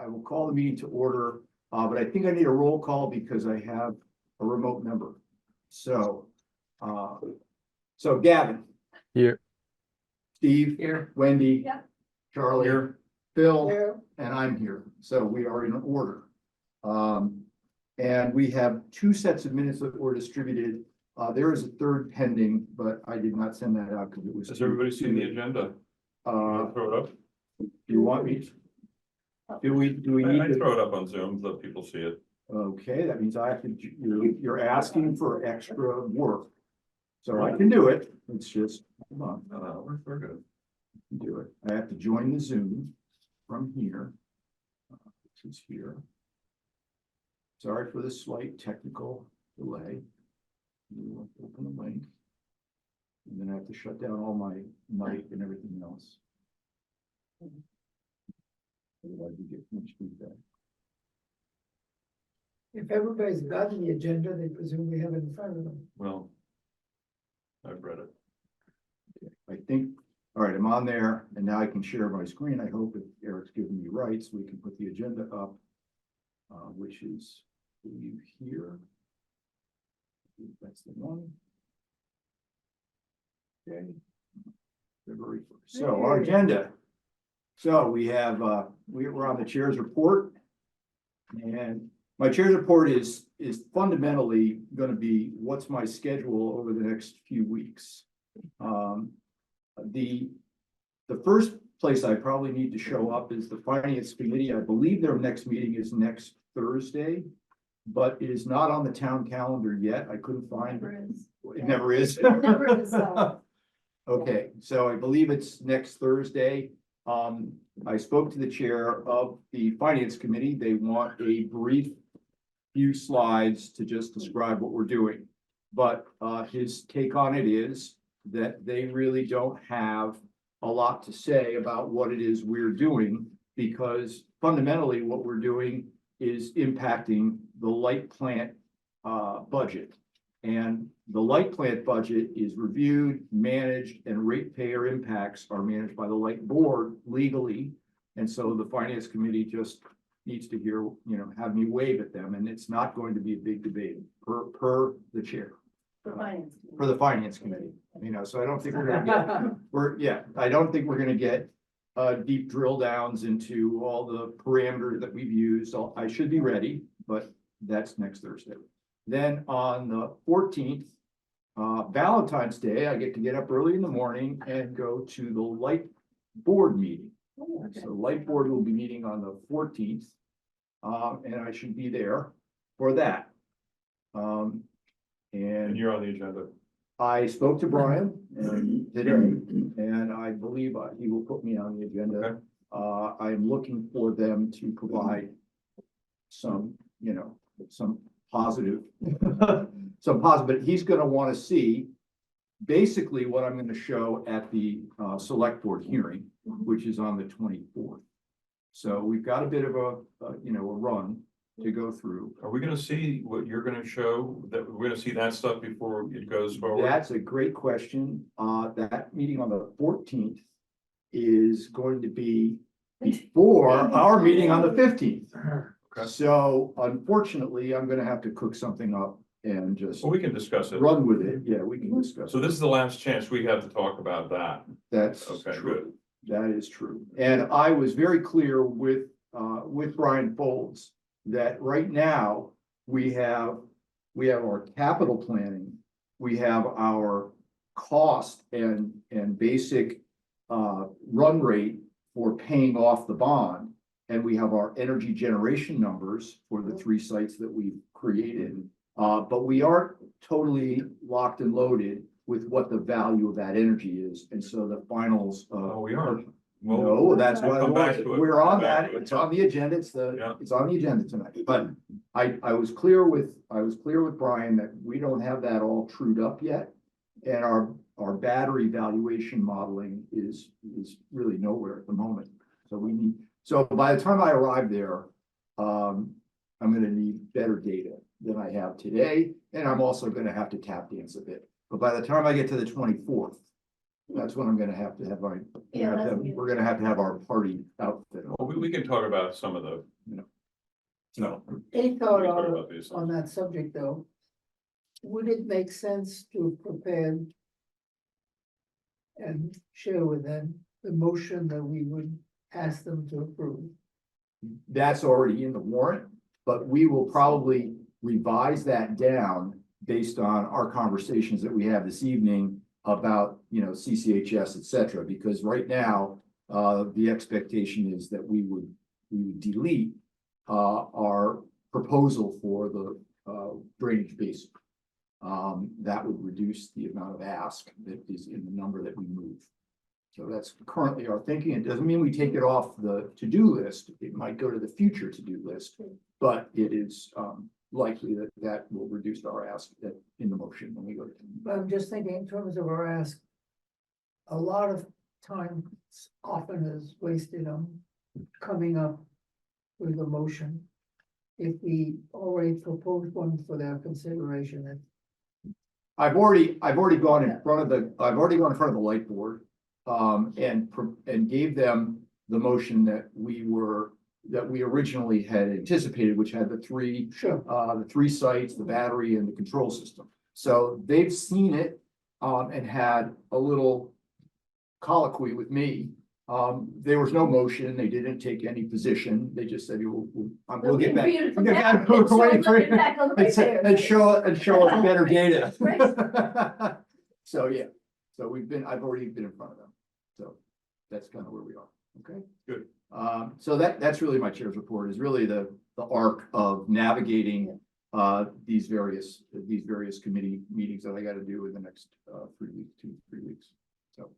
will call the meeting to order, but I think I need a roll call because I have a remote member. So, Gavin. Here. Steve. Here. Wendy. Yeah. Charlie. Here. Phil. Here. And I'm here. So we are in order. And we have two sets of minutes that were distributed. There is a third pending, but I did not send that out because it was. Has everybody seen the agenda? Throw it up. Do you want me to? Do we need I to? throw it up on Zoom, let people see it. Okay, that means I have to, you're asking for extra work. So I can do it. It's just, hold on, No, we're good. I can do it. I have to join the Zoom from here. This is here. Sorry for the slight technical delay. You open the link. And then I have to shut down all my mic and everything else. Otherwise you get much feedback. If everybody's got the agenda, they presumably have it in front of them. Well, I've read it. I think, all right, I'm on there and now I can share my screen. I hope if Eric's giving me rights, we can put the agenda up, which is here. That's the one. Okay. February 1st. So our agenda. So we have, we're on the chair's report. And my chair's report is fundamentally going to be what's my schedule over the next few weeks. The first place I probably need to show up is the finance committee. I believe their next meeting is next Thursday, but it is not on the town calendar yet. I couldn't find it. It never is. It never is, Okay, so I believe it's next Thursday. I spoke to the chair of the finance committee. They want a brief few slides to just describe what we're doing. But his take on it is that they really don't have a lot to say about what it is we're doing, because fundamentally what we're doing is impacting the light plant budget. And the light plant budget is reviewed, managed, and ratepayer impacts are managed by the light board legally. And so the finance committee just needs to hear, have me wave at them, and it's not going to be a big debate per the chair. For the finance committee, so I don't think we're gonna get, I don't think we're gonna get deep drill downs into all the parameters that we've used. So I should be ready, but that's next Thursday. Then on the 14th, Valentine's Day, I get to get up early in the morning and go to the light board meeting. So light board will be meeting on the 14th, and I should be there for that. And you're on the agenda. I spoke to Brian today, and I believe he will put me on the agenda. Okay. I'm looking for them to provide some, some positive, but he's going to want to see basically what I'm going to show at the select board hearing, which is on the 24th. So we've got a bit of a run to go through. Are we gonna see what you're gonna show, that we're gonna see that stuff before it goes forward? That's a great question. That meeting on the 14th is going to be before our meeting on the 15th. Okay. So unfortunately, I'm gonna have to cook something up and just Well, we can discuss it. run with it. Yeah, we can discuss. So this is the last chance we have to talk about that. That's Okay, true. That is true. And I was very clear with Brian Folds that right now we have our capital planning, we have our cost and basic run rate for paying off the bond, and we have our energy generation numbers for the 3 sites that we've created. But we aren't totally locked and loaded with what the value of that energy is, and so the finals. Oh, we are. No, that's why Come back to it. we're on Come back that. to it. It's on the agenda. It's on the agenda tonight. But I was clear with Brian that we don't have that all trued up yet. And our battery valuation modeling is really nowhere at the moment. So by the time I arrive there, I'm gonna need better data than I have today. And I'm also gonna have to tap dance a bit. But by the time I get to the 24th, That's when I'm gonna have to have our, Yeah, that's good. we're gonna have to have our party outfit. Well, we can talk about some of the, No, Any thought we talk on, about these on things. that subject, though? Would it make sense to prepare and share with them the motion that we would ask them to approve? that's already in the warrant, but we will probably revise that down based on our conversations that we have this evening about, CCHS, et cetera, because right now, the expectation is that we would delete our proposal for the drainage basin. That would reduce the amount of ask that is in the number that we move. So that's currently our thinking. It doesn't mean we take it off the to-do list. It might go to the future to-do list, but it is likely that that will reduce our ask in the motion when we go to. But I'm just thinking in terms of our ask. A lot of time often is wasted on coming up with a motion. If we already proposed one for their consideration, and I've already gone in front of the light board. And gave them the motion that we originally had anticipated, which had the three sites, the battery and the control system. So they've seen it, and had a little colloquy with me. There was no motion. They didn't take any position. They just said, we'll get back. Beautiful. We'll get back. Show us Wait for the it. back of the right there. And show us better data. Right. So, yeah, I've already been in front of them. So that's kind of where we are. Okay. Good. So that's really my chair's report, is really the arc of navigating these various committee meetings that I got to do in the next 3 weeks, 2-3 weeks. So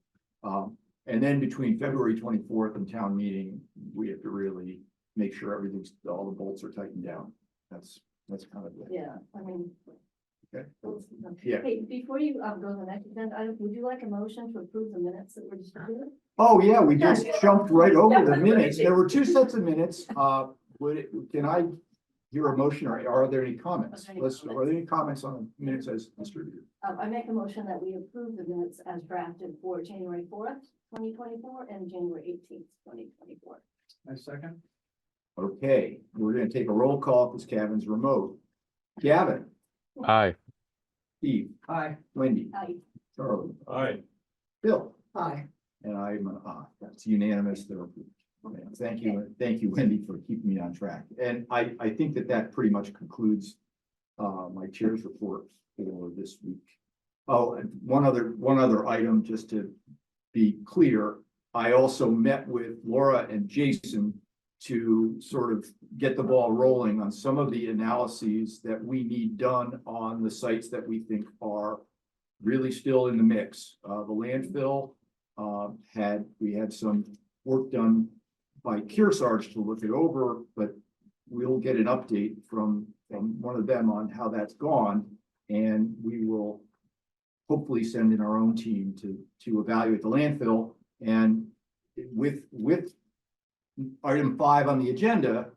and then between February 24th and town meeting, we have to really make sure all the bolts are tightened down. That's kind of it. Yeah, I mean. Okay. Yeah. Hey, before you go to the next agenda, would you like a motion to approve the minutes that were distributed? Oh, yeah, we just jumped right over the Yeah. minutes. There were 2 sets of minutes. Can I hear a motion, or are there any comments? Okay. Are there any comments on the minutes as distributed? I make a motion that we approve the minutes as drafted for January 4th, 2024 and January 18th, 2024. My second. Okay, we're gonna take a roll call because Gavin's remote. Gavin, Aye. Steve, aye, Wendy, Aye. Charlie, Aye. Bill, aye. and I'm an aye. That's unanimous. Thank you, Wendy, for keeping me on track. And I think that pretty much concludes my chair's report for this week. Oh, and one other item, just to be clear, I also met with Laura and Jason to sort of get the ball rolling on some of the analyses that we need done on the sites that we think are really still in the mix. The landfill we had some work done by Kearsarge to look it over, but we'll get an update from one of them on how that's gone. And we will hopefully send in our own team to evaluate the landfill. And with item 5 on the agenda,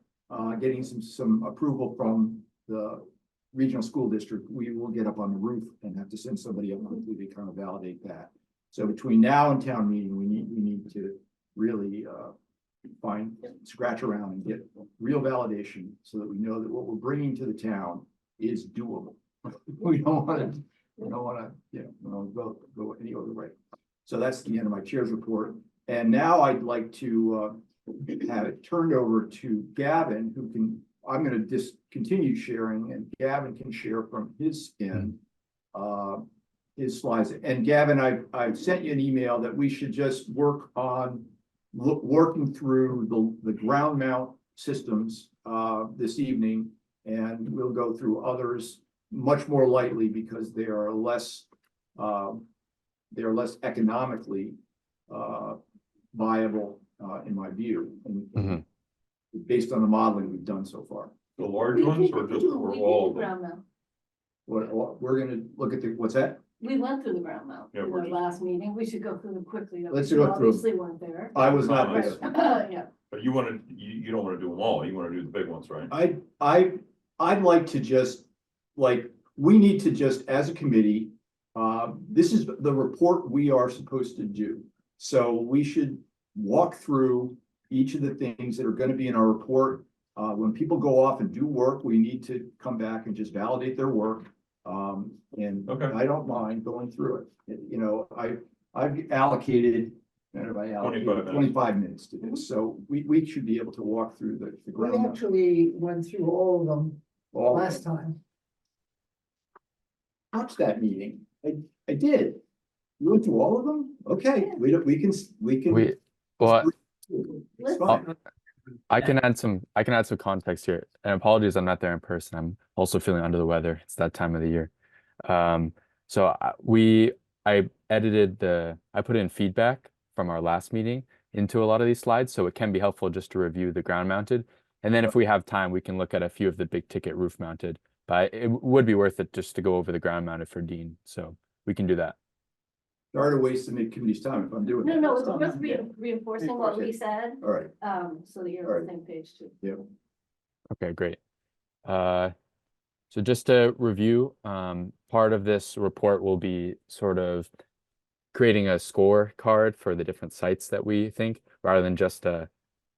getting some approval from the regional school district, we will get up on the roof and have to send somebody up quickly to kind of validate that. So between now and town meeting, we need to really scratch around and get real validation so that we know that what we're bringing to the town is doable. We don't want to go any other way. So that's the end of my chair's report. And now I'd like to have it turned over to Gavin, I'm going to discontinue sharing, and Gavin can share from his end, his slides. And Gavin, I've sent you an email that we should just work on working through the ground mount systems this evening, and we'll go through others much more lightly because they are less economically viable in my view, and based on the modeling we've done so far. The large ones or just for all of them? Ground mount. We're gonna look at what's that? We went through the ground mount Yeah, in we're our just- last meeting. We should go through them quickly. Let's You go through 'em. Obviously weren't there. I was not Right. there. Yeah. But you don't want to do them all. You want to do the big ones, right? I'd like to just, we need to just, as a committee, This is the report we are supposed to do. So we should walk through each of the things that are going to be in our report. When people go off and do work, we need to come back and just validate their work. And Okay. I don't mind going through it. You know, I've allocated, what have I allocated? 25 minutes. 25 minutes to this. So we should be able to walk through the We ground. actually went through all of them All of last them. time. Watch that meeting. I did. You went through all of them? Okay, we can. Well, It's fine. I can add some context here. And apologies, I'm not there in person. I'm also feeling under the weather. It's that time of the year. So I put in feedback from our last meeting into a lot of these slides, so it can be helpful just to review the ground mounted. And then if we have time, we can look at a few of the big ticket roof mounted, but it would be worth it just to go over the ground mounted for Dean. So we can do that. Sorry to waste the committee's time if I'm doing that. No, it's worth reinforcing what we said, All right, so that you're on the same page too. yeah. Okay, great. So just to review, part of this report will be sort of creating a score card for the different sites that we think, rather than just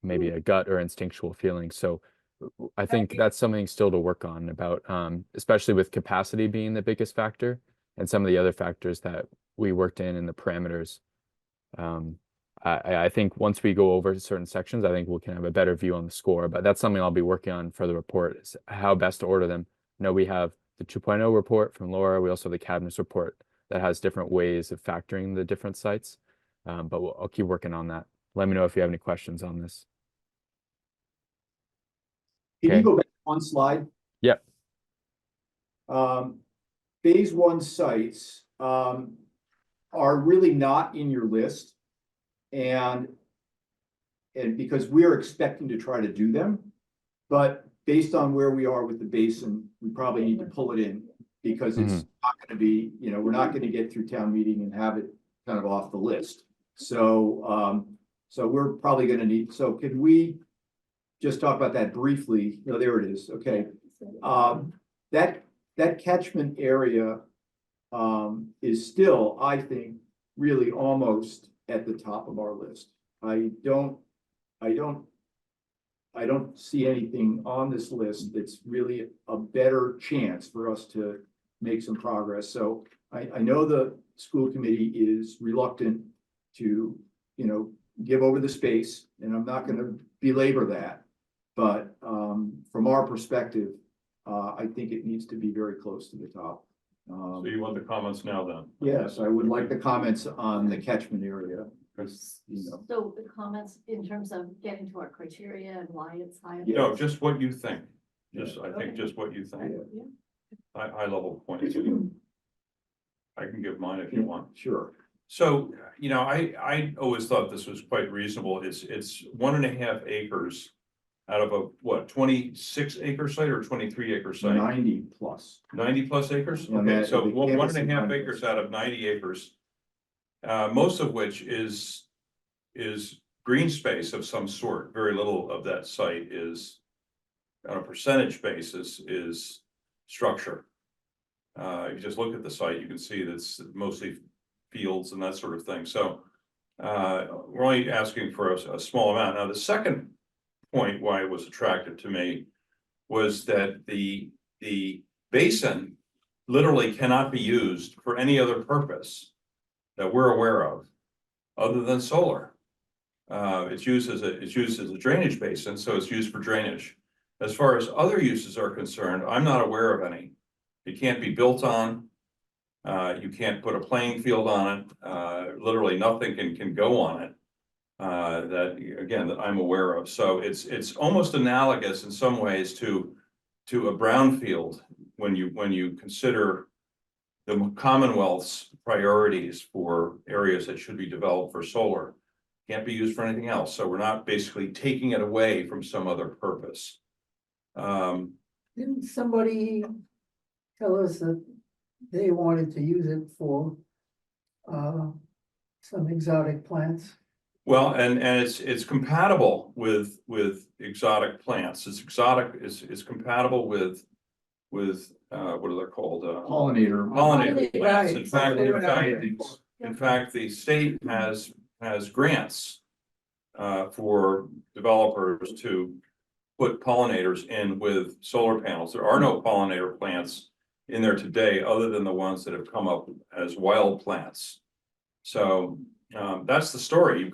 maybe a gut or instinctual feeling. So I think that's something still to work on about, especially with capacity being the biggest factor and some of the other factors that we worked in the parameters. I think once we go over certain sections, I think we can have a better view on the score, but that's something I'll be working on for the report, is how best to order them. You know, we have the 2.0 report from Laura. We also have the cabinets report that has different ways of factoring the different sites. But I'll keep working on that. Let me know if you have any questions on this. Can you Okay. go back one slide? Yep. Phase one sites, are really not in your list. And because we're expecting to try to do them, but based on where we are with the basin, we probably need to pull it in because it's not gonna be, you know, we're not gonna get through town meeting and have it kind of off the list. So, so we're probably gonna need, so can we just talk about that briefly? No, there it is. Okay. That catchment area is still, I think, really almost at the top of our list. I don't see anything on this list that's really a better chance for us to make some progress. So I know the school committee is reluctant to, you know, give over the space, and I'm not gonna belabor that. But from our perspective, I think it needs to be very close to the top. So you want the comments now then? Yes, I would like the comments on the catchment area, because, you know. So the comments in terms of getting to our criteria and why it's high. No, just what you think. I think Okay. just what you think. Yeah. High level points. I can give mine if you want. Sure. So, you know, I always thought this was quite reasonable. It's 1.5 acres out of a, what, 26 acre site or 23 acre site? 90 plus. 90 plus acres? Yeah, Okay, that- so the one campus and a is half 90. acres out of 90 acres. Most of which is green space of some sort. Very little of that site is, on a percentage basis, is structure. If you just look at the site, you can see that's mostly fields and that sort of thing. So we're only asking for a small amount. Now, the second point why it was attractive to me was that the basin literally cannot be used for any other purpose that we're aware of other than solar. It's used as a drainage basin, so it's used for drainage. As far as other uses are concerned, I'm not aware of any. It can't be built on. You can't put a playing field on it. Literally nothing can go on it. That again, that I'm aware of. So it's almost analogous in some ways to a brownfield when you consider the Commonwealth's priorities for areas that should be developed for solar. Can't be used for anything else. So we're not basically taking it away from some other purpose. Didn't somebody tell us that they wanted to use it for some exotic plants? Well, and it's compatible with exotic plants. It's compatible with what are they called? Pollinator. Pollinator plants. Right. In fact, the state has grants for developers to put pollinators in with solar panels. There are no pollinator plants in there today, other than the ones that have come up as wild plants. So that's the story. We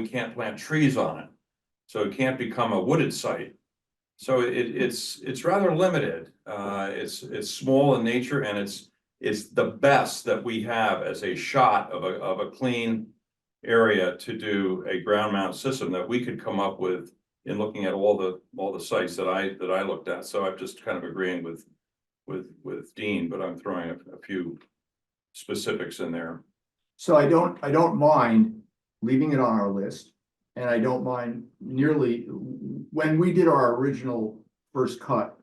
can't plant trees on it. So it can't become a wooded site. So it's rather limited. It's small in nature, and it's the best that we have as a shot of a clean area to do a ground mount system that we could come up with in looking at all the sites that I looked at. So I'm just kind of agreeing with Dean, but I'm throwing a few specifics in there. So I don't mind leaving it on our list. And I don't mind nearly, when we did our original first cut,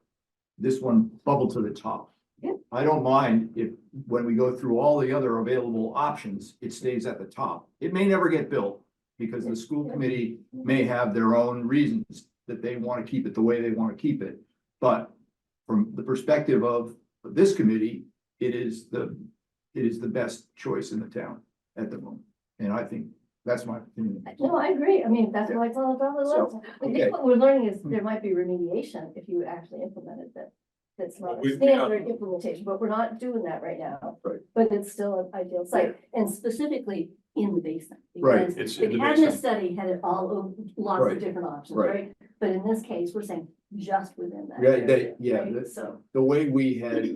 this one bubbled to the top. Yeah. I don't mind if, when we go through all the other available options, it stays at the top. It may never get built because the school committee may have their own reasons that they want to keep it the way they want to keep it. But from the perspective of this committee, it is the best choice in the town at the moment. And I think that's my opinion. No, I agree. I mean, that's why it's on the list. So, I okay. think what we're learning is there might be remediation if you actually implemented that. That's not We- a standard implementation, but we're not doing that right now. Right. But it's still an ideal site, and specifically in the basement. Right. because It's The in the cabinet basement. study had it all, lots Right. of different options, Right. right? But in this case, we're saying just within that. Yeah, area, yeah, right? So, The way we had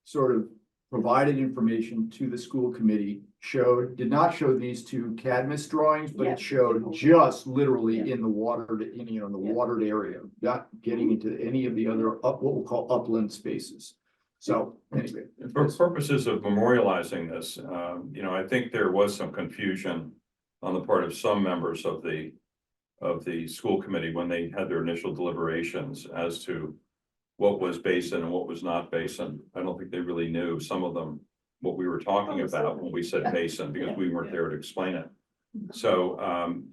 sort of provided information to the school committee did not show these two Cadmus drawings, but Yeah. it showed just literally Yeah. in the watered, in the Yeah. watered area, not getting into any of the other what we'll call upland spaces. So anyway. And for purposes of memorializing this, I think there was some confusion on the part of some members of the school committee when they had their initial deliberations as to what was basin and what was not basin. I don't think they really knew, some of them, what we were talking about when we said basin, because we weren't there to explain it. So,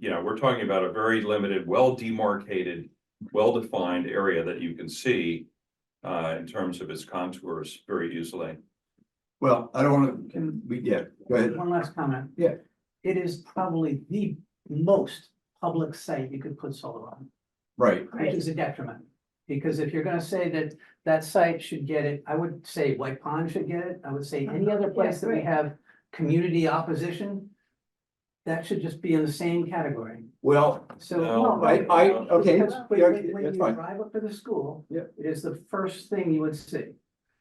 we're talking about a very limited, well demarcated, well-defined area that you can see in terms of its contours very easily. Well, I don't want to, go ahead. One last comment. Yeah. It is probably the most public site you could put solar on, Right, which is a detriment. Because if you're gonna say that that site should get it, I would say White Pond should get it. I would say any other place that we right. have community opposition, that should just be in the same category. well, So. No, okay, Because when yeah, when that's you fine. drive up to the school. Yeah. It is the first thing you would see.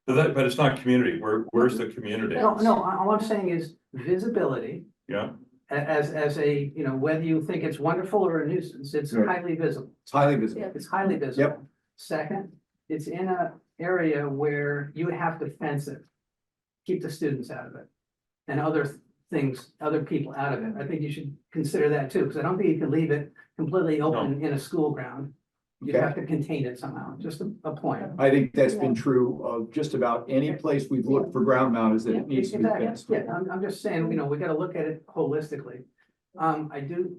But it's not community. Where's the community? No, all I'm saying is visibility. Yeah, As a, whether you think it's wonderful or a nuisance, it's Right. highly visible. It's highly visible. Yeah. It's highly visible. Second, it's in a area where you have to fence it. Keep the students out of it. And other things, other people out of it. I think you should consider that too, because I don't think you can leave it completely open in a school ground. You Okay. have to contain it somehow, just a point. I think that's been true of just about any place we've looked for ground mount is that it needs to be Exactly. fenced. Yeah, I'm just saying, we gotta look at it holistically. I do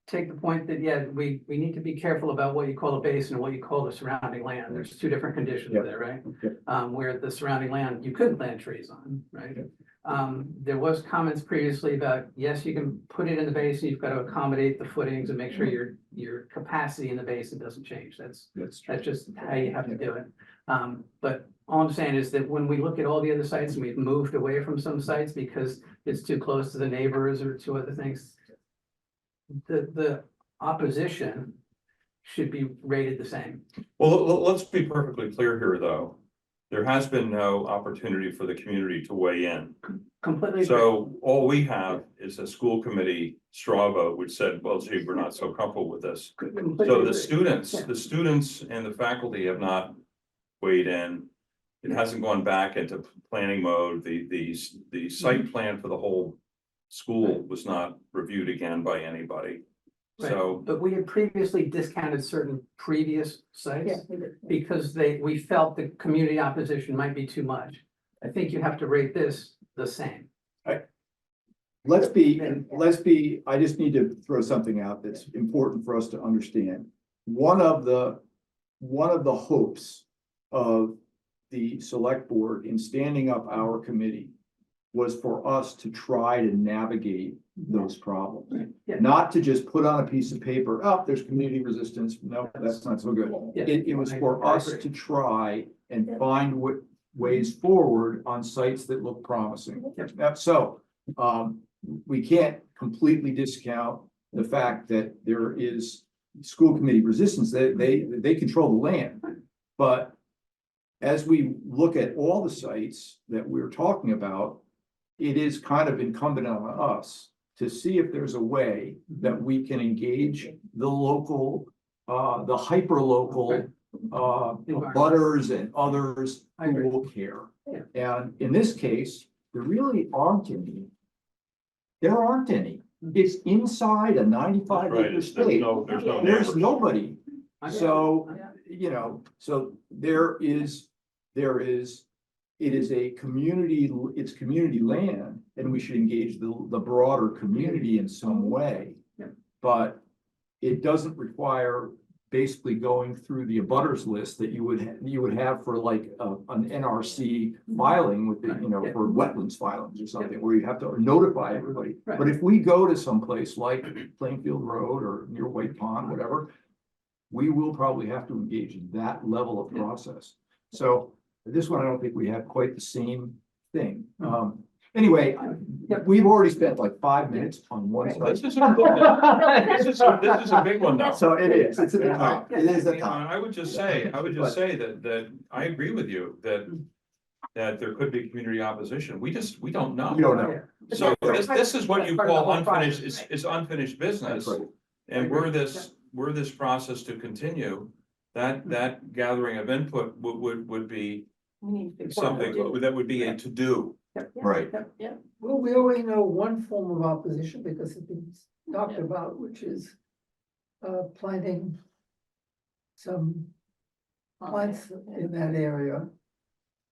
take the point that, we need to be careful about what you call a basin and what you call the surrounding land. There's two different conditions Yep. there, right? Yep. Where the surrounding land, you could plant trees on, right? There was comments previously about, yes, you can put it in the basin, you've got to accommodate the footings and make sure your capacity in the basin doesn't change. That's That's just how you have to do it. But all I'm saying is that when we look at all the other sites and we've moved away from some sites because it's too close to the neighbors or to other things, the opposition should be rated the same. well, let's be perfectly clear here, though. There has been no opportunity for the community to weigh in. Completely. So all we have is a school committee straw vote, which said, well, gee, we're not so comfortable with this. completely So the agree. students and the faculty have not weighed in. It hasn't gone back into planning mode. The site plan for the whole school was not reviewed again by anybody. Right. So, But we had previously discounted certain previous sites. yeah, we did. Because we felt the community opposition might be too much. I think you have to rate this the same. Let's be, I just need to throw something out that's important for us to understand. One of the hopes of the select board in standing up our committee was for us to try to navigate those problems. Yeah. Not to just put on a piece of paper, oh, there's community resistance, no, that's not so good. Yeah. It was for I us agree. to try and Yeah. find ways forward on sites that look promising. Yep. So, we can't completely discount the fact that there is school committee resistance, they control the land. But as we look at all the sites that we're talking about, it is kind of incumbent on us to see if there's a way that we can engage the local, the hyper-local, butters and others I who agree. will care. Yeah. And in this case, there really aren't any. There aren't any. It's inside a 95 Right, acre there's state. no There's neighbors. nobody. I agree. So, Yeah. you know, so it is a community, it's community land, and we should engage the broader community in some way. Yeah. But it doesn't require basically going through the abutters list that you would have for like an NRC filing with the, you know, Yeah. for wetlands filings or something, where you have to notify everybody. Right. But if we go to someplace like Plainfield Road or near White Pond, whatever, we will probably have to engage in that level of process. So this one, I don't think we have quite the same thing. Anyway, Yep. we've already spent like 5 minutes on one Right. side. This is a, this is a big one now. So it is, it's a big top, it is a You know, top. I would just say that I agree with you that there could be community opposition. We don't know. We don't know. Yeah. So this is what you Part of the call whole unfinished, process. it's unfinished business. That's right. And I agree. were this process to continue, that gathering of input would be We need to figure out something what to do. that would be a to-do. Right. Well, we already know one form of opposition because it's been talked Yeah. about, which is planting some plants in that area.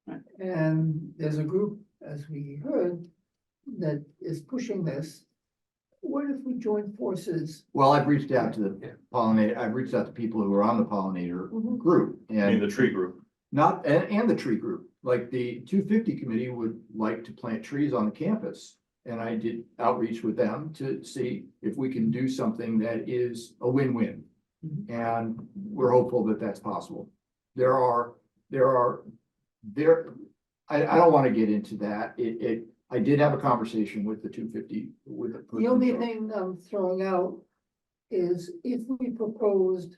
Right. And there's a group, as we heard, that is pushing this. What if we join forces? Well, I've reached out to Yeah. the pollinator, I've reached out to people who are on the pollinator Mhm. group I mean, and the tree group. not, and the tree group. Like the 250 committee would like to plant trees on the campus. And I did outreach with them to see if we can do something that is a win-win. Mhm. And we're hopeful that that's possible. I don't want to get into that. I did have a conversation with the 250 with The only thing I'm throwing out is if we proposed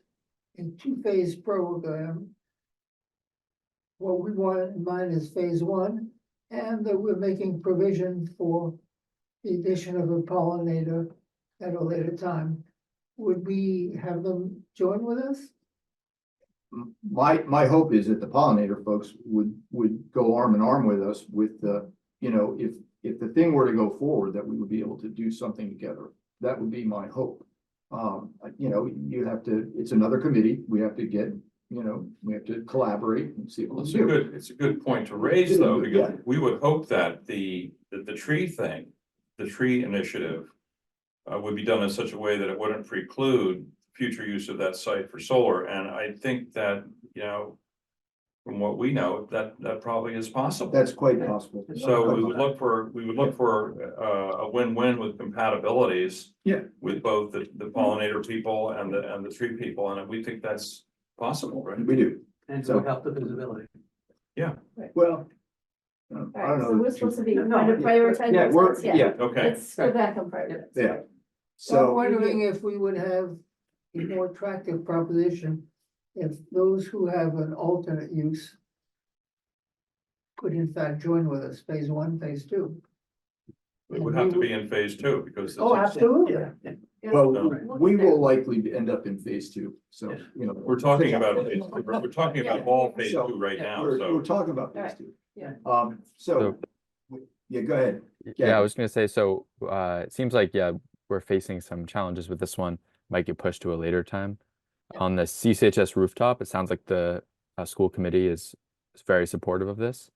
a two-phase program. What we want in mind is phase one, and that we're making provision for the addition of a pollinator at a later time. Would we have them join with us? My hope is that the pollinator folks would go arm in arm with us with the, you know, if the thing were to go forward, that we would be able to do something together. That would be my hope. You know, it's another committee, we have to get, you know, we have to collaborate and see what we do. It's a good point to raise though, Yeah. because we would hope that the tree thing, the tree initiative. Would be done in such a way that it wouldn't preclude future use of that site for solar, and I think that, you know. From what we know, that probably is possible. That's quite possible. So we would look for a win-win with compatibilities. Yeah. With both the pollinator people and the tree people, and we think that's possible, right? We do. And so help the visibility. Well. I All don't right, so know. we're supposed to be No, kind of yeah, prioritize Yeah, those we're, things, yeah, Okay, Let's go back and prioritize. yeah. So I'm So, wondering if we would have a more attractive proposition if those who have an alternate use could in fact join with us, phase one, phase two. it would have to be in phase two, because. Oh, absolutely. Yeah. well, We'll we get there. will likely end up in phase two, so, you know. We're talking about all phase two right now, We're so. talking about phase Alright, two. yeah. So, yeah, go ahead. Yeah, I was gonna say, so it seems like, yeah, we're facing some challenges with this one, might get pushed to a later time. On the CCHS rooftop, it sounds like the school committee is very supportive of this.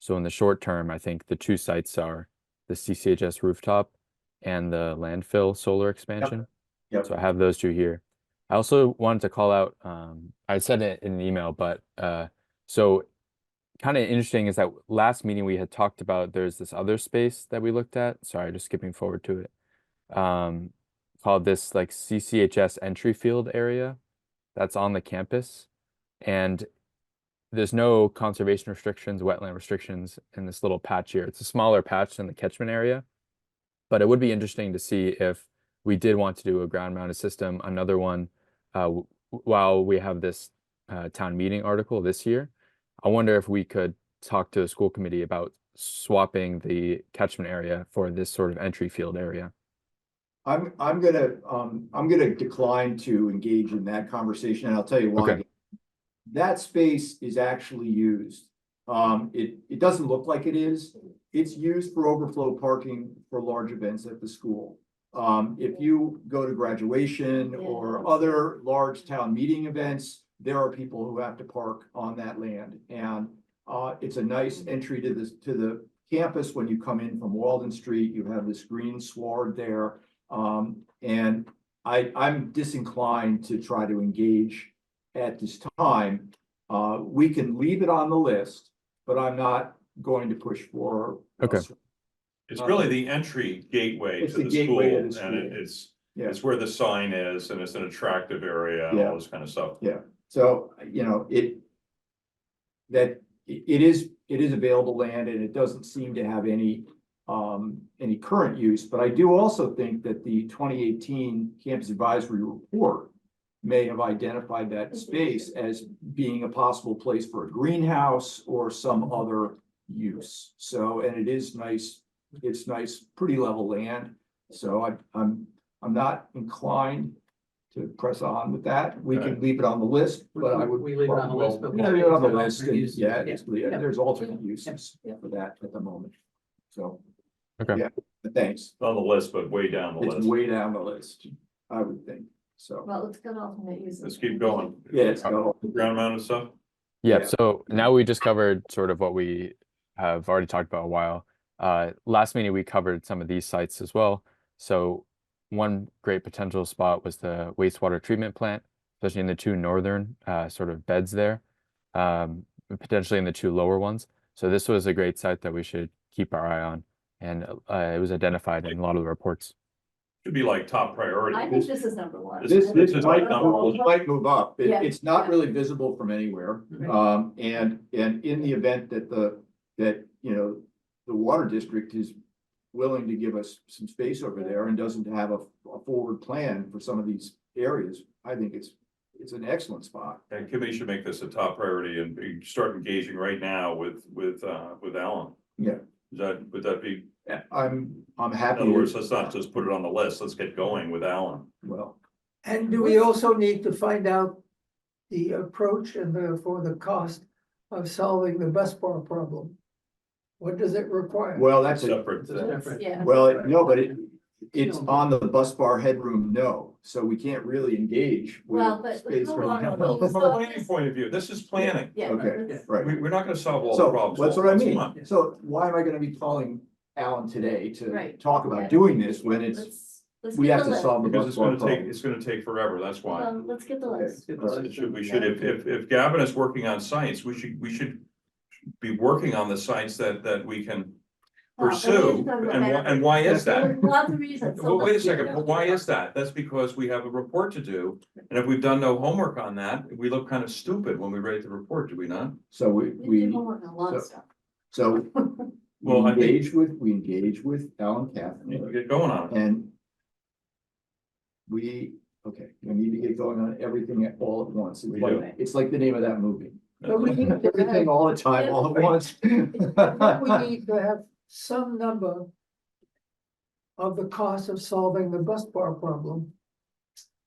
So in the short term, I think the two sites are the CCHS rooftop and the landfill solar expansion. Yep. So I have those two here. I also wanted to call out, I said it in an email, but so kind of interesting is that last meeting we had talked about there's this other space that we looked at. Sorry, just skipping forward to it. Called this like CCHS entry field area that's on the campus. And there's no conservation restrictions, wetland restrictions in this little patch here. It's a smaller patch than the catchment area. But it would be interesting to see if we did want to do a ground mounted system, another one, while we have this town meeting article this year. I wonder if we could talk to the school committee about swapping the catchment area for this sort of entry field area. I'm gonna decline to engage in that conversation, and I'll tell you why. Okay. That space is actually used. It doesn't look like it is. It's used for overflow parking for large events at the school. If you go to graduation or other large town meeting events, there are people who have to park on that land. And it's a nice entry to the campus. When you come in from Walden Street, you have this green sward there. And I'm disinclined to try to engage at this time. We can leave it on the list, but I'm not going to push for. Okay. It's really the entry gateway It's to the the gateway school, to the and school. it's, Yeah. it's where the sign is, and it's an attractive area and Yeah. all this kind of stuff. Yeah, so, it is available land, and it doesn't seem to have any current use, but I do also think that the 2018 Campus Advisory Report may have identified that space as being a possible place for a greenhouse or some other use. So, and it is nice, it's nice, pretty level land. So I'm not inclined to press on with that. We can leave it on the list, but I would. We leave it on the list, but Yeah, leave it on the list, and Uses. yeah, Yeah. there's alternate uses Yeah. for that at the moment. So, Okay. yeah, but thanks. On the list, but way down the It's list. way down the list, I would think, so. Well, it's got alternate uses. Let's keep going. Yeah, it's got. Ground mounted stuff? Yeah, Yeah. so now we just covered sort of what we have already talked about a while. Last meeting, we covered some of these sites as well. So one great potential spot was the wastewater treatment plant, especially in the two northern sort of beds there, potentially in the two lower ones. So this was a great site that we should keep our eye on. And it was identified in a lot of the reports. Should be like top priority. I think this is number one. This is might like might move up. Yeah. It's not really visible from anywhere. And in the event that the water district is willing to give us some space over there and doesn't have a forward plan for some of these areas, I think it's an excellent spot. And committee should make this a top priority and start engaging right now with Alan. Yeah. Would that be, I'm in happy. other words, let's not just put it on the list, let's get going with Alan. Well, And do we also need to find out the approach and therefore the cost of solving the bus bar problem? What does it require? well, that's a, Separate. Different. Yeah. well, no, but it's on the bus bar headroom, no, so we can't really engage with Well, but space hold for on, now. hold From a planning point of view, this is planning. Yeah. Okay, right. We're not gonna solve all the So problems. that's what all I at mean. once. So why am I gonna be calling Alan today to Right. talk Yeah. about doing this when it's, Let's we get have the to list. solve the Because bus bar problem? it's gonna take forever, that's why. Let's get the Okay. list. We should, if Gavin is working on sites, we should be working on the sites that we can pursue. And why is that? There's lots of reasons. So Well, wait a let's- second, but why is that? That's because we have a report to do, and if we've done no homework on that, we look kind of stupid when we write the report, do we not? So We did homework on a lot of stuff. so Well, I think- we engage with Alan We need to Catherine, get going on it. and we need to get going on everything all at once. We do. It's like the name of that movie. But we need to Everything have, all the time, all at once. we need to have some number of the cost of solving the bus bar problem.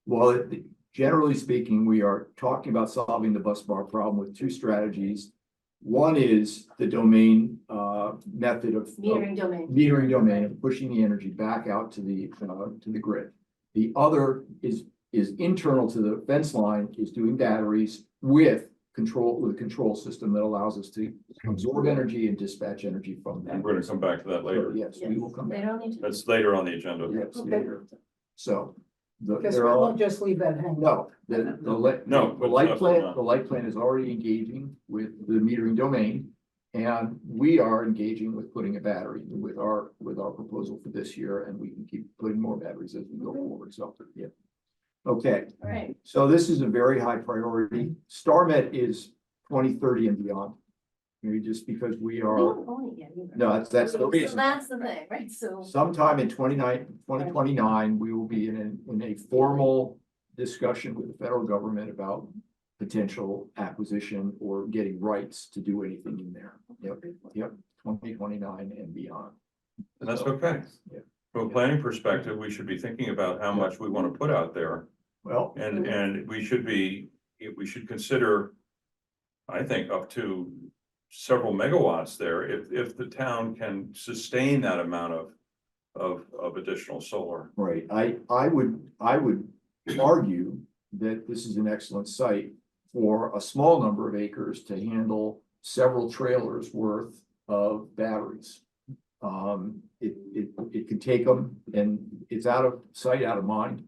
Well, generally speaking, we are talking about solving the bus bar problem with two strategies. One is the domain method of Metering domain. of pushing the energy back out to the grid. The other is internal to the fence line, is doing batteries with a control system that allows us to absorb energy and dispatch energy from that. And we're gonna come back to that later. Yes, we will come They back. don't need to. That's later on the agenda. Yes, Okay. later. So Guess we there are. won't just leave that hanging. No, No, the but light it's plan, not. the light plan is already engaging with the metering domain. And we are engaging with putting a battery with our proposal for this year, and we can keep putting more batteries as we go forward, so, yeah. Okay, All right, so this is a very high priority. StarMet is 2030 and beyond. Just because we we are, don't own it yet either. no, that's the So reason. that's the thing, right, so. Sometime in 2029, we will be in a formal discussion with the federal government about potential acquisition or getting rights to do anything in there. Yep, 2029 and beyond. And that's So, okay. Yeah. From a planning perspective, we should be thinking about how much we want to put out there. Well, And we should consider, I think, up to several megawatts there, if the town can sustain that amount of additional solar. right, I would argue that this is an excellent site for a small number of acres to handle several trailers worth of batteries. It can take them, and it's out of sight, out of mind.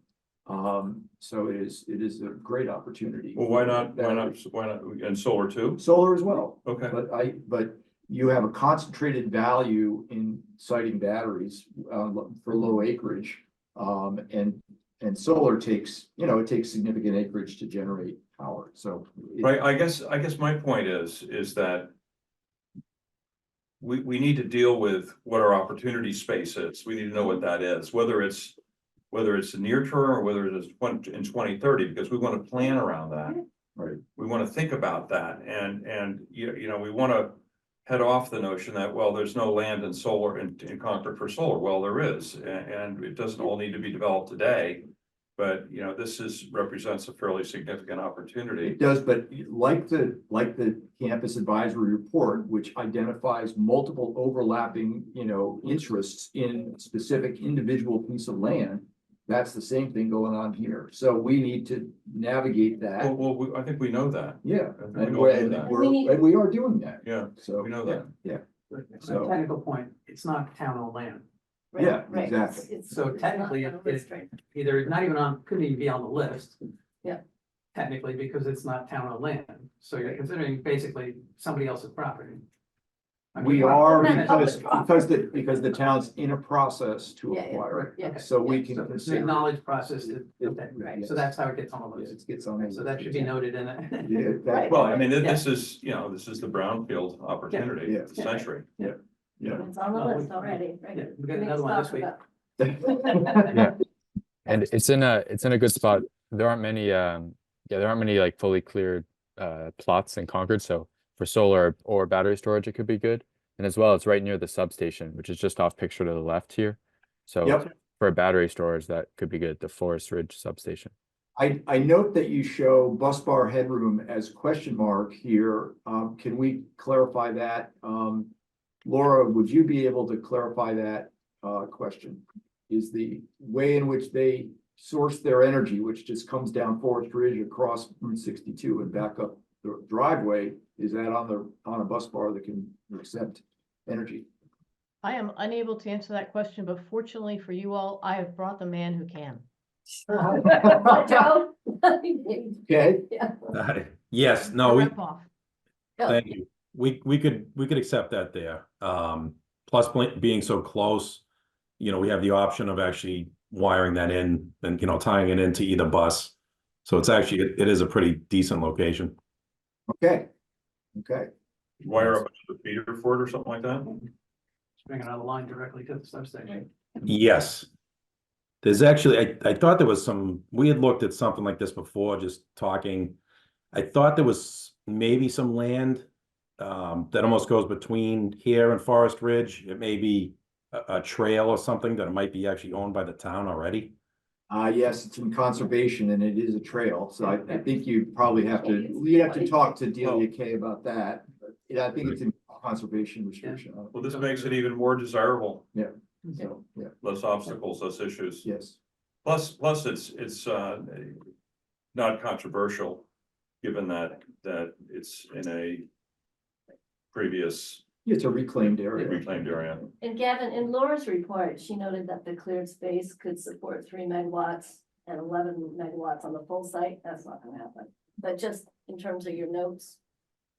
So it is a great opportunity. Well, why not, and solar too? Solar as well, Okay, but you have a concentrated value in siting batteries, for low acreage. And solar takes, it takes significant acreage to generate power, so. right, I guess my point is that we need to deal with what our opportunity space is. We need to know what that is, whether it's a near term or whether it is in 2030, because we want to plan around that. Right. We want to think about that, and we want to head off the notion that, well, there's no land in solar in Concord for solar. Well, there is, and it doesn't all need to be developed today. But this represents a fairly significant opportunity. It does, but like the campus advisory report, which identifies multiple overlapping, interests in a specific individual piece of land. That's the same thing going on here. So we need to navigate that. Well, I think we know that. Yeah, I think we and all we're, know that. and we are doing that. Yeah, So we know that. Yeah, So technical point, it's not town-owned land. Right, Yeah, right, exactly. it's So not technically, on the list, it- right? Either not even on, couldn't even be on the list. Yeah. Technically, because it's not town-owned land, so you're considering basically somebody else's property. I mean, we well, are Not because public the town's in a process to Yeah, yeah, acquire it. yeah. So we Yeah. can So it's an consider. acknowledged process, that- okay, Right. so that's how it gets on the Yes, list. it gets on. the So that list. should be noted in it. Yeah, that- Well, I mean, this is the brownfield opportunity Yeah. of the century. Yeah. Yeah. It's on the Well, list already, right? Yeah, we got Next another one this talk week. about- Yeah. And it's in a good spot. There aren't many like fully cleared plots in Concord. So for solar or battery storage, it could be good. And as well, it's right near the substation, which is just off picture to the left here. So Yep. for battery storage, that could be good, the Forest Ridge substation. I note that you show bus bar headroom as question mark here. Can we clarify that? Laura, would you be able to clarify that question? Is the way in which they source their energy, which just comes down Forest Ridge across Route 62 and back up the driveway, is that on a bus bar that can accept energy? I am unable to answer that question, but fortunately for you all, I have brought the man who can. Joe? Okay, Yes, no, we, Rip off. thank you. We could accept that there. Plus being so close, we have the option of actually wiring that in and, tying it into either bus. So it's actually, it is a pretty decent location. okay. Wire up the feeder for it or something like that. Bring another line directly to the substation. Yes. There's actually, I thought there was we had looked at something like this before, just talking. I thought there was maybe some land that almost goes between here and Forest Ridge. It may be a trail or something that might be actually owned by the town already. Yes, it's in conservation and it is a trail, so I think you probably you'd have to talk to Delia K about that. But yeah, I think it's in conservation restriction. Well, this makes it even more desirable. So, yeah, Less obstacles, less issues. yes, Plus, it's not controversial, given that it's in a previous it's a reclaimed area. reclaimed area. And Gavin, in Laura's report, she noted that the cleared space could support 3 megawatts and 11 megawatts on the full site. That's not gonna happen. But just in terms of your notes,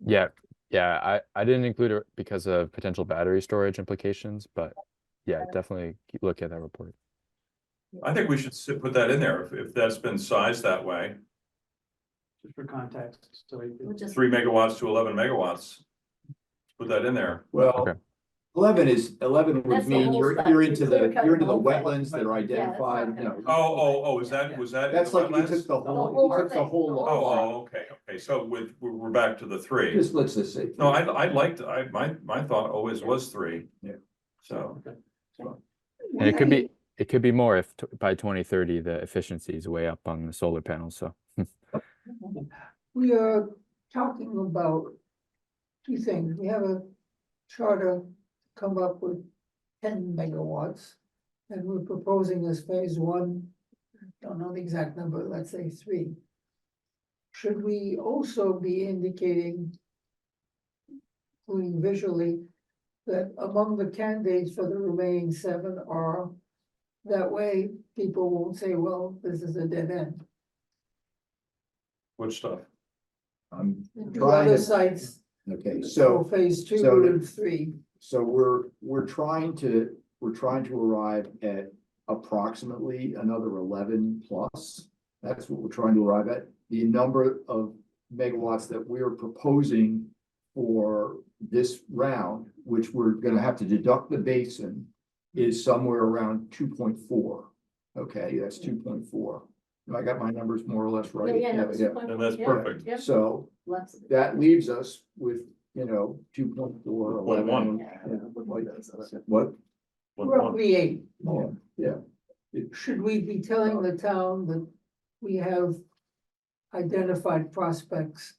Yeah, yeah, I didn't include it because of potential battery storage implications, but yeah, definitely look at that report. I think we should put that in there if that's been sized that way, Just for context, so we We'll could- just- 3 megawatts to 11 megawatts. Put that in there. Well, Okay. 11 would That's the mean whole you're, site. you're You're into clear the, cutting you're into the the whole site. wetlands that are Yeah, that's identified, not you know. Is that That's like you wetlands? took the The whole, whole you took the thing, whole the lot. whole Okay, so we're back to the 3. Just, let's just say. No, I liked, my thought always was 3. Yeah. So, And it could be more if by 2030 the efficiency is way up on the solar panels. So We are talking about two things. We have a charter come up with 10 megawatts. And we're proposing as phase 1, don't know the exact number, let's say 3. Should we also be indicating, including visually, that among the candidates for the remaining 7 are, that way people won't say, well, this is a dead end. which stuff? I'm The The trying other to, sites okay, for so, phase 2 so- and 3. so we're trying to arrive at approximately another 11 plus. That's what we're trying to arrive at. The number of megawatts that we're proposing for this round, which we're gonna have to deduct the basin, is somewhere around 2.4. Okay, that's 2.4. I got my numbers more or less right. Yeah, that's And that's perfect. Yeah. So Lots of- that leaves us with, 2.4, 11. Yeah. What? Roughly 8. Yeah, Should we be telling the town that we have identified prospects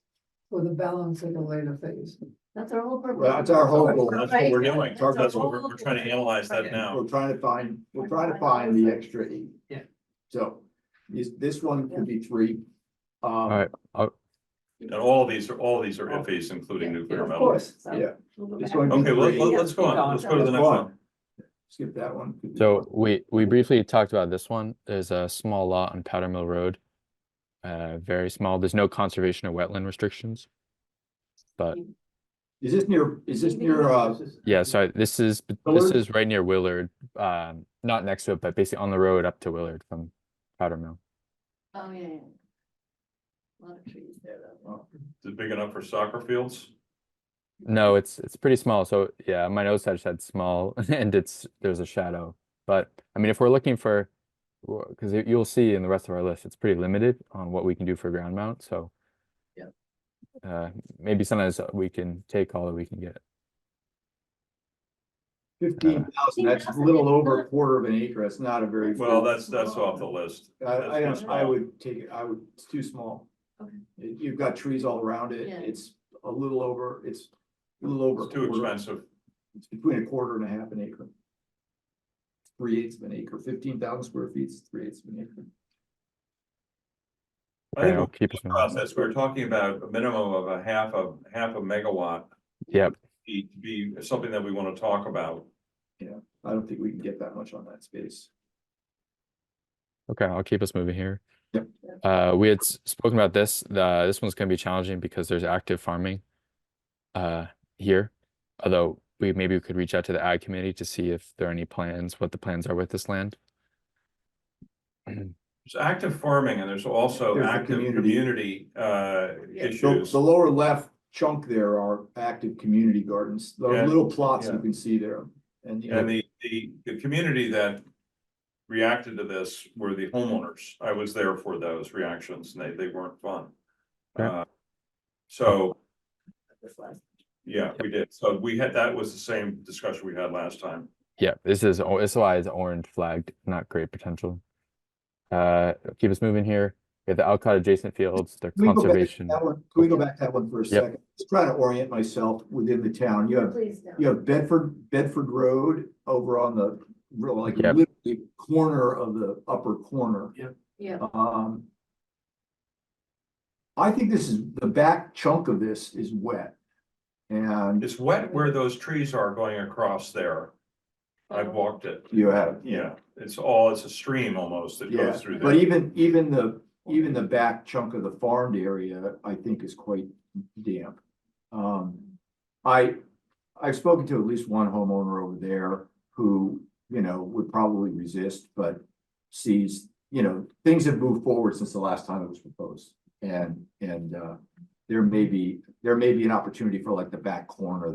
for the balance of the later phase? That's our whole purpose. well, that's our whole goal. That's what we're doing. That's our That's what we're whole trying to goal. analyze that Right. now. We're trying to find the extra 8. Yeah. So this one could be 3. all right, And all these are iffies, including nuclear Of metals. course. So Yeah. we'll go It's back. going to be Okay, three. let's go on. Let's go to the next one. Skip that one. so we briefly talked about this one. There's a small lot on Powder Mill Road. Very small. There's no conservation or wetland restrictions. But Is this near, yeah, sorry, this is Willard? right near Willard. Not next to it, but basically on the road up to Willard from Powder Mill. Oh, yeah. A lot of trees there though. Is it big enough for soccer fields? No, it's pretty small. So yeah, my nose touch said small and there's a shadow. But I mean, if we're looking for, because you'll see in the rest of our list, it's pretty limited on what we can do for ground mount. So maybe sometimes we can take all that we can get. 15,000, that's a little over a quarter of an acre. That's not a very. Well, that's off the list. That's too I small. would take it, it's too small. Okay. You've got trees all around it. Yeah. It's a little over, it's a little over. It's too a quarter. expensive. It's between a quarter and a half an acre. 3/8 of an acre, 15,000 square feet is 3/8 of an acre. I Okay, think I'll the keep us moving. process, we're talking about a minimum of a half a megawatt Yep. to be something that we want to talk about. I don't think we can get that much on that space. Okay, I'll keep us moving here. Yep. We had spoken about this. This one's going to be challenging because there's active farming here. Although maybe we could reach out to the ag committee to see if there are any plans, what the plans are with this land. There's active farming and there's also There's the active community. issues. The lower left chunk there are active community gardens, the Yeah, little plots you yeah. can see there. And, And the community that reacted to this were the homeowners. I was there for those reactions and they weren't fun. Okay. So, This last. yeah, we did. So that was the same discussion we had last time. Yeah, this is why it's orange flagged, not great potential. Keep us moving here. We have the Alcott adjacent fields, their Can we go back to conservation. that one? Can we go back to that one for a Yep. second? Just trying to orient myself within the town. Please don't. You have Bedford Road over on the real, like Yep. literally corner of the upper corner. Yeah, I think this is, the back chunk of this is wet. And It's wet where those trees are going across there. I've walked it. you have, Yeah, it's a stream almost that yeah, goes through but there. even the back chunk of the farmed area, I think is quite damp. I've spoken to at least one homeowner over there who, would probably resist, but sees, things have moved forward since the last time it was proposed. And there may be an opportunity for like the back corner,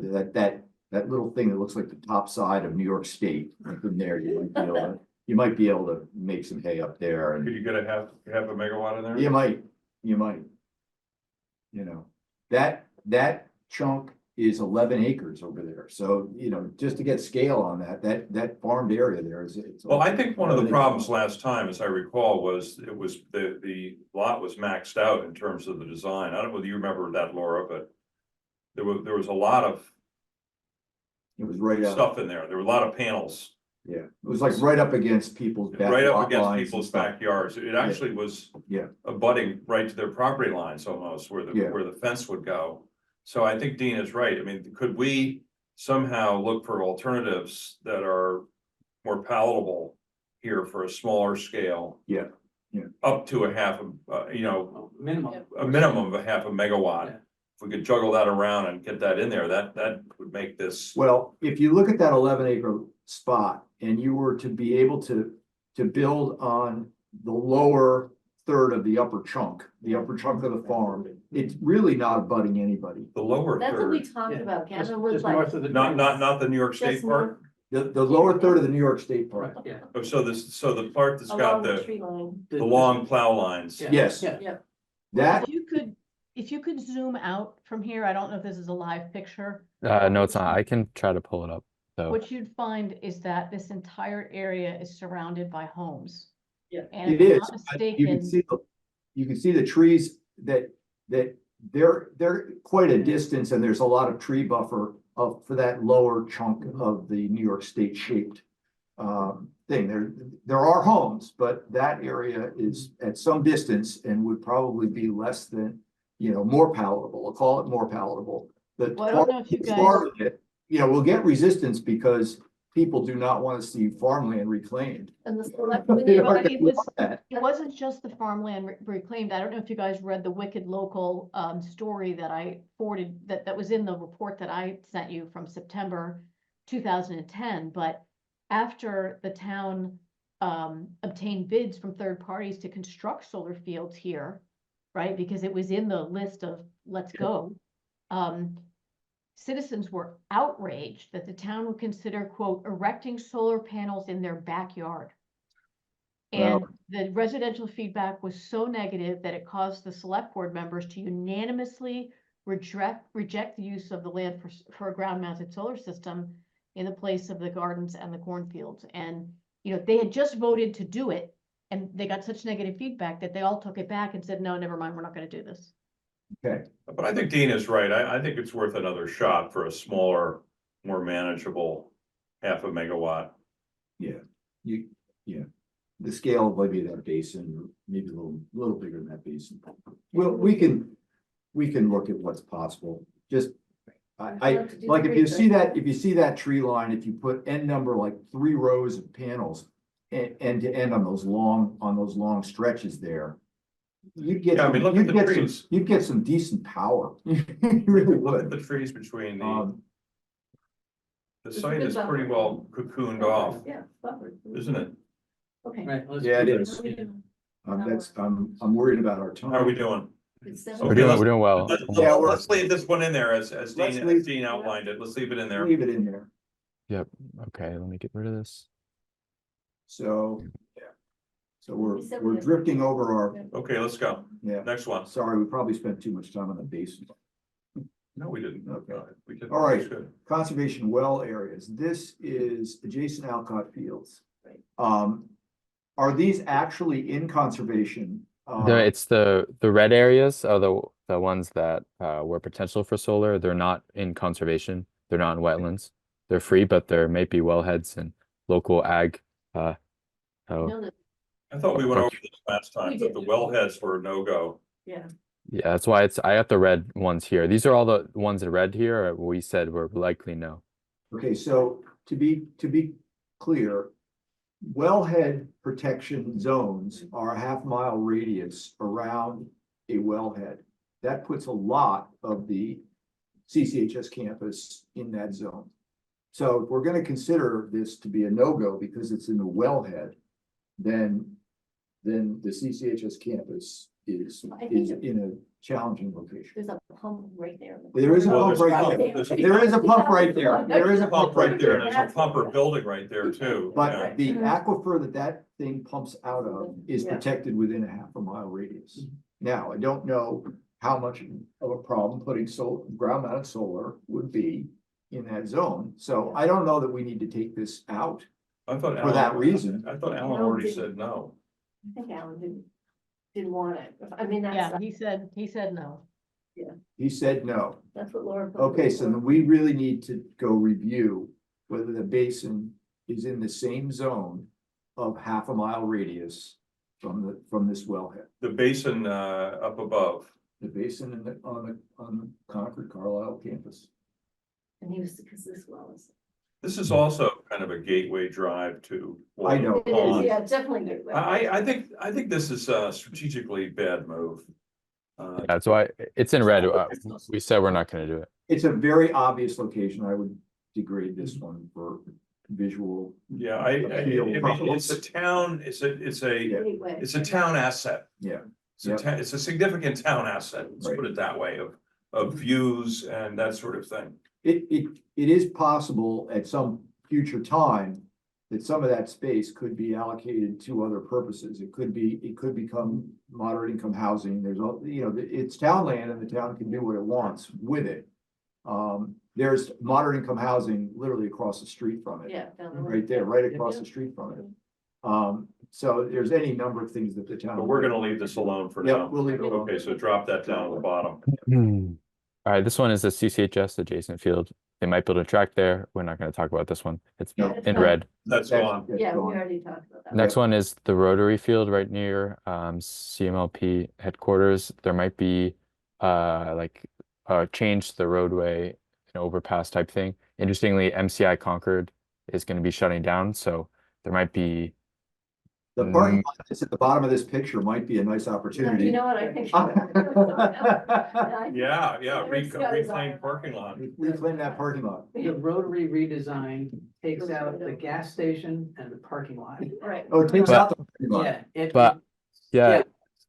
that little thing that looks like the top side of New York State. From there, you might be able to make some hay up there, Could and you get a half a megawatt in there? you might. That chunk is 11 acres over there, so, just to get scale on that farmed area there is. Well, I think one of the problems last time, as I recall, was the lot was maxed out in terms of the design. I don't know whether you remember that, Laura, but there was a lot of It was right up, stuff in there. There were a lot of panels. yeah, it was like right up against people's. back Right up lot against lines and people's stuff. backyards. It actually was. Yeah. Abutting right to their property lines almost, where Yeah. the fence would go. So I think Dean is right. I mean, could we somehow look for alternatives that are more palatable here for a smaller scale? Yeah, yeah. Up to a half, Minimum. a minimum of a half a megawatt. Yeah. If we could juggle that around and get that in there, that would make this. Well, if you look at that 11-acre spot and you were to be able to build on the lower third of the upper chunk of the farm, it's really not abutting anybody. The lower That's what we third, talked Yeah, about, Just Kevin, was just like. north of the. not the New York State Just part. The lower third of the New York State Right, part. yeah. Oh, so the part that's got Along the the tree line. long plow lines. Yeah, Yes. Yeah, That, If you could zoom out from here, I don't know if this is a live picture. No, it's not. I can try to pull it up, though. What you'd find is that this entire area is surrounded by homes. Yeah. And it if I'm is. not You can mistaken, see, you can see the trees that they're quite a distance, and there's a lot of tree buffer for that lower chunk of the New York State shaped thing. There are homes, but that area is at some distance and would probably be less than, more palatable. I'll call it more palatable. The Well, I don't know if you part of it, we'll get resistance because people do not want to see farmland reclaimed. And the select. They Well, don't it was- want that. it wasn't just the farmland reclaimed. I don't know if you guys read the Wicked Local story that I forwarded, that was in the report that I sent you from September 2010, but after the town obtained bids from third parties to construct solar fields here, right, because it was in the list of let's go, citizens were outraged that the town would consider, quote, erecting solar panels in their backyard. And the residential feedback was so negative that it caused the select board members to unanimously reject the use of the land for a ground mounted solar system in the place of the gardens and the cornfields. And, they had just voted to do it, and they got such negative feedback that they all took it back and said, no, never mind, we're not gonna do this. Okay, But I think Dean is right. I think it's worth another shot for a smaller, more manageable half a megawatt. yeah, the scale of maybe that basin, or maybe a little bigger than that basin. Well, we can look at what's possible. Just, I like, if you see that tree line, if you put end number like 3 rows of panels end to end on those long stretches there, you'd get, Yeah, I mean, look at the trees. you'd get some decent power. You really Look at would. the trees between Um, the site is pretty well cocooned off, Yeah, buffered. isn't it? Okay. right. let's Yeah, it do is. that. I'm worried about our time. How are we doing? It's Okay, seven- let's- We're doing well. Yeah, we're- Let's leave this one in there as Let's Dean, leave- as Dean outlined it. Let's leave it in there. Leave it in there. Yep. Okay, let me get rid of this. So, yeah. So We said we we're had- drifting over our, Okay, let's go. yeah, Next one. sorry, we probably spent too much time on the basin. No, we didn't. Okay. We did. All right. That's good. Conservation well areas. This is adjacent Alcott Fields. Right. Are these actually in conservation? It's the red areas are the ones that were potential for solar. They're not in conservation. They're not in wetlands. They're free, but there may be wellheads and local ag. You know that- I thought we went over Okay. this last time, We that the did. wellheads were a no-go. Yeah, Yeah, that's why I have the red ones here. These are all the ones in red here. We said were likely no. Okay, so to be clear, wellhead protection zones are a half-mile radius around a wellhead. That puts a lot of the CCHS campus in that zone. So if we're gonna consider this to be a no-go because it's in the wellhead, then the CCHS campus is in a challenging location. There's a pump right there. There is a Well, pump there's right probably- there. there's a- There is a pump right there. There is a Pump right there, and there's a pumper building right there too. But Yeah. the aquifer that thing pumps out of is Yeah. protected within a half a mile radius. Now, I don't know how much of a problem putting ground mounted solar would be in that zone. So I don't know that we need to take this out. I thought For that Alan- reason. I thought Alan already said no. I think Alan didn't want it. I mean, Yeah, that's, he said no. He said no. that's what Laura. put Okay, so before. then we really need to go review whether the basin is in the same zone of half a mile radius from this wellhead. The basin up above. The basin on the Concord Carlisle campus. And he was, because this well is. This is also kind of a gateway drive to. I know. It is, yeah, definitely good. I think this is a strategically bad move. That's why it's in red. We said we're not gonna do it. It's a very obvious location. I would degrade this one for visual. Yeah, I mean, it's a town, it's a town asset. Yeah. It's a significant town asset, let's Right. put it that way, of views and that sort of thing. It is possible at some future time that some of that space could be allocated to other purposes. It could become moderate income housing. There's, it's town land and the town can do what it wants with it. There's moderate income housing literally across the street from it. Yeah. down the road. Right there, right across the street from it. So there's any number of things that the town. But we're gonna leave this alone for Yeah, now. we'll leave it alone. Okay, so drop that down at the bottom. All right, this one is the CCHS adjacent field. They might build a track there. We're not gonna talk about this one. It's No. in red. That's gone. That's Yeah, we gone. already talked about that. Next one is the Rotary Field right near CMLP headquarters. There might be change to the roadway, overpass type thing. Interestingly, MCI Concord is going to be shutting down, so there might be The parking lot that's at the bottom of this picture might be a nice You opportunity. know what, I think. Yeah, It's got his reclaim eye. parking lot. Reclaim that parking lot. The rotary redesign takes out the gas station and the parking lot. Right. Oh, it takes But- out the parking lot. Yeah. But- yeah,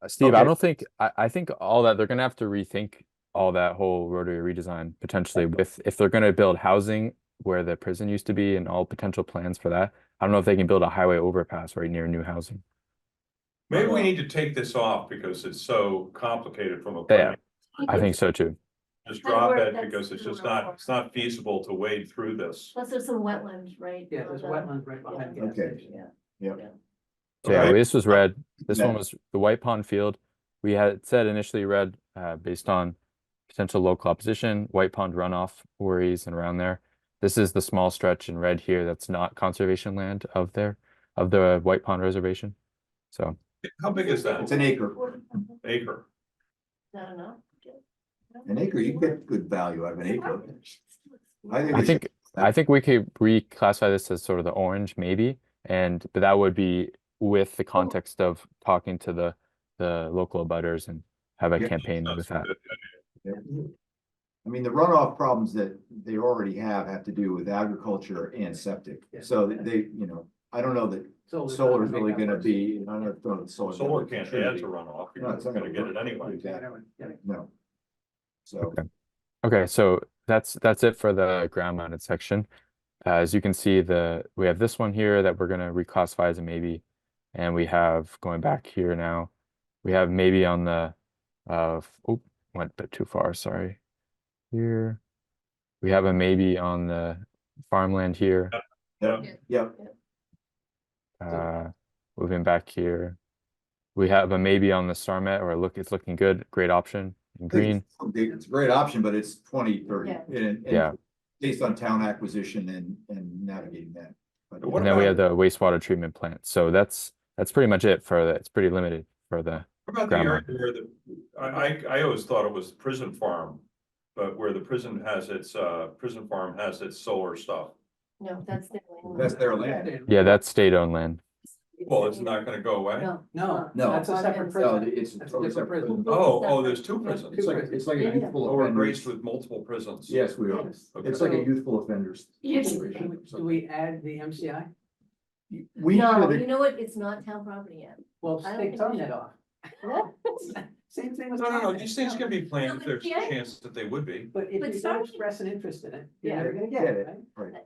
Steve, I Okay. don't think I think all that they're going to have to rethink all that whole rotary redesign potentially with if they're going to build housing where the prison used to be and all potential plans for that. I don't know if they can build a highway overpass right near new housing. Maybe we need to take this off because it's so complicated from a. Yeah. planning. I think so too. Just drop it That's because it's just not- it's not feasible to wade through this. Plus there's some wetlands, right? Yeah, there's wetlands right behind the gas Okay. station. Yeah. So yeah, Okay. this was red. This one Yeah. was the White Pond Field. We had said initially red based on potential local opposition, White Pond runoff worries and around there. This is the small stretch in red here that's not conservation land of the White Pond Reservation. So How big is that? It's an acre. Acre. I don't know. An acre, you can get good value out of an acre. I we should- think we could reclassify this as sort of the orange maybe, but that would be with the context of talking to the local abutters and have a Yeah. campaign with that. I mean, the runoff problems that they already have to do with agriculture and septic. Yeah. So they, I don't know that solar is really gonna be, I don't know that solar. Solar can't add to runoff. No, You're it's not not gonna get it anyway. Exactly. No. So, Okay, so that's it for the ground mounted section. As you can see, we have this one here that we're gonna reclassify as a maybe, and we have going back here now. We have maybe on the went a bit too far, sorry. Here. We have a maybe on the farmland here. yeah, Moving back here. We have a maybe on the Starmet, or it's looking good, great option in green. it's a great option, but it's 2030. Yeah. And Yeah. based on town acquisition and navigating that. But What And then we about- have the wastewater treatment plant. So that's pretty much it for it's pretty limited for the What about the Grandma. area where I always thought it was prison farm, but where the prison farm has its solar stuff. No, that's the. That's their land. yeah, that's state-owned land. Well, it's not gonna go away? No. No, No. that's a separate No, prison. it's. That's a different prison. Oh, there's two prisons. It's like a Yeah. youthful Oh, we're offenders. graced with multiple prisons. Yes, we are. Yes. Okay. It's like a youthful offenders. Yes. situation. Do we add the MCI? We No, should, you know what? It's not town property yet. Well, I don't take think tone we it should. off. Same thing with. No, these things can be planned if there's a Yeah. chance that they would be. But if But you don't sorry. express an interest in it, Yeah. you're never gonna Get get it. it, right? right,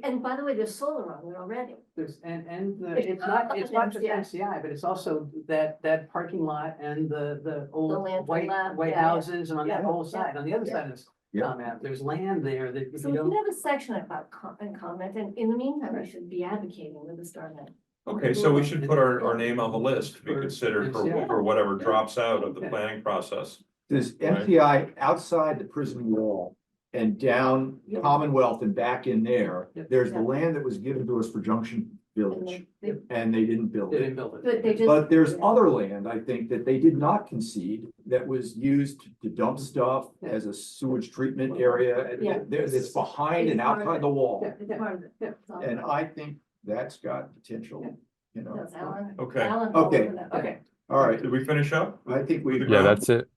And by the way, there's solar on there already. There's, it's not just MCI. MCI, but it's also that parking lot and the old lantern white lab, white yeah, yeah. houses and on that Yeah, whole yeah, side, on the other yeah. side of this Yeah. comment, there's land there that if So you we don't. could have a section about comment, and in the meantime, we should be advocating with the StarNet. Okay, so we should put our name on the list to be For considered MCI. for whatever Yeah. drops out of the Yeah. planning process. there's Right. MPI outside the prison wall and down Yeah. Commonwealth and back in there. Yep. There's the Yeah. land that was given to us for Junction And Village, they- and they didn't build They it. didn't build it. But they just. But there's yeah. other land, I think, that they did not concede, that was used to dump stuff as a sewage treatment area. Yeah. There, it's behind and It's part of outside it. the wall. Yeah. It's part of it. Yeah. It's all And part of I think that's got potential, you it. know. That's Alan. Okay. Alan's Okay. all over that. Okay. All right, Did we finish up? I think we, Yeah, that's it.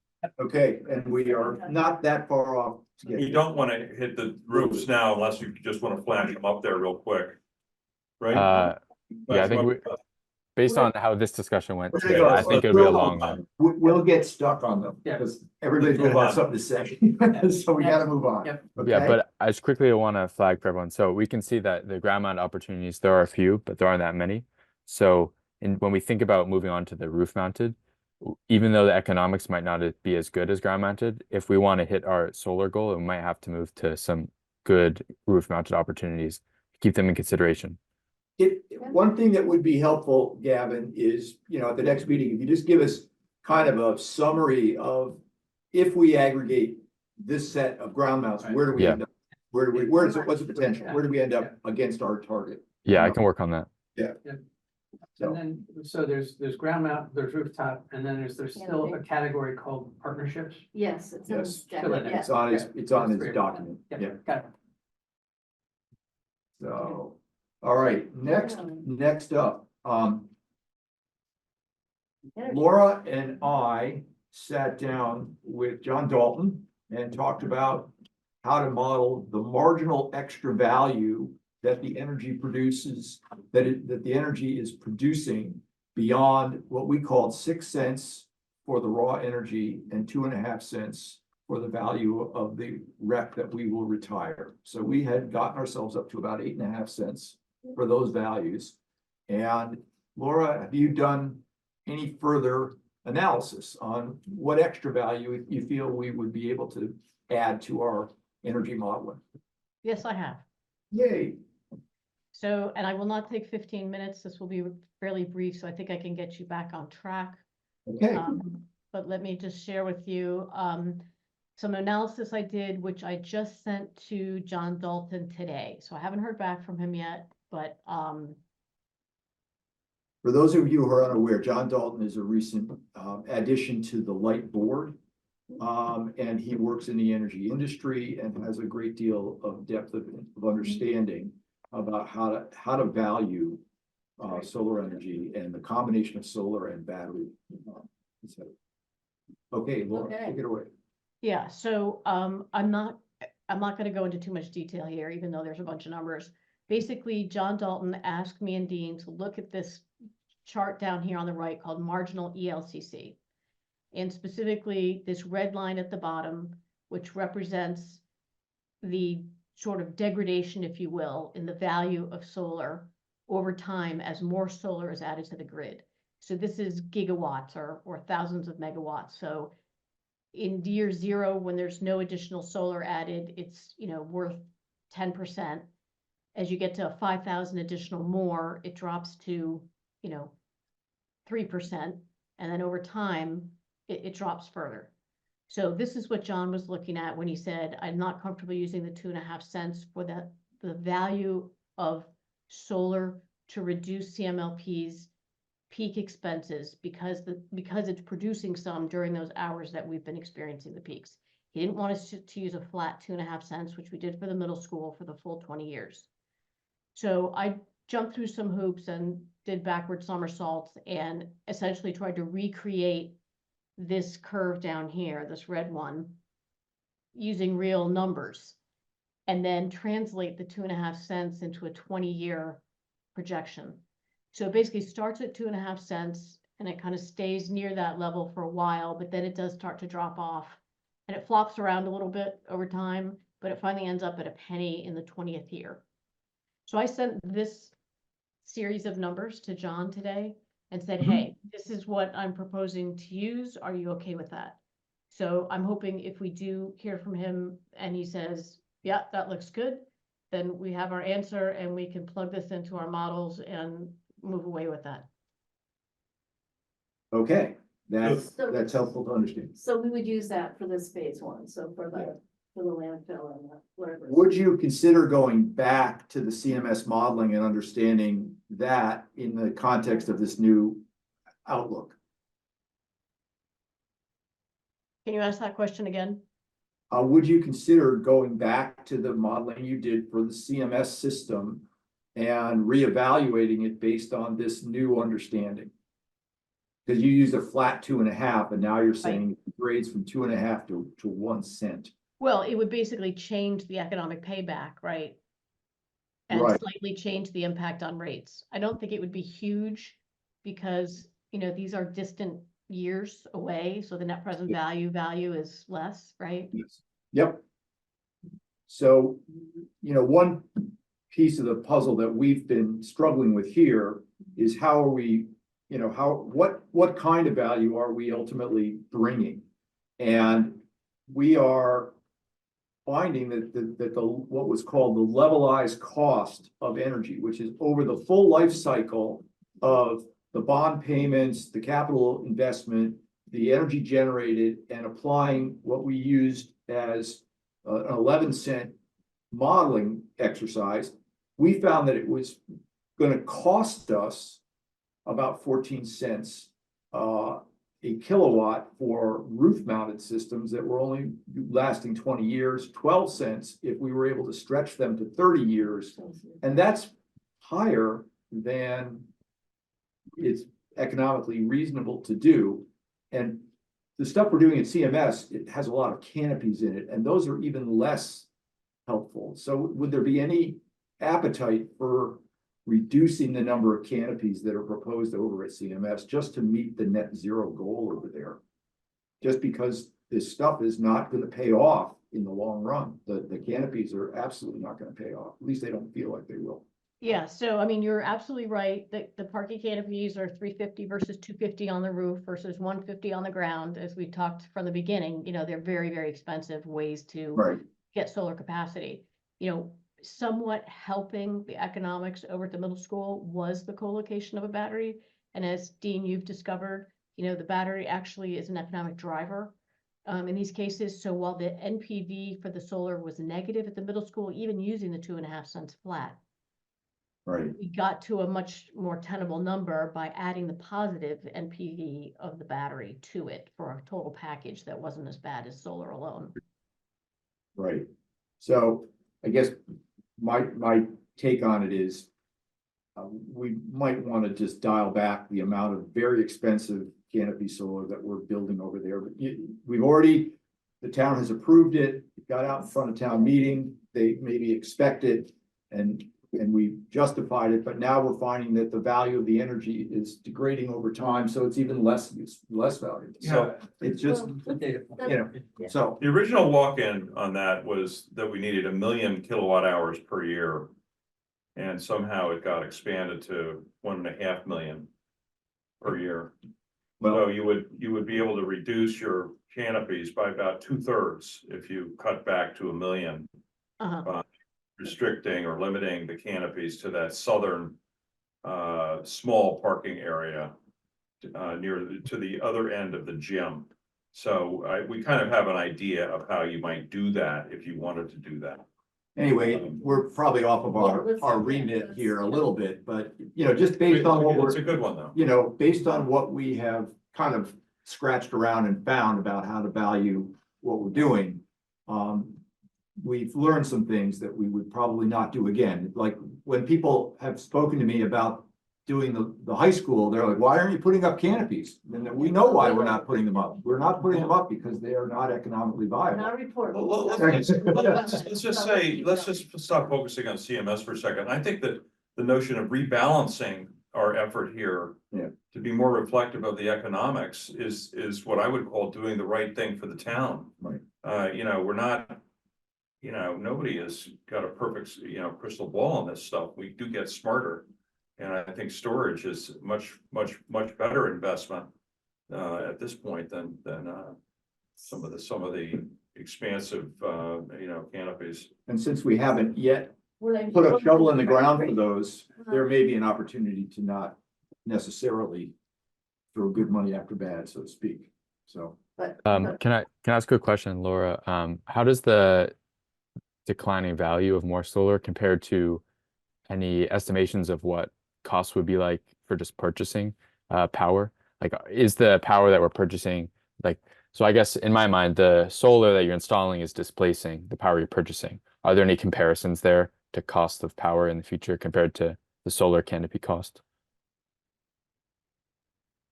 okay, and we are not that far off. to get You don't wanna hit the roofs now unless you just wanna flash them up there real quick. Right? Yeah, I think based on how this discussion went We're gonna today, go- I think it'll be a long one. We'll get stuck on them, Yeah. because everybody's gonna Move have on. something to say, so we gotta move on. Yep. Yeah, Okay? but I just quickly want to flag for everyone. So we can see that the ground mount opportunities, there are a few, but there aren't that many. So when we think about moving on to the roof mounted, even though the economics might not be as good as ground mounted, if we want to hit our solar goal, we might have to move to some good roof mounted opportunities, keep them in consideration. One thing that would be helpful, Gavin, is, at the next meeting, if you just give us kind of a summary of if we aggregate this set of ground mounts, where do we Yeah. end up? What's the potential? Where do we end up against our target? Yeah, I can work on that. So, And then, so there's ground mount, there's rooftop, and then there's Yeah, still okay. a category called partnerships. Yes, it's in Yes. the Fill it in. yeah. it's on his, Yeah. it's on Those his three. document, Yep, yeah, got it. so, all right, next up, Energy. Laura and I sat down with John Dalton and talked about how to model the marginal extra value that the energy produces, that the energy is producing beyond what we called 6 cents for the raw energy and 2.5 cents for the value of the rec that we will retire. So we had gotten ourselves up to about 8.5 cents for those values. And Laura, have you done any further analysis on what extra value you feel we would be able to add to our energy modeling? Yes, I have. Yay. So, and I will not take 15 minutes. This will be fairly brief, so I think I can get you back on track. Okay, But let me just share with you some analysis I did, which I just sent to John Dalton today. So I haven't heard back from him yet, but for those of you who are unaware, John Dalton is a recent addition to the light board. And he works in the energy industry and has a great deal of depth of understanding about how to value solar energy and the combination of solar and battery. Okay, Laura, Okay. take it away. yeah, so I'm not going to go into too much detail here, even though there's a bunch of numbers. Basically, John Dalton asked me and Dean to look at this chart down here on the right called marginal ELCC. And specifically this red line at the bottom, which represents the sort of degradation, if you will, in the value of solar over time as more solar is added to the grid. So this is gigawatts or thousands of megawatts. So in year zero, when there's no additional solar added, it's, worth 10%. As you get to 5,000 additional more, it drops to, 3%. And then over time, it drops further. So this is what John was looking at when he said, I'm not comfortable using the 2.5 cents for the value of solar to reduce CMLP's peak expenses because it's producing some during those hours that we've been experiencing the peaks. He didn't want us to use a flat 2.5 cents, which we did for the middle school for the full 20 years. So I jumped through some hoops and did backward somersaults and essentially tried to recreate this curve down here, this red one, using real numbers, and then translate the 2.5 cents into a 20-year projection. So it basically starts at 2.5 cents and it kind of stays near that level for a while, but then it does start to drop off and it flops around a little bit over time, but it finally ends up at a penny in the 20th year. So I sent this series of numbers to John today and said, hey, this is what I'm proposing to use. Are you okay with that? So I'm hoping if we do hear from him and he says, yeah, that looks good, then we have our answer and we can plug this into our models and move away with that. Okay, that's So- helpful to understand. So we would use that for this phase one, so for the landfill and whatever. Would you consider going back to the CMS modeling and understanding that in the context of this new outlook? Can you ask that question again? Would you consider going back to the modeling you did for the CMS system and reevaluating it based on this new understanding? Because you used a flat 2.5, and now you're saying it grades from 2.5 to 1 cent. Well, it would basically change the economic payback, right? And Right. slightly change the impact on rates. I don't think it would be huge because, you know, these are distant years away, so the net present value is less, right? Yes. Yep. So, one piece of the puzzle that we've been struggling with here is how are we, what kind of value are we ultimately bringing? And we are finding that what was called the levelized cost of energy, which is over the full life cycle of the bond payments, the capital investment, the energy generated, and applying what we used as an 11-cent modeling exercise, we found that it was going to cost us about 14 cents a kilowatt for roof-mounted systems that were only lasting 20 years, 12 cents if we were able to stretch them to 30 years. And that's higher than it's economically reasonable to do. And the stuff we're doing at CMS, it has a lot of canopies in it, and those are even less helpful. So would there be any appetite for reducing the number of canopies that are proposed over at CMS just to meet the net zero goal over there? Just because this stuff is not going to pay off in the long run. The canopies are absolutely not going to pay off. At least they don't feel like they will. Yeah, so I mean, you're absolutely right that the parking canopies are $350 versus $250 on the roof versus $150 on the ground. As we talked from the beginning, they're very, very expensive ways to get solar capacity. Somewhat helping the economics over at the middle school was the co-location of a battery. And as Dean, you've discovered, the battery actually is an economic driver in these cases. So while the NPV for the solar was negative at the middle school, even using the 2.5 cents flat, we got to a much more tenable number by adding the positive NPV of the battery to it for a total package that wasn't as bad as solar alone. Right. So I guess my take on it is we might want to just dial back the amount of very expensive canopy solar that we're building over there. But the town has approved it, it got out in front of town meeting, they maybe expect it, and we justified it, but now we're finding that the value of the energy is degrading over time, so it's even less valuable. So it's just, so. The original walk-in on that was that we needed 1 million kilowatt hours per year. And somehow it got expanded to 1.5 million per year. So you would be able to reduce your canopies by about 2/3 if you cut back to 1 million. Restricting or limiting the canopies to that southern small parking area near to the other end of the gym. So we kind of have an idea of how you might do that if you wanted to do that. Anyway, we're probably off of our remit here a little bit, but just based on what It's a good one though. Based on what we have kind of scratched around and found about how to value what we're doing. we've learned some things that we would probably not do again. Like when people have spoken to me about doing the high school, they're like, why aren't you putting up canopies? And then we know why we're not putting them up. We're not putting them up because they are not economically viable. Not report. Well, let's just say, let's just stop focusing on CMS for a second. I think that the notion of rebalancing our effort here. Yeah. To be more reflective of the economics is what I would call doing the right thing for the town. Right. We're not, nobody has got a perfect, crystal ball on this stuff. We do get smarter. And I think storage is much better investment at this point than some of the expansive canopies. And since we haven't yet Well, I- put a shovel in the ground for those, there may be an opportunity to not necessarily throw good money after bad, so to speak. So But, Can I ask a question, Laura? How does the declining value of more solar compared to any estimations of what costs would be like for just purchasing power? Like, is the power that we're purchasing like, so I guess in my mind, the solar that you're installing is displacing the power you're purchasing. Are there any comparisons there to cost of power in the future compared to the solar canopy cost?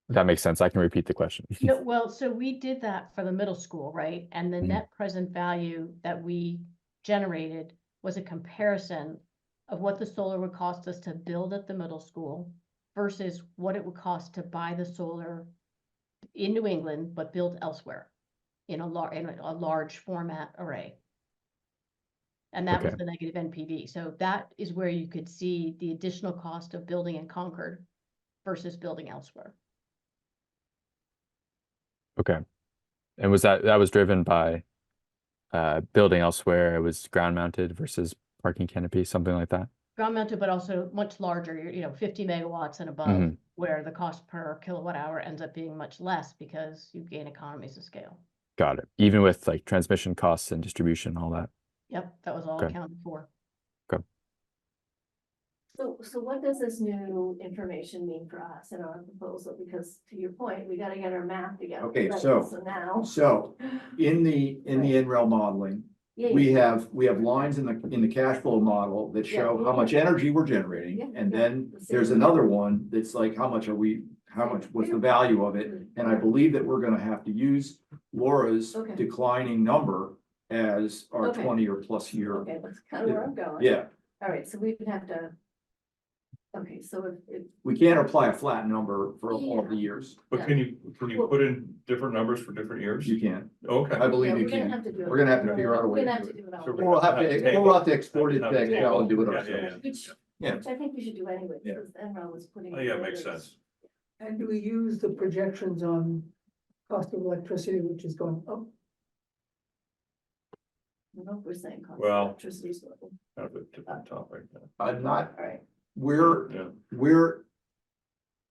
If that makes sense, I can repeat the question. No, well, so we did that for the middle school, right? And the Mhm. net present value that we generated was a comparison of what the solar would cost us to build at the middle school versus what it would cost to buy the solar in New England, but built elsewhere in a large format array. And that was Okay. the negative NPV. So that is where you could see the additional cost of building in Concord versus building elsewhere. Okay. And was that was driven by building elsewhere? It was ground mounted versus parking canopy, something like that? Ground mounted, but also much larger, 50 megawatts and above, Mhm. where the cost per kilowatt hour ends up being much less because you gain economies of scale. Got it. Even with like transmission costs and distribution, all that. Yep, that was all Okay. accounted for. So what does this new information mean for us in our proposal? Because to your point, we gotta get our math together. Okay, right? so- Now. So in the NREL modeling, Yeah, we yeah. have lines in the cash flow model that show Yeah. how much energy we're generating. Yeah, And yeah. then there's another one that's like, what's the value of it? And I believe that we're gonna have to use Laura's Okay. declining number as our Okay. 20 or plus year. Okay, that's kind of where I'm going. Yeah, All right, so we would have to. Okay, so if, we can't apply a flat number for all of the years. But Yeah. can you put in different numbers for different years? You can, Okay. I yeah, believe we're you gonna can. have to do it. We're gonna have to figure out a way We're to gonna do have to do it. So all. We'll have to export it to Excel and do it Yeah, ourselves. Which, Yeah. which I think we should do anyway, Yeah. because Enron was putting. Oh, yeah, makes sense. And do we use the projections on cost of electricity, which is going up? I don't know if we're saying cost of Well- electricity is low. Kind of a different topic. I'm not, All right, Yeah.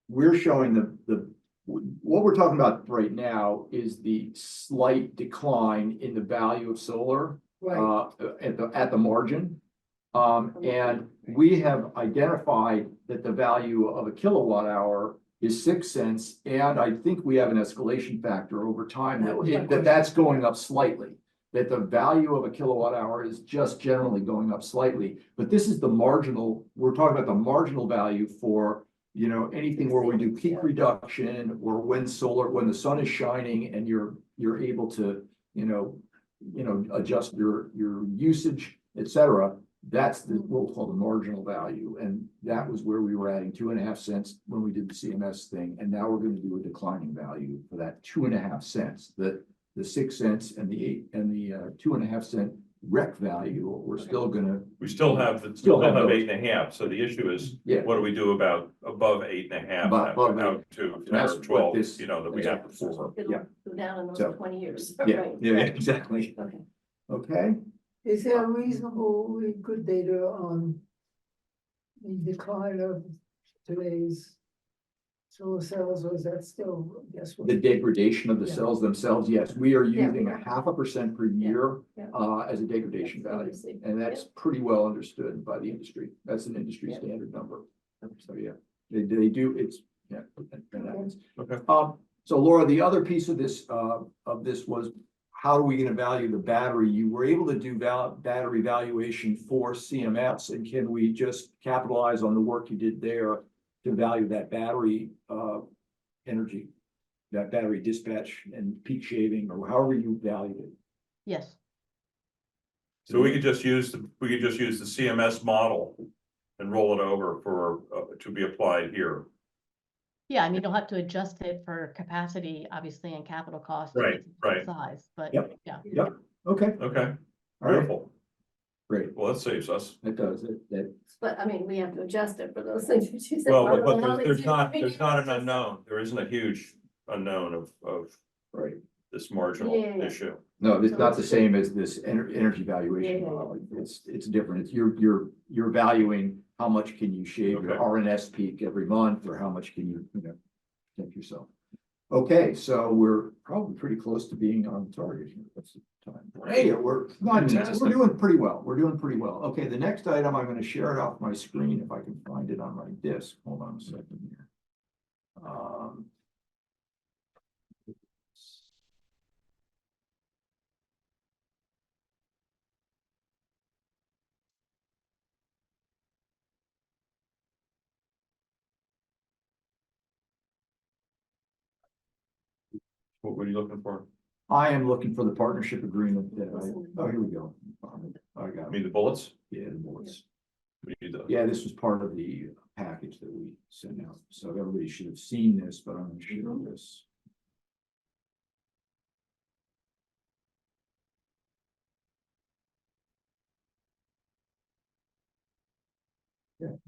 we're showing what we're talking about right now is the slight decline in the value of solar. Right, At the margin. And we have identified that the value of a kilowatt hour is 6 cents. And I think we have an escalation factor over time That was my that's going up slightly. That the value of a kilowatt hour is just generally going up slightly. But this is the marginal, we're talking about the marginal value for, anything where we do peak reduction or when the sun is shining and you're able to, adjust your usage, et cetera. That's what we'll call the marginal value. And that was where we were adding 2.5 cents when we did the CMS thing. And now we're going to do a declining value for that 2.5 cents. The 6 cents and the 2.5 cent rec value, we're still gonna. We still have Still have those. 8.5. So the issue is, Yeah. what do we do about above 8.5? Above Out to 10 That's or what 12, this- that we had before. it'll Yeah. go down in those So, 20 years. Yeah, Right. yeah, exactly. Okay, Okay, is there reasonably good data on the decline of today's solar cells, or is that still guesswork? the degradation of the Yeah. cells themselves, yes, we are Yeah. using 0.5% per year yeah. as a degradation That's what value. we see. And that's pretty well understood by the industry. That's an industry Yeah. standard number. So, yeah, they do, it's, yeah. that happens. Okay. So Laura, the other piece of this was how are we gonna value the battery? You were able to do battery valuation for CMS, and can we just capitalize on the work you did there to value that battery, energy, that battery dispatch and peak shaving, or however you value it? Yes, So we could just use the CMS model and roll it over for, to be applied here. yeah, I mean, you'll have to adjust it for capacity, obviously, and capital costs. Right, and right. Size, but Yep. yeah. Yep, okay, Okay, all right, beautiful. great, Well, that saves us. that does it, that, But I mean, we have to adjust it for those things that you said. Well, I don't but know how they there's do not, it. there's not an unknown. There isn't a huge unknown of right. this marginal Yeah. issue. No, it's So not it's the good. same as this energy valuation Yeah. model. It's different. It's you're valuing how much can you shave your Okay. RNS peak every month, or how much can you take yourself. Okay, so we're probably pretty close to being on target here. What's the time? Hey, we're 9 minutes. We're Fantastic. doing pretty well. We're doing pretty well. Okay, the next item, I'm gonna share it off my screen if I can find it on my disk. Hold on a second here. What were you looking for? I am looking for the partnership agreement that oh, here we go. I got I it. mean, the bullets? Yeah, the bullets. We need the- Yeah, this was part of the package that we sent out, so everybody should have seen this, but I'm gonna share this.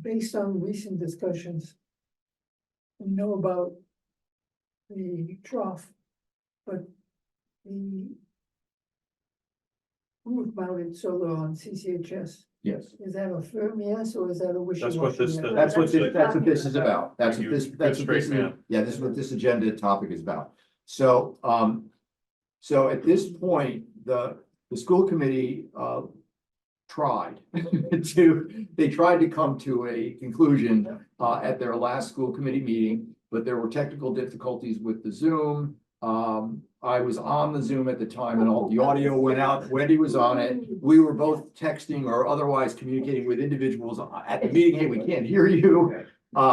Based on recent discussions. We know about the trough, but the roof mounted solar on CCHS, Yes, is that a firm yes, or is that a wishy-washy? what this- yes? that's what That's that's what this is about. That's what You- this, good that's what this is, straight man. yeah, this is what this agenda topic is about. So, so at this point, the school committee, tried they tried to come to a conclusion, at their last school committee meeting, but there were technical difficulties with the Zoom. I was on the Zoom at the time and all the audio went out. Wendy was on it. We were both texting or otherwise communicating with individuals at the meeting. Hey, we can't hear you.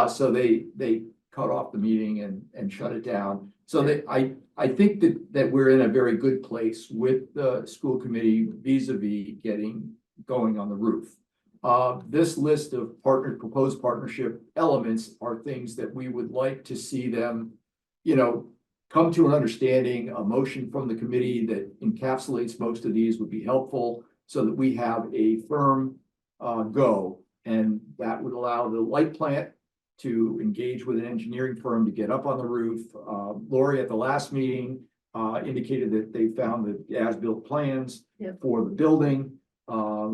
So they cut off the meeting and shut it down. So I think that we're in a very good place with the school committee vis-a-vis getting going on the roof. This list of proposed partnership elements are things that we would like to see them, come to an understanding. A motion from the committee that encapsulates most of these would be helpful so that we have a firm go. And that would allow the light plant to engage with an engineering firm to get up on the roof. Lori at the last meeting indicated that they found the as-built plans Yep. for the building,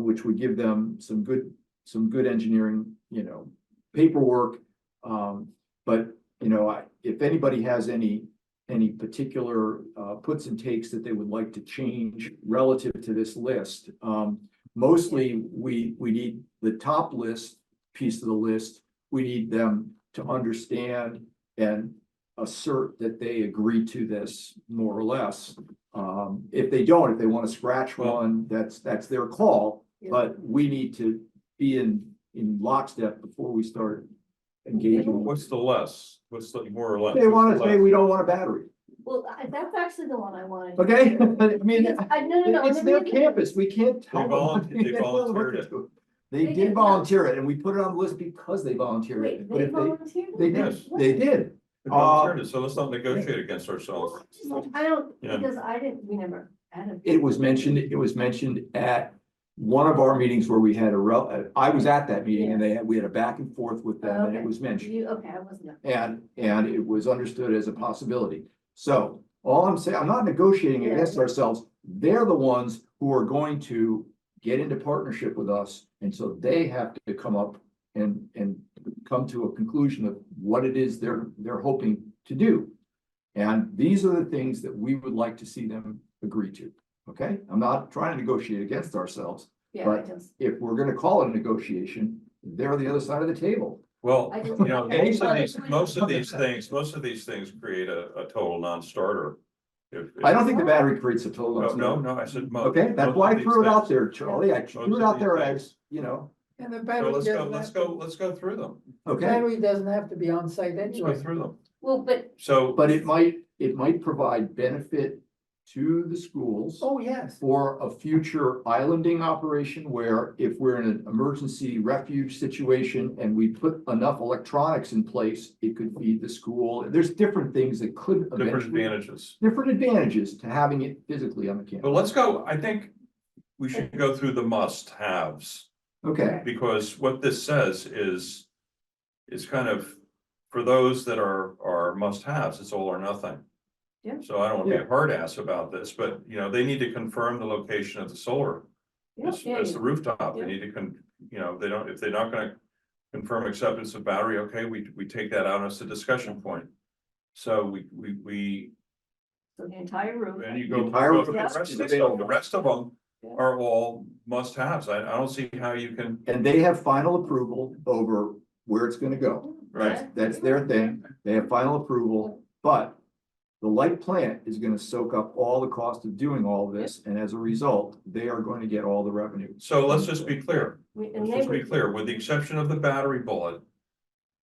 which would give them some good engineering, paperwork. But if anybody has any particular puts and takes that they would like to change relative to this list, mostly we need the top piece of the list. We need them to understand and assert that they agree to this more or less. If they don't, if they want to scratch one, that's their call, Yeah. but we need to be in lockstep before we start engaging. What's the less? What's the more or less? They want to What's the say less? we don't want a battery, Well, that's actually the one I wanted. to okay? do. I mean, Because no, it's let their me- campus, we can't tell them. They volunteered it. They They did did, volunteer it, and we put it on the list because they volunteered it. Wait, But they if volunteered? they Yes. did, they did. They volunteered it, so let's not negotiate against ourselves. Well, I don't, Yeah. because we never had a. It was mentioned at one of our meetings where we had I was at that meeting and we had a back and forth with them and it Okay. was mentioned. Okay, I wasn't. there. And it was understood as a possibility. So all I'm saying, I'm not negotiating Yeah. against ourselves. They're the ones who are going to get into partnership with us. And so they have to come up and come to a conclusion of what it is they're hoping to do. And these are the things that we would like to see them agree to. Okay, I'm not trying to negotiate against ourselves. Yeah, But- I just. If we're gonna call it a negotiation, they're the other side of the table. Well, I just- you know, most of these Okay. things create a total non-starter I don't think the battery creates a total. No, I said most. Okay, that's most why of I these threw it out things. there, Charlie. I threw it of out there these as, you know, And the So battery let's doesn't have to, let's go through them. okay. battery doesn't have to be on site Let's go anyway. through them. Well, but So, But it might provide benefit to the schools. Oh, yes. For a future islanding operation where if we're in an emergency refuge situation and we put enough electronics in place, it could feed the school. There's different things that could different eventually, advantages. different advantages to having it physically on the But campus. let's go, I think we should go through the must-haves, Okay, because what this says is kind of, for those that are must-haves, it's all or nothing. Yeah. So I don't want to be a hard ass about this, but you know, they need to confirm the location of the solar. yeah, It's yeah, it's the rooftop, they Yeah. need to you know, they don't, if they're not gonna confirm acceptance of battery, okay, we take that out as a discussion point. So we, so the entire roof. and you The go entire go through the roof rest is of the stuff. available. The rest of them Yeah. are all must-haves. I don't see how you can, and they have final approval over where it's gonna go. right? That's their thing. They have final approval, but the light plant is gonna soak up all the cost of doing all of this, and as a result, they are going to get all the revenue. So let's just be clear. And Let's they just be would, clear, with the exception of the battery bullet.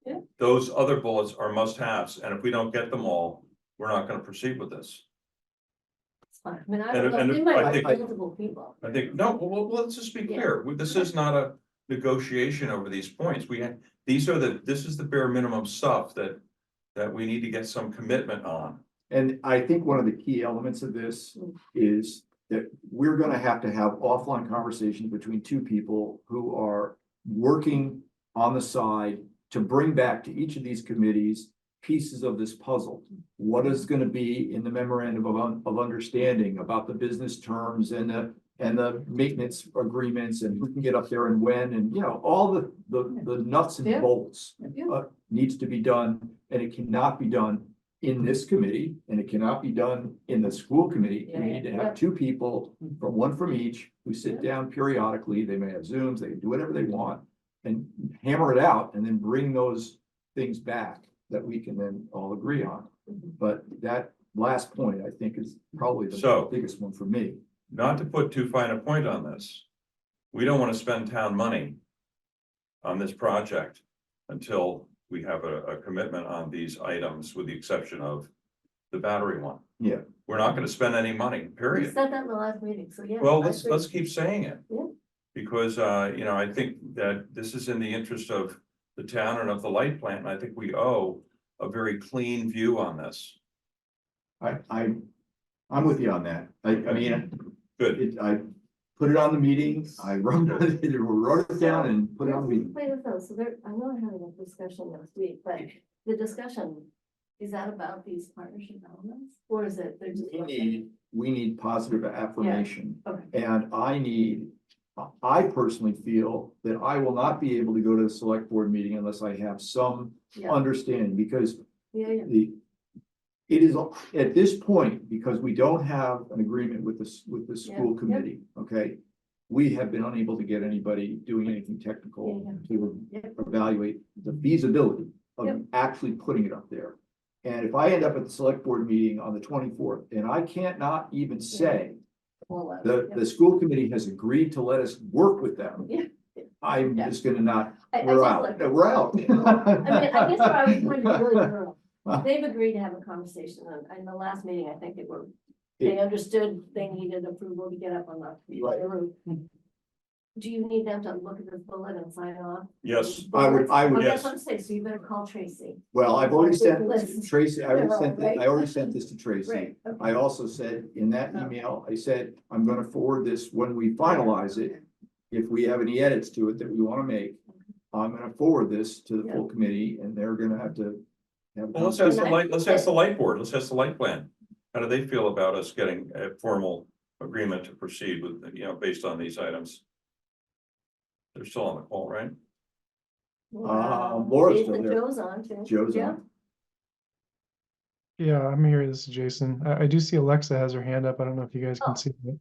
Yeah. Those other bullets are must-haves, and if we don't get them all, we're not gonna proceed with this. I mean, I And- don't know, and they might I have think- multiple people. I think, no, well, let's just be clear, this is not a negotiation over these points, this is the bare minimum stuff that we need to get some commitment on. And I think one of the key elements of this is that we're gonna have to have offline conversations between two people who are working on the side to bring back to each of these committees pieces of this puzzle. What is gonna be in the memorandum of understanding about the business terms and the maintenance agreements and who can get up there and when, and you know, all the nuts and Yeah. bolts Yeah. needs to be done, and it cannot be done in this committee, and it cannot be done in the school committee. You Yeah, need to yeah. have two people, from one from each, who sit down periodically. They may have Zooms, they can do whatever they want. And hammer it out and then bring those things back that we can then all agree on. But that last point, I think, is probably the So- biggest one for me. Not to put too fine a point on this, we don't wanna spend town money on this project until we have a commitment on these items, with the exception of the battery one. Yeah. We're not gonna spend any money, We period. said that in the last meeting, so yeah. Well, I let's agree. keep saying it. Yeah. Because, you know, I think that this is in the interest of the town and of the light plant, and I think we owe a very clean view on this. I'm with you on that. I mean, Good. I put it on the meeting, I wrote it down and put it on the meeting. Wait a minute, so there, I know we're having a discussion next week, but the discussion, is that about these partnership elements? Or is it, they're just? We need positive affirmation. Okay. And I personally feel that I will not be able to go to the select board meeting unless I have some Yeah, understanding, because yeah, it is at this point, because we don't have an agreement with the school Yeah. committee, okay? We have been unable to get anybody doing anything technical to Yeah. evaluate the feasibility of Yep. actually putting it up there. And if I end up at the select board meeting on the 24th, and I can't not even say, well, the school committee has agreed to let us work with them. Yeah. I'm Yeah. just gonna not, I we're just out, like- No, we're out. I mean, I guess where I was going to really thorough. They've agreed to have a conversation, and in the last meeting, I think they understood they needed approval to get up on the Right. roof. Do you need them to look at this bullet and sign off? Yes, I would, Well, yes. that's what I'm saying, so you better call Tracy. well, I've already sent Listen. Tracy, I already sent, Right. I already sent this to Tracy. Right, okay. I also said in that email, I said, I'm gonna forward this when we finalize it. If we have any edits to it that we wanna make, I'm gonna forward this to the full committee, and they're gonna have to. Well, let's ask the light board, let's ask the light plan. How do they feel about us getting a formal agreement to proceed with, you know, based on these items? They're still on the call, right? Laura's still Jason, there. Joe's on too. Joe's Yeah. on. Yeah, I'm here. This is Jason. I do see Alexa has her hand up. I don't know if you guys Oh. can see it.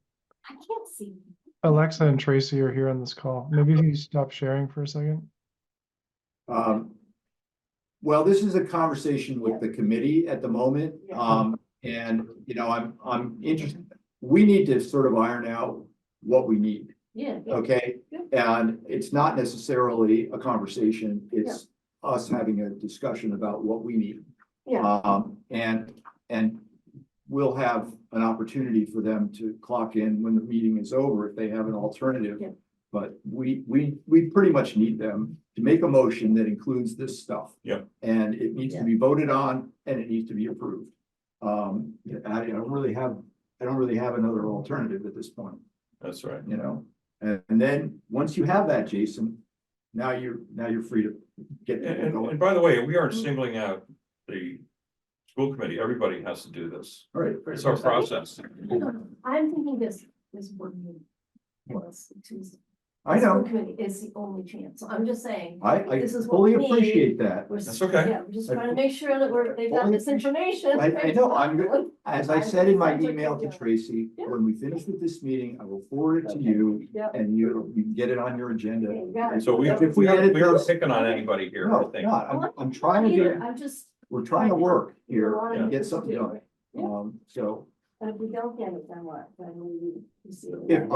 I can't see. Alexa and Tracy are here on this call. Maybe if you stop sharing for a second. Well, this is a conversation with the committee at the moment. Yeah. And, I'm interested, we need to sort of iron out what we need, Yeah. okay? And it's not necessarily a conversation, it's us having a discussion about what we need. Yeah. And we'll have an opportunity for them to clock in when the meeting is over if they have an alternative. Yeah. But we pretty much need them to make a motion that includes this stuff. Yeah. And it needs to be voted on and it needs to be approved. I don't really have another alternative at this point, That's right. And then, once you have that, Jason, now you're free to get. And by the way, we aren't singling out the school committee. Everybody has to do this. All right. It's our process. I'm thinking this board meeting was Tuesday. I The school know, committee is the only chance, so I'm just saying. I This is what fully we need. appreciate that. That's okay. Yeah, we're just trying to make sure that they've got this information. I know, I'm good. As I said in my Sounds like email to you're doing- Tracy, Yeah. when we finish with this meeting, I will forward it to you Yeah. and you can get it on your agenda. Okay, you got it. So we If we aren't edit this- picking on anybody here, I No, think. not, I'm trying to Either, do, I'm just. we're trying to work here wanting and to get something do done. it. Yeah. So And if we don't get it, then what? Then we see. if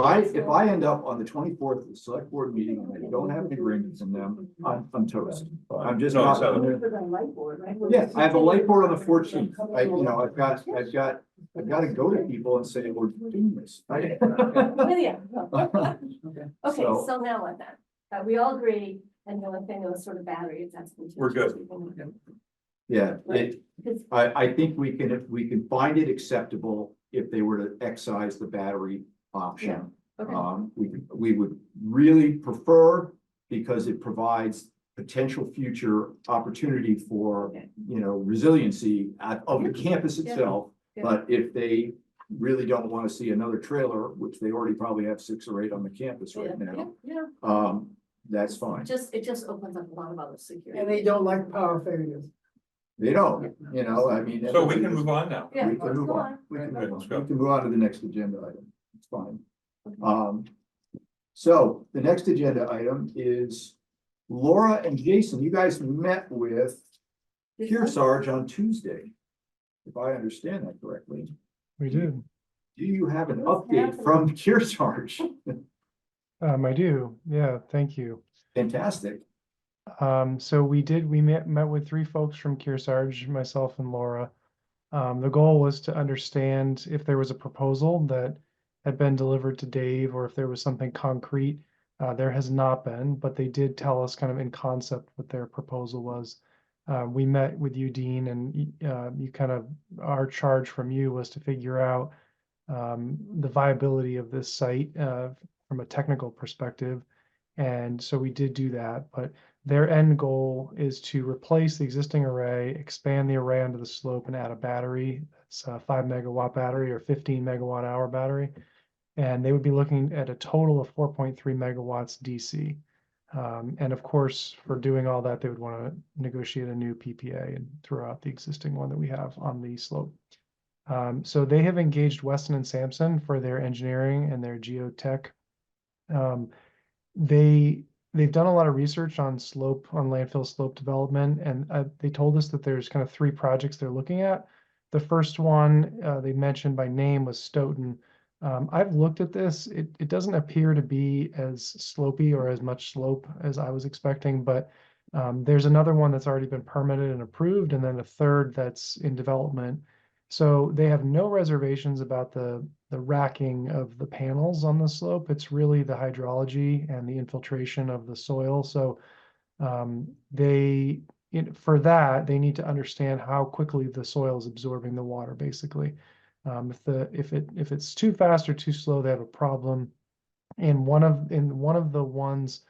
I end up on the 24th, of the select board meeting, and I don't have an agreement from them, I'm toast. I'm just No, not. so- For the light board, right? Yeah, I have a light board on the 14th. I've got to go to people and say, we're doing this. Yeah. Okay, So- so now what then? We all agree, and the only thing was sort of battery, if that's. We're good. Yeah, Because- I think we can find it acceptable if they were to excise the battery option. Okay. We would really prefer, because it provides potential future opportunity for, Okay. resiliency of the campus Yeah. itself. Yeah. But if they really don't want to see another trailer, which they already probably have 6 or 8 on the campus Yeah, right now, yeah. that's fine. It just opens up a lot of other security. And they don't like power failures. They don't, I mean. So we can move on now. Yeah, We can let's move go on. We can move Let's on. go. We can move on to the next agenda item. It's fine. So the next agenda item is Laura and Jason, you guys met with Kearsarge on Tuesday. If I understand that correctly. We did. Do you have an What's update happening? from Kearsarge? I do. Yeah, thank you. Fantastic. So we met with 3 folks from Kearsarge, myself and Laura. The goal was to understand if there was a proposal that had been delivered to Dave or if there was something concrete. There has not been, but they did tell us kind of in concept what their proposal was. We met with you, Dean, and you kind of, our charge from you was to figure out the viability of this site from a technical perspective. And so we did do that, but their end goal is to replace the existing array, expand the array onto the slope and add a battery. It's a 5 megawatt battery or 15 megawatt hour battery. And they would be looking at a total of 4.3 megawatts DC. And of course, for doing all that, they would want to negotiate a new PPA and throw out the existing one that we have on the slope. So they have engaged Weston and Sampson for their engineering and their geotech. They've done a lot of research on landfill slope development, and they told us that there's kind of 3 projects they're looking at. The first one they mentioned by name was Stoughton. I've looked at this. It doesn't appear to be as slopey or as much slope as I was expecting, but there's another one that's already been permitted and approved, and then a third that's in development. So they have no reservations about the racking of the panels on the slope. It's really the hydrology and the infiltration of the soil. So for that, they need to understand how quickly the soil is absorbing the water, basically. If it's too fast or too slow, they have a problem. And one of the ones,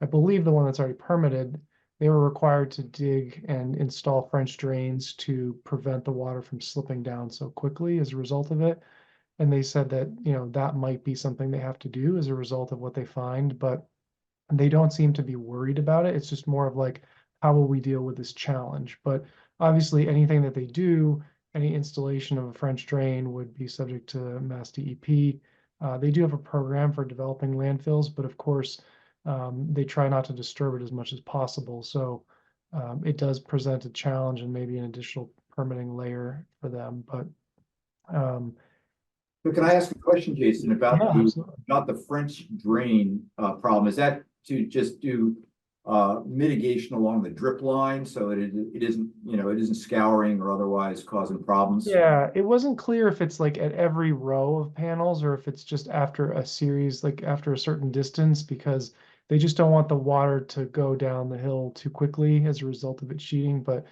I believe the one that's already permitted, they were required to dig and install French drains to prevent the water from slipping down so quickly as a result of it. And they said that, that might be something they have to do as a result of what they find, but they don't seem to be worried about it. It's just more of like, how will we deal with this challenge? But obviously anything that they do, any installation of a French drain would be subject to Mass DEP. They do have a program for developing landfills, but of course, they try not to disturb it as much as possible. So it does present a challenge and maybe an additional permitting layer for them. But But can I ask a question, Jason, about Yeah, absolutely. the French drain problem? Is that to just do mitigation along the drip line so that it isn't, it isn't scouring or otherwise causing problems? Yeah, it wasn't clear if it's like at every row of panels or if it's just after a series, like after a certain distance, because they just don't want the water to go down the hill too quickly as a result of it sheeting. But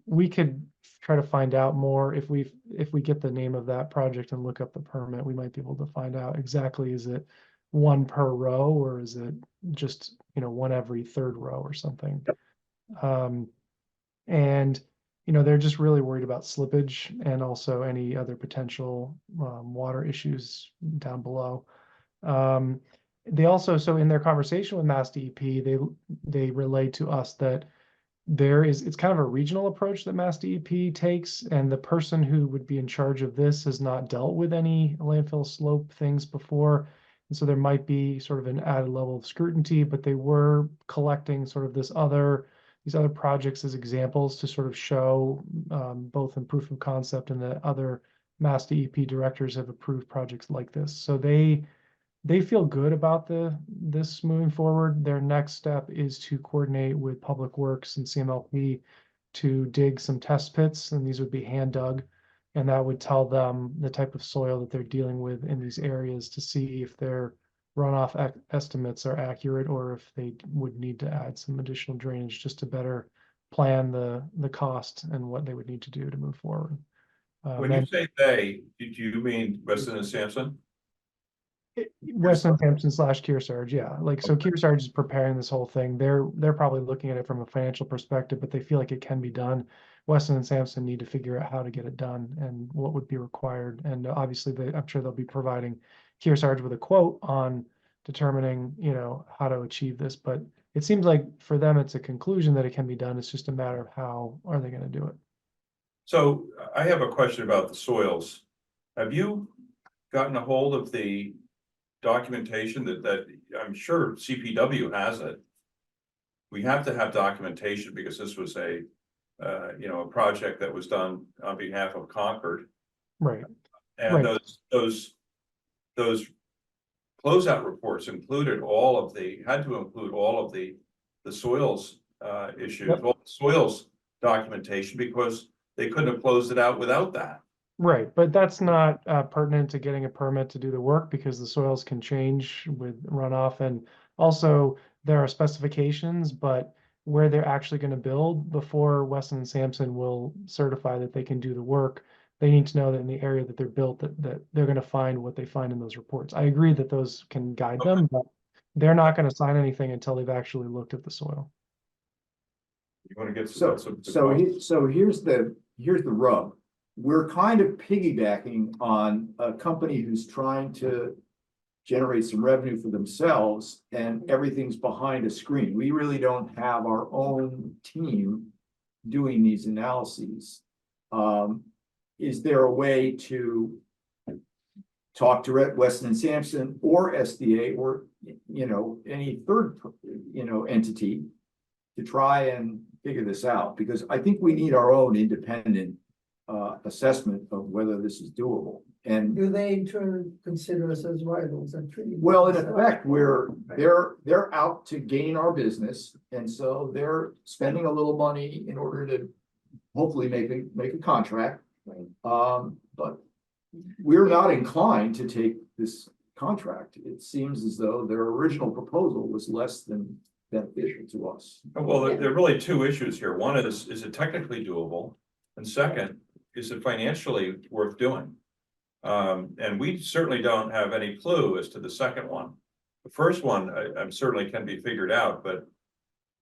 we could try to find out more if we get the name of that project and look up the permit, we might be able to find out exactly, is it one per row or is it just, one every third row or something? And they're just really worried about slippage and also any other potential water issues down below. They also, so in their conversation with Mass DEP, they relayed to us that it's kind of a regional approach that Mass DEP takes, and the person who would be in charge of this has not dealt with any landfill slope things before. And so there might be sort of an added level of scrutiny, but they were collecting sort of these other projects as examples to sort of show both in proof of concept and that other Mass DEP directors have approved projects like this. So they feel good about this moving forward. Their next step is to coordinate with Public Works and CMLP to dig some test pits, and these would be hand dug. And that would tell them the type of soil that they're dealing with in these areas to see if their runoff estimates are accurate or if they would need to add some additional drainage just to better plan the cost and what they would need to do to move forward. When you say they, do you mean Weston and Sampson? Weston Sampson / Kearsarge, yeah. Like, so Kearsarge is preparing this whole thing. They're probably looking at it from a financial perspective, but they feel like it can be done. Weston and Sampson need to figure out how to get it done and what would be required. And obviously, I'm sure they'll be providing Kearsarge with a quote on determining, how to achieve this. But it seems like for them, it's a conclusion that it can be done. It's just a matter of how are they going to do it. So I have a question about the soils. Have you gotten a hold of the documentation that I'm sure CPW has it? We have to have documentation because this was a project that was done on behalf of Concord. Right. And Right. those closeout reports had to include all of the soils issues, Yep. all the soils documentation, because they couldn't have closed it out without that. Right, but that's not pertinent to getting a permit to do the work because the soils can change with runoff. And also there are specifications, but where they're actually going to build before Weston and Sampson will certify that they can do the work, they need to know that in the area that they're built, that they're going to find what they find in those reports. I agree that those can guide them, but they're not going to sign anything until they've actually looked at the soil. You want to get So here's the rub. We're kind of piggybacking on a company who's trying to generate some revenue for themselves, and everything's behind a screen. We really don't have our own team doing these analyses. Is there a way to talk to Weston and Sampson or SDA or any third entity to try and figure this out? Because I think we need our own independent assessment of whether this is doable. And Do they in turn consider us as rivals and treating? well, in effect, they're out to gain our business, and so they're spending a little money in order to hopefully make a contract. But we're not inclined to take this contract. It seems as though their original proposal was less than beneficial to us. Well, there are really two issues here. One is it technically doable? And second, is it financially worth doing? And we certainly don't have any clue as to the second one. The first one, I certainly can be figured out, but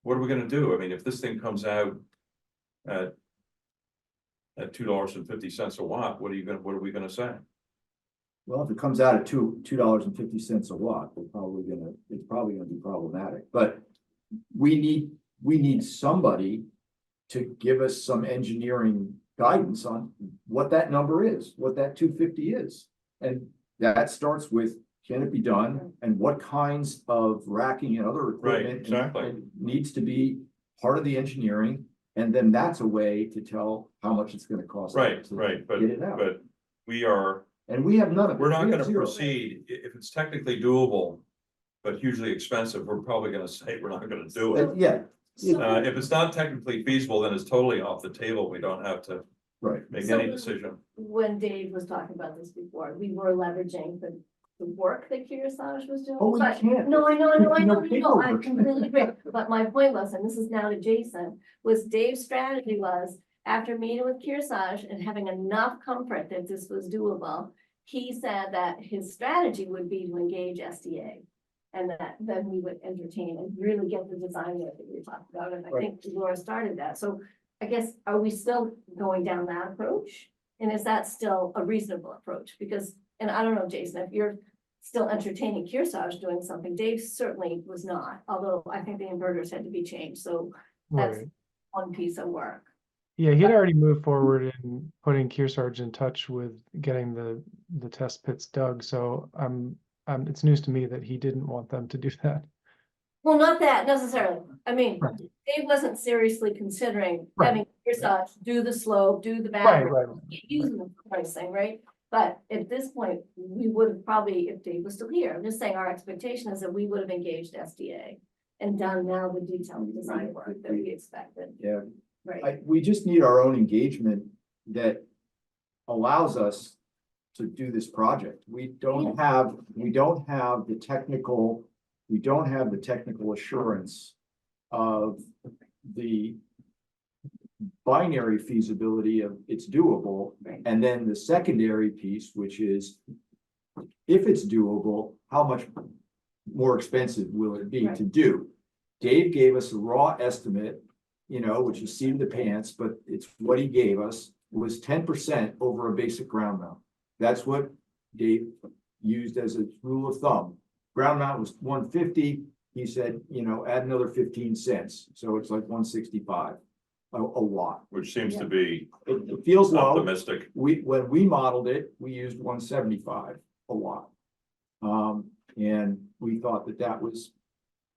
what are we going to do? I mean, if this thing comes out at $2.50 a watt, what are we gonna say? Well, if it comes out at $2.50 a watt, it's probably gonna be problematic. But we need somebody to give us some engineering guidance on what that number is, what that 250 is. And that starts with, can it be done? And what kinds of racking and other equipment exactly. needs to be part of the engineering? And then that's a way to tell how much it's gonna cost. Right, to but get it out. but we are, And we have none of it. we're not We have gonna zero. proceed, if it's technically doable, but hugely expensive, we're probably gonna say we're not gonna do it. Yeah, If it's not technically feasible, then it's totally off the table, we don't have to right. make So- any decision. When Dave was talking about this before, we were leveraging the work that Kearsarge was doing. Oh, we But- can't. No, I know, No I paperwork. completely agree, but my point was, and this is now to Jason, was Dave's strategy was, after meeting with Kearsarge and having enough comfort that this was doable, he said that his strategy would be to engage SDA. And that then we would entertain and really get the design work that we talked about, and I think Laura started that, so I guess, are we still going down that approach? And is that still a reasonable approach? Because, and I don't know, Jason, if you're still entertaining Kearsarge doing something, Dave certainly was not, although I think the inverters had to be changed, so that's Right. one piece of work. Yeah, he had already moved forward in putting Kearsarge in touch with getting the test pits dug, so it's news to me that he didn't want them to do that. Well, not that necessarily, I mean, Right. Dave wasn't seriously considering Right. having Kearsarge do the slope, do the Right, battery, right. using the pricing, right? But at this point, we would have probably, if Dave was still here, I'm just saying our expectation is that we would have engaged SDA and done now the detailed design work that we expected, Yeah, right? we just need our own engagement that allows us to do this project. We don't have the technical, assurance of the binary feasibility of it's doable. Right. And then the secondary piece, which is if it's doable, how much more expensive will it be to do? Dave gave us a raw estimate, which is seat of the pants, but it's what he gave us, was 10% over a basic ground mount. That's what Dave used as a rule of thumb. Ground mount was 150. He said, add another 15 cents. So it's like 165 a watt. Which seems to be It feels low. optimistic. When we modeled it, we used 175 a watt. And we thought that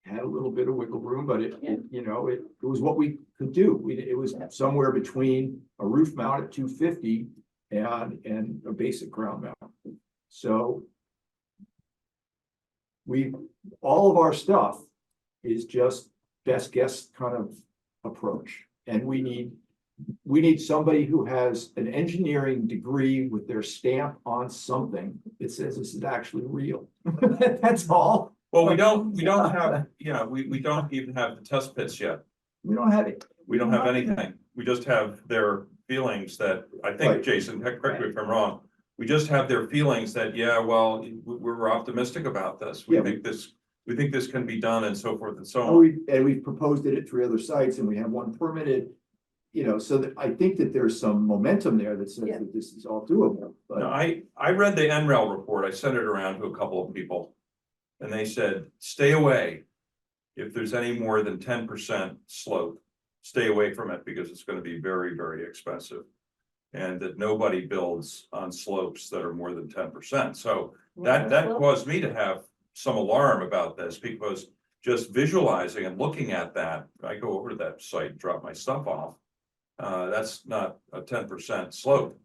had a little bit of wiggle room, but it was what we could do. It was somewhere between a roof mount at 250 and a basic ground mount. So all of our stuff is just best guess kind of approach. And we need somebody who has an engineering degree with their stamp on something that says this is actually real. That's all. Well, we don't have, we don't even have the test pits yet. We don't have it. We don't have anything. We just have their feelings that, I think, Right. Jason, correct me if I'm wrong. We just have their feelings that, yeah, well, we're optimistic about this. We Yeah. think this can be done and so forth and so And on. we've proposed it at 3 other sites and we have one permitted, so that I think that there's some momentum there that says Yeah. that this is all doable, No, but I read the NREL report. I sent it around to a couple of people. And they said, stay away. If there's any more than 10% slope, stay away from it because it's gonna be very, very expensive. And that nobody builds on slopes that are more than 10%. So that caused me to have some alarm about this because just visualizing and looking at that, I go over to that site, drop my stuff off. That's not a 10% slope.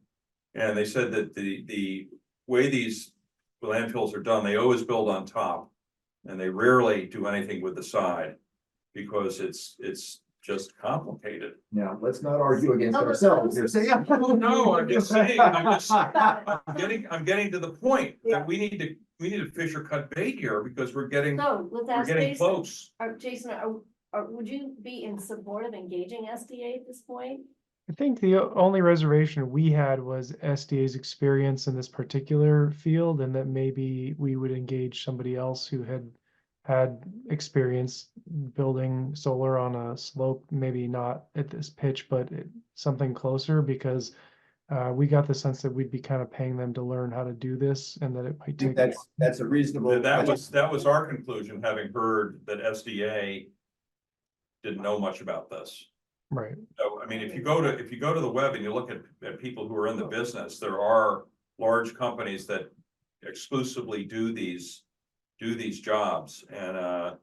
And they said that the way these landfills are done, they always build on top. And they rarely do anything with the side because it's just complicated. now let's not argue against No, ourselves here. Say, yeah. No, I'm just saying, I'm getting to the point Yeah. that we need to fish or cut bait here because we're getting So let's ask getting Jason, close. Jason, would you be in support of engaging SDA at this point? I think the only reservation we had was SDA's experience in this particular field, and that maybe we would engage somebody else who had experience building solar on a slope, maybe not at this pitch, but something closer, because we got the sense that we'd be kind of paying them to learn how to do this, and that it might I think take. that's a reasonable. That was our conclusion, having heard that SDA didn't know much about this. Right. So, I mean, if you go to the web and you look at people who are in the business, there are large companies that exclusively do these jobs. And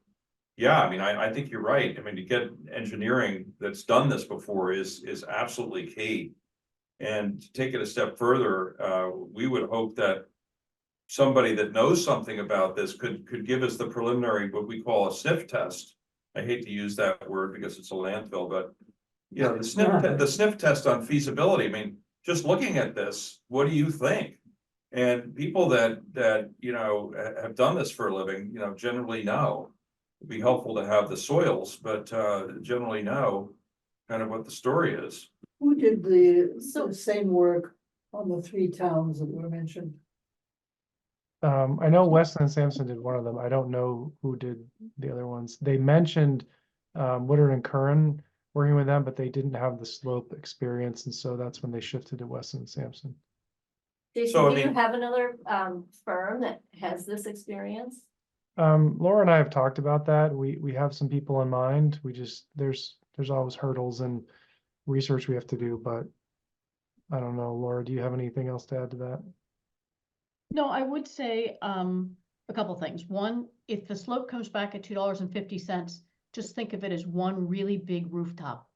yeah, I mean, I think you're right. I mean, to get engineering that's done this before is absolutely key. And to take it a step further, we would hope that somebody that knows something about this could give us the preliminary, what we call a sniff test. I hate to use that word because it's a landfill, but you know, the sniff test on feasibility. I mean, just looking at this, what do you think? And people that you know have done this for a living, you know, generally know. It'd be helpful to have the soils, but generally know kind of what the story is. Who did the So- same work on the 3 towns that were mentioned? I know Weston and Sampson did one of them. I don't know who did the other ones. They mentioned Woodard and Curran working with them, but they didn't have the slope experience, and so that's when they shifted to Weston and Sampson. So, Jason, I do you mean- have another firm that has this experience? Laura and I have talked about that. We have some people in mind. We just there's always hurdles and research we have to do, but I don't know. Laura, do you have anything else to add to that? No, I would say, a couple things. One, if the slope comes back at $2.50, just think of it as one really big rooftop.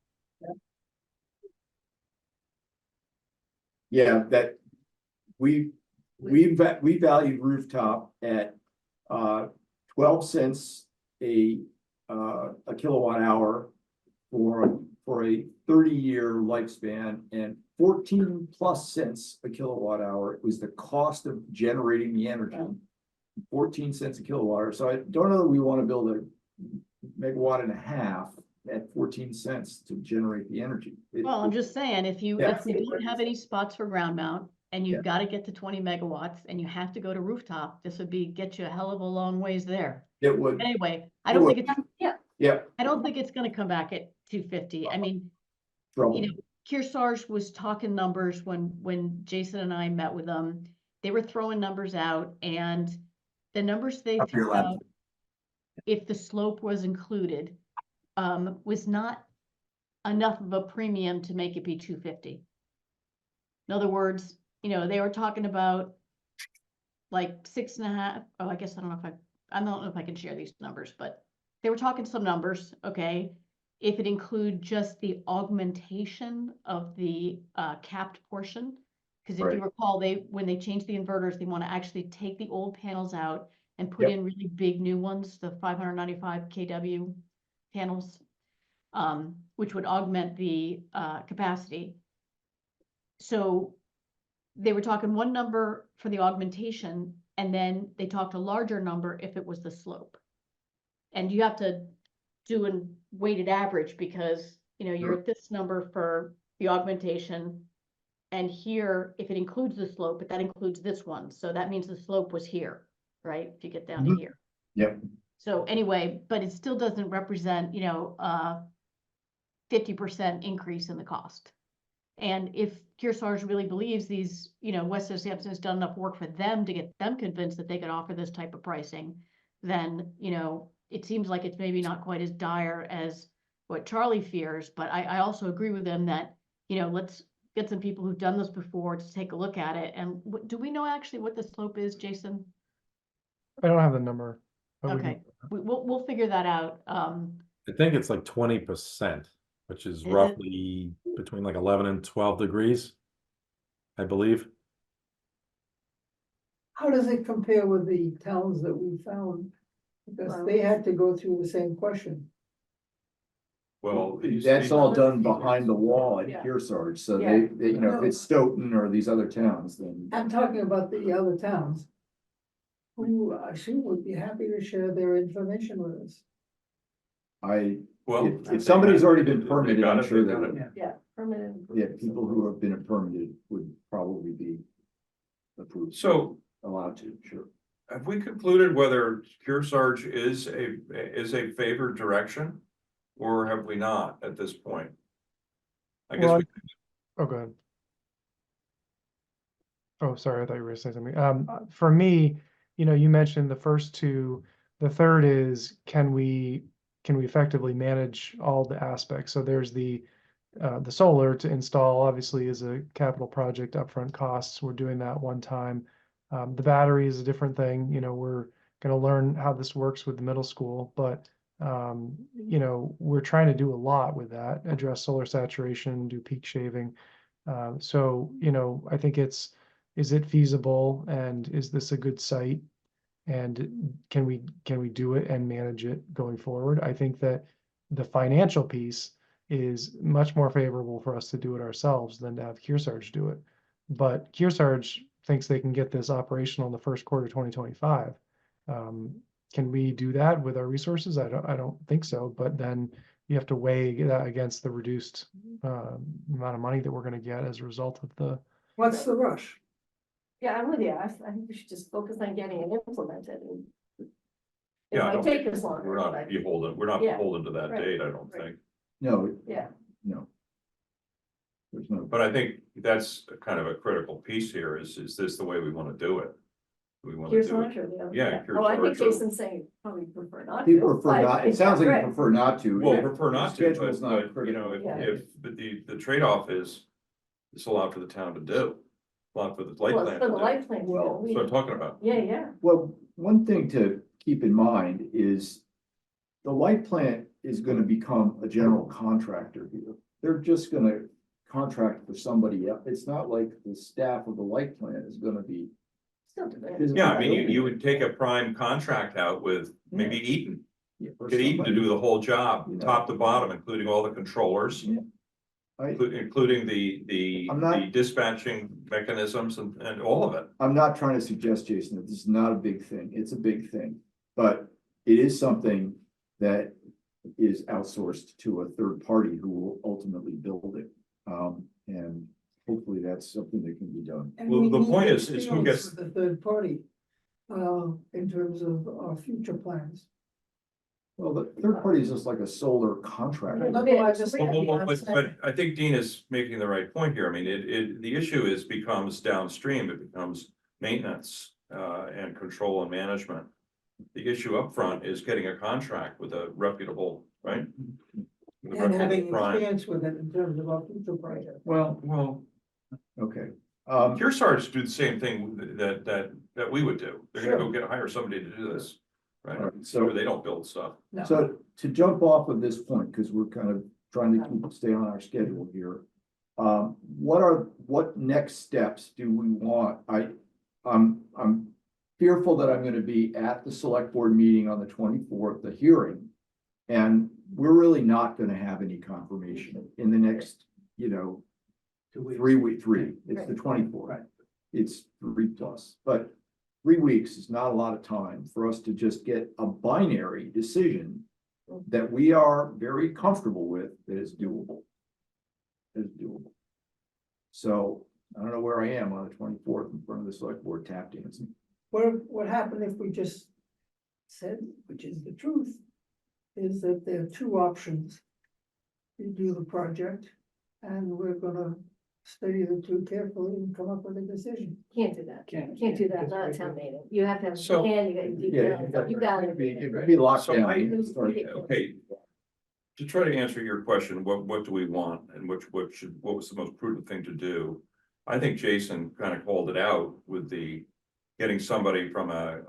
Yeah, that we valued rooftop at 12 cents a kilowatt hour for a 30-year lifespan, and 14+ cents a kilowatt hour was the cost of generating the energy. 14 cents a kilowatt hour. So I don't know that we want to build a megawatt and a half at 14 cents to generate the energy. Well, I'm just saying, if we Yeah. don't have any spots for ground mount and Yeah. you've got to get to 20 megawatts and you have to go to rooftop, this would get you a hell of a long ways there. It would, Anyway, I It don't would. think it's, yeah, I don't think it's gonna come back at 250. I mean, trouble. you know, Kearsarge was talking numbers when Jason and I met with them. They were throwing numbers out, and the numbers they Up your threw left. out, if the slope was included, was not enough of a premium to make it be 250. In other words, you know, they were talking about like 6.5. Oh, I guess I don't know if I can share these numbers, but they were talking some numbers, okay? If it include just the augmentation of the capped portion, because if you Right. recall, when they changed the inverters, they want to actually take the old panels out and put Yep. in really big new ones, the 595 kW panels, which would augment the capacity. So they were talking one number for the augmentation, and then they talked a larger number if it was the slope. And you have to do a weighted average because, you know, you're Sure. at this number for the augmentation. And here, if it includes the slope, but that includes this one. So that means the slope was here, right? If you get down to Mhm. here. Yep. So anyway, but it still doesn't represent, you know, 50% increase in the cost. And if Kearsarge really believes these, you know, Weston Sampson has done enough work for them to get them convinced that they could offer this type of pricing, then, you know, it seems like it's maybe not quite as dire as what Charlie fears. But I also agree with him that, you know, let's get some people who've done this before to take a look at it. And do we know actually what the slope is, Jason? I don't have the number. but we can- Okay, we'll figure that out. I think it's like 20%, which is it? roughly between like 11 and 12 degrees, I believe. How does it compare with the towns that we found? Because they had to go through the same question. Well, That's all done behind the wall at Yeah. Kearsarge, so Yeah. they, you know, if it's Stoughton or these other towns, then. I'm talking about the other towns. Who I assume would be happy to share their information with us. Well, If somebody's already been if they permitted, got I'm it, sure they got that, it. Yeah, permitted. yeah, people who have been permitted would probably be approved, So allowed to, sure. have we concluded whether Kearsarge is a favored direction? Or have we not at this point? I guess Well, we, Oh, go ahead. Oh, sorry, I thought you were gonna say something. For me, you know, you mentioned the first two. The third is, can we effectively manage all the aspects? So there's the solar to install, obviously, is a capital project, upfront costs. We're doing that one time. The battery is a different thing. You know, we're gonna learn how this works with the middle school, but you know, we're trying to do a lot with that, address solar saturation, do peak shaving. So, you know, I think is it feasible and is this a good site? And can we do it and manage it going forward? I think that the financial piece is much more favorable for us to do it ourselves than to have Kearsarge do it. But Kearsarge thinks they can get this operational in the first quarter 2025. Can we do that with our resources? I don't think so, but then you have to weigh that against the reduced amount of money that we're gonna get as a result of the. What's the rush? Yeah, I'm with you. I think we should just focus on getting it implemented and. It Yeah, I might don't take think us longer, We're not but beholden, we're not Yeah, beholden to that right, date, I don't right. think. No, yeah, no. There's no, But I think that's kind of a critical piece here is this the way we want to do it? We want to here's do one, it. sure, Yeah, Oh, I think Kearsarge or- Jason's saying probably prefer not to. people prefer but- not, it sounds like you Right. prefer not to. Well, prefer not to, Schedule's but, not you know, critical. Yeah. but the trade-off is it's allowed for the town to do. Allowed for the light Well, plan it's for to the do. light plan. Well, That's what I'm talking about. Yeah, yeah, Well, one thing to keep in mind is the light plant is gonna become a general contractor here. They're just gonna contract for somebody else. It's not like the staff of the light plant is gonna be. still do it. physically Yeah, I mean, you building would take a prime contract out with maybe Eaton, it for get Eaton to somebody. do the whole job, You know. top to bottom, including all the controllers. Yeah. Including the I'm not- dispatching mechanisms and all of it. I'm not trying to suggest, Jason, that this is not a big thing. It's a big thing. But it is something that is outsourced to a third party who will ultimately build it. And hopefully that's something that can be done. And Well, we the need point is who experience gets- with The third party, in terms of our future plans. Well, the third party is just like a solar contractor. Otherwise, just- But I think Dean is making the right point here. I mean, the issue becomes downstream, it becomes maintenance, and control and management. The issue up front is getting a contract with a reputable, right? With a And having reputable prime. experience with it in terms of our future project. Well, okay. Kearsarge do the same thing that we would do. They're gonna go hire somebody to do this, right? Alright, So so, they don't build stuff. No. so to jump off of this point, because we're kind of trying to stay on our schedule here. What next steps do we want? I'm fearful that I'm gonna be at the select board meeting on the 24th, the hearing. And we're really not gonna have any confirmation in the next, 3 weeks, it's the 24th. It's 3+, but 3 weeks is not a lot of time for us to just get a binary decision that we are very comfortable with, that is doable. So I don't know where I am on the 24th in front of the select board tap dancing. What happened if we just said, which is the truth, is that there are two options. You do the project, and we're gonna study the two carefully and come up with a decision. Can't do that. Can't. Can't do that, not a town meeting. You have to have, So- you got your details, you got it. It would be locked So down. I- Right. Okay. To try to answer your question, what do we want and what was the most prudent thing to do? I think Jason kind of called it out with getting somebody from a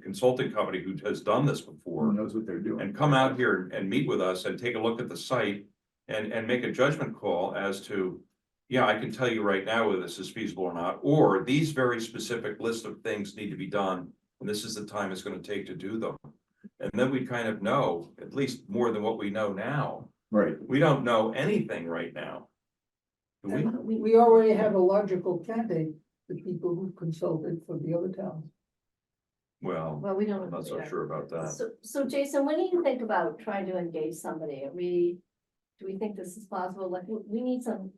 consulting company who has done this Who before. knows what they're doing? And come out here and meet with us and take a look at the site and make a judgment call as to, yeah, I can tell you right now whether this is feasible or not, or these very specific list of things need to be done, and this is the time it's gonna take to do them. And then we kind of know, at least more than what we know now. Right, We don't know anything right now. Do we? We already have a logical candidate, the people who consulted for the other towns. Well, Well, we don't. I'm not so yeah. sure about that. So Jason, when do you think about trying to engage somebody? Do we think this is possible? Like, we need something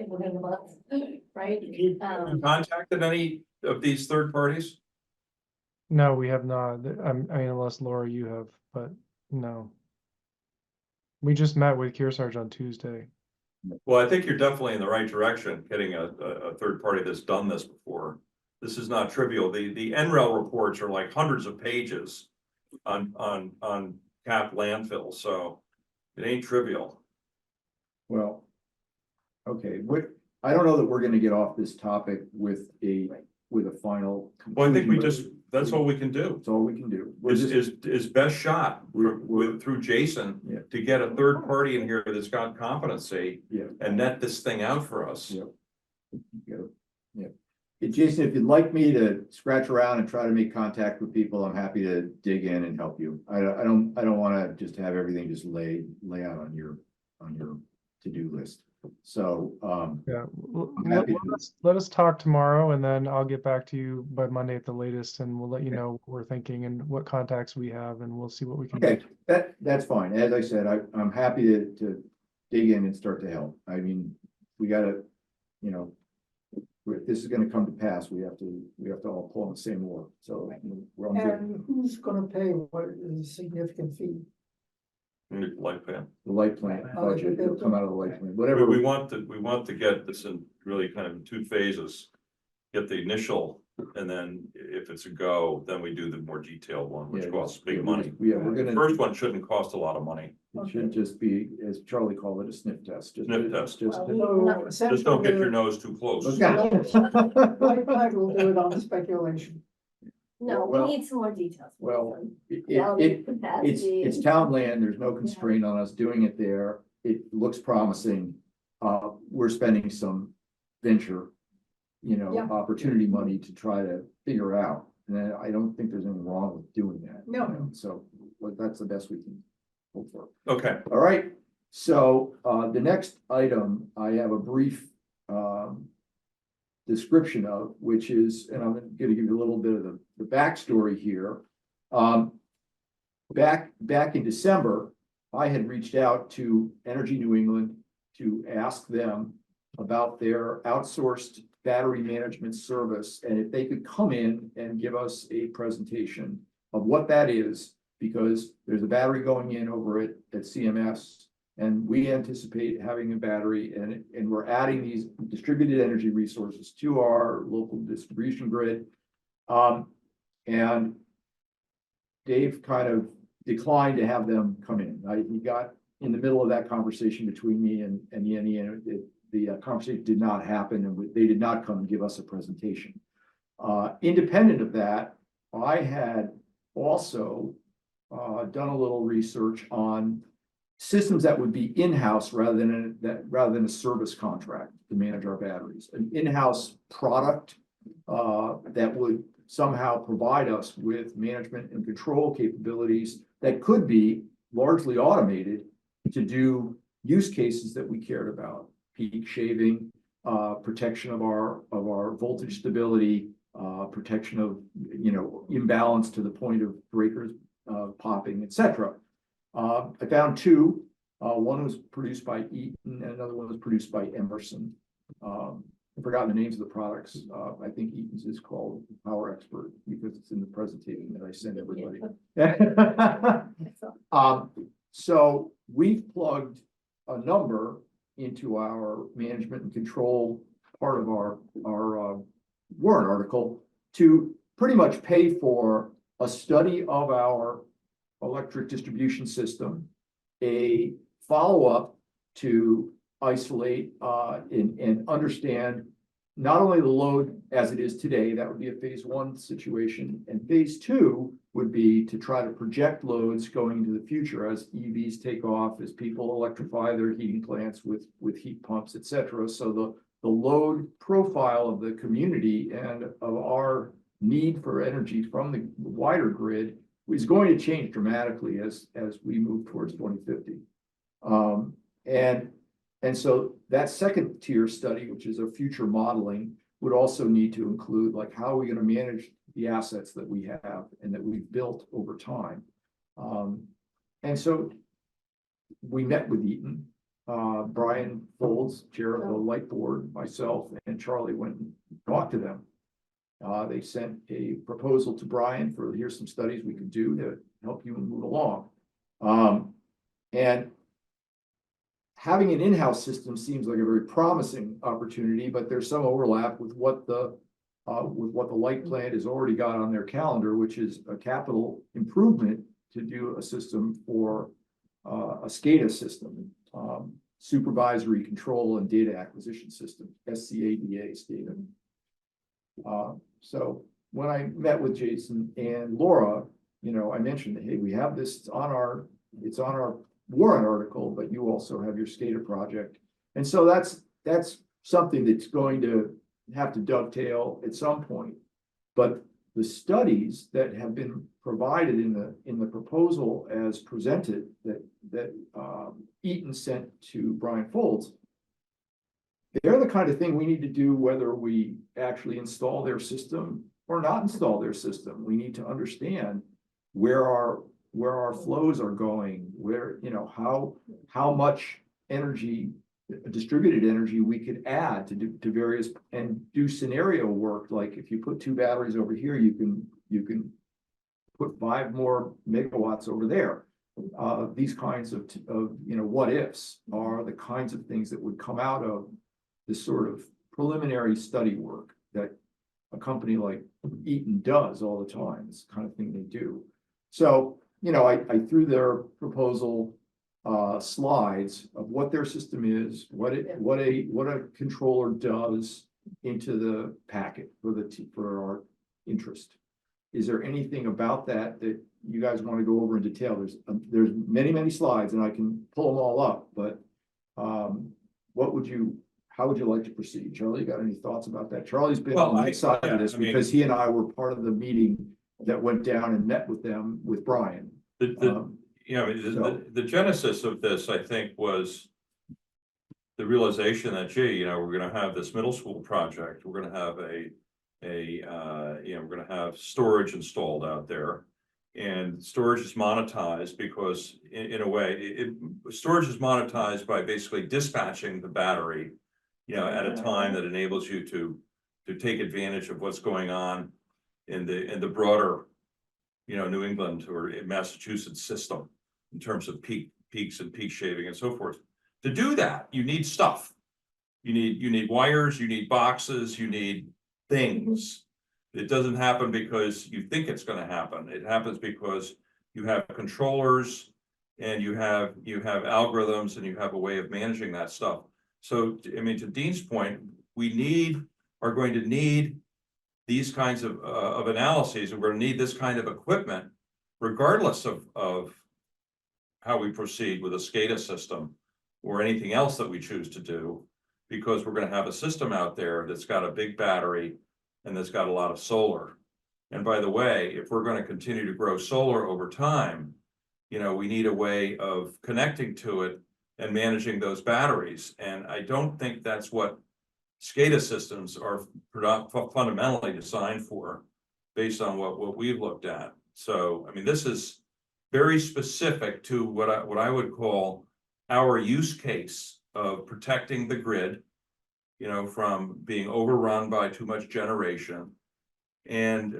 within a month, right? Have you contacted any of these third parties? No, we have not. I mean, unless Laura, you have, but no. We just met with Kearsarge on Tuesday. Well, I think you're definitely in the right direction, getting a third party that's done this before. This is not trivial. The NREL reports are like hundreds of pages on capped landfill, so it ain't trivial. well. Okay, I don't know that we're gonna get off this topic with a final. Well, I think we conclusion, that's all we can do. That's all we can do. We're Is, just- is best shot through Jason Yeah. to get a third party in here that's got competency Yeah. and net this thing out for us. Yeah. Yeah. Jason, if you'd like me to scratch around and try to make contact with people, I'm happy to dig in and help you. I don't wanna just have everything just lay out on your to-do list. So, Yeah, I'm happy to- let us talk tomorrow and then I'll get back to you by Monday at the latest and we'll let you know what we're thinking and what contacts we have and we'll see what we can do. okay, that's fine. As I said, I'm happy to dig in and start to help. I mean, we gotta, you know, if this is gonna come to pass, we have to all pull on the same oar. So we're on good. And who's gonna pay what is a significant fee? Like that. The light plant Oh, budget, it'll come out of the light plant, We, whatever. we want to get this in really kind of in two phases. Get the initial, and then if it's a go, then we do the more detailed one, which Yeah, costs yeah, big money. we're The gonna, first one shouldn't cost a lot of money. it should just be, as Charlie called it, a sniff test. Sniff test. Just. So Just don't get your essentially, nose too close. Light plant will do it on speculation. No, Well- we need some more details. Well, Valid capacity. it's town land, there's no constraint on us doing it there, it looks promising. We're spending some venture, Yeah. opportunity money to try to figure out, and I don't think there's anything wrong with doing that. No. So, that's the best we can hope for. Okay, All right, so, the next item, I have a brief, description of, which is, and I'm gonna give you a little bit of the backstory here. Back in December, I had reached out to Energy New England to ask them about their outsourced battery management service, and if they could come in and give us a presentation of what that is, because there's a battery going in over at CMS. And we anticipate having a battery and we're adding these distributed energy resources to our local distribution grid. And Dave kind of declined to have them come in. He got in the middle of that conversation between me and the the conversation did not happen and they did not come and give us a presentation. Independent of that, I had also done a little research on systems that would be in-house rather than a service contract to manage our batteries. An in-house product that would somehow provide us with management and control capabilities that could be largely automated to do use cases that we cared about: peak shaving, protection of our voltage stability, protection of imbalance to the point of breakers popping, etc. I found two. One was produced by Eaton and another one was produced by Emerson. I've forgotten the names of the products. I think Eaton's is called Power Expert because it's in the presentation that I sent everybody. So we've plugged a number into our management and control part of our warrant article to pretty much pay for a study of our electric distribution system, a follow-up to isolate and understand not only the load as it is today, that would be a phase one situation, and phase two would be to try to project loads going into the future as EVs take off, as people electrify their heating plants with heat pumps, etc. So the load profile of the community and of our need for energy from the wider grid is going to change dramatically as we move towards 2050. And so that second tier study, which is a future modeling, would also need to include like how are we going to manage the assets that we have and that we've built over time. And so we met with Eaton, Brian Folds, chair of the light board, myself, and Charlie went and talked to them. They sent a proposal to Brian for here's some studies we could do to help you move along. And having an in-house system seems like a very promising opportunity, but there's some overlap with what the light plant has already got on their calendar, which is a capital improvement to do a system for a SCADA system, supervisory control and data acquisition system, SCADA, SCADA. So when I met with Jason and Laura, you know, I mentioned, hey, we have this it's on our warrant article, but you also have your skater project. And so that's something that's going to have to dovetail at some point. But the studies that have been provided in the proposal as presented that Eaton sent to Brian Folds, they're the kind of thing we need to do whether we actually install their system or not install their system. We need to understand where our flows are going, where, you know, how much energy, distributed energy we could add to various, and do scenario work. Like if you put 2 batteries over here, you can put 5 more megawatts over there. These kinds of you know, what ifs are the kinds of things that would come out of this sort of preliminary study work that a company like Eaton does all the time. It's the kind of thing they do. So, you know, I threw their proposal slides of what their system is, what a controller does into the packet for our interest. Is there anything about that you guys want to go over in detail? There's many slides, and I can pull them all up, but how would you like to proceed? Charlie, you got any thoughts about that? Charlie's been on the side of this because he and I were part of the meeting that went down and met with them, with Brian. The genesis of this, I think, was the realization that, gee, you know, we're gonna have this middle school project, we're gonna have we're gonna have storage installed out there. And storage is monetized because in a way, storage is monetized by basically dispatching the battery, you know, at a time that enables you to take advantage of what's going on in the broader, you know, New England or Massachusetts system in terms of peaks and peak shaving and so forth. To do that, you need stuff. You need wires, you need boxes, you need things. It doesn't happen because you think it's going to happen. It happens because you have controllers and you have algorithms and you have a way of managing that stuff. So, I mean, to Dean's point, we are going to need these kinds of analyses, and we're going to need this kind of equipment, regardless of how we proceed with a SCADA system or anything else that we choose to do, because we're going to have a system out there that's got a big battery and that's got a lot of solar. And by the way, if we're going to continue to grow solar over time, you know, we need a way of connecting to it and managing those batteries. And I don't think that's what SCADA systems are fundamentally designed for, based on what we've looked at. So, I mean, this is very specific to what I would call our use case of protecting the grid, you know, from being overrun by too much generation, and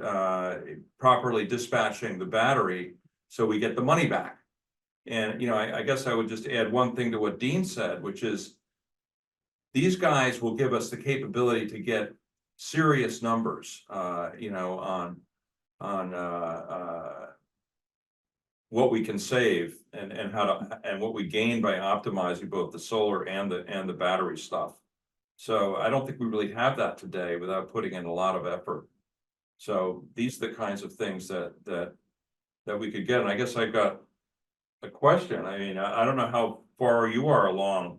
properly dispatching the battery so we get the money back. And, you know, I guess I would just add one thing to what Dean said, which is these guys will give us the capability to get serious numbers, you know, on what we can save and what we gain by optimizing both the solar and the battery stuff. So I don't think we really have that today without putting in a lot of effort. So these are the kinds of things that we could get. And I guess I've got a question. I mean, I don't know how far you are along,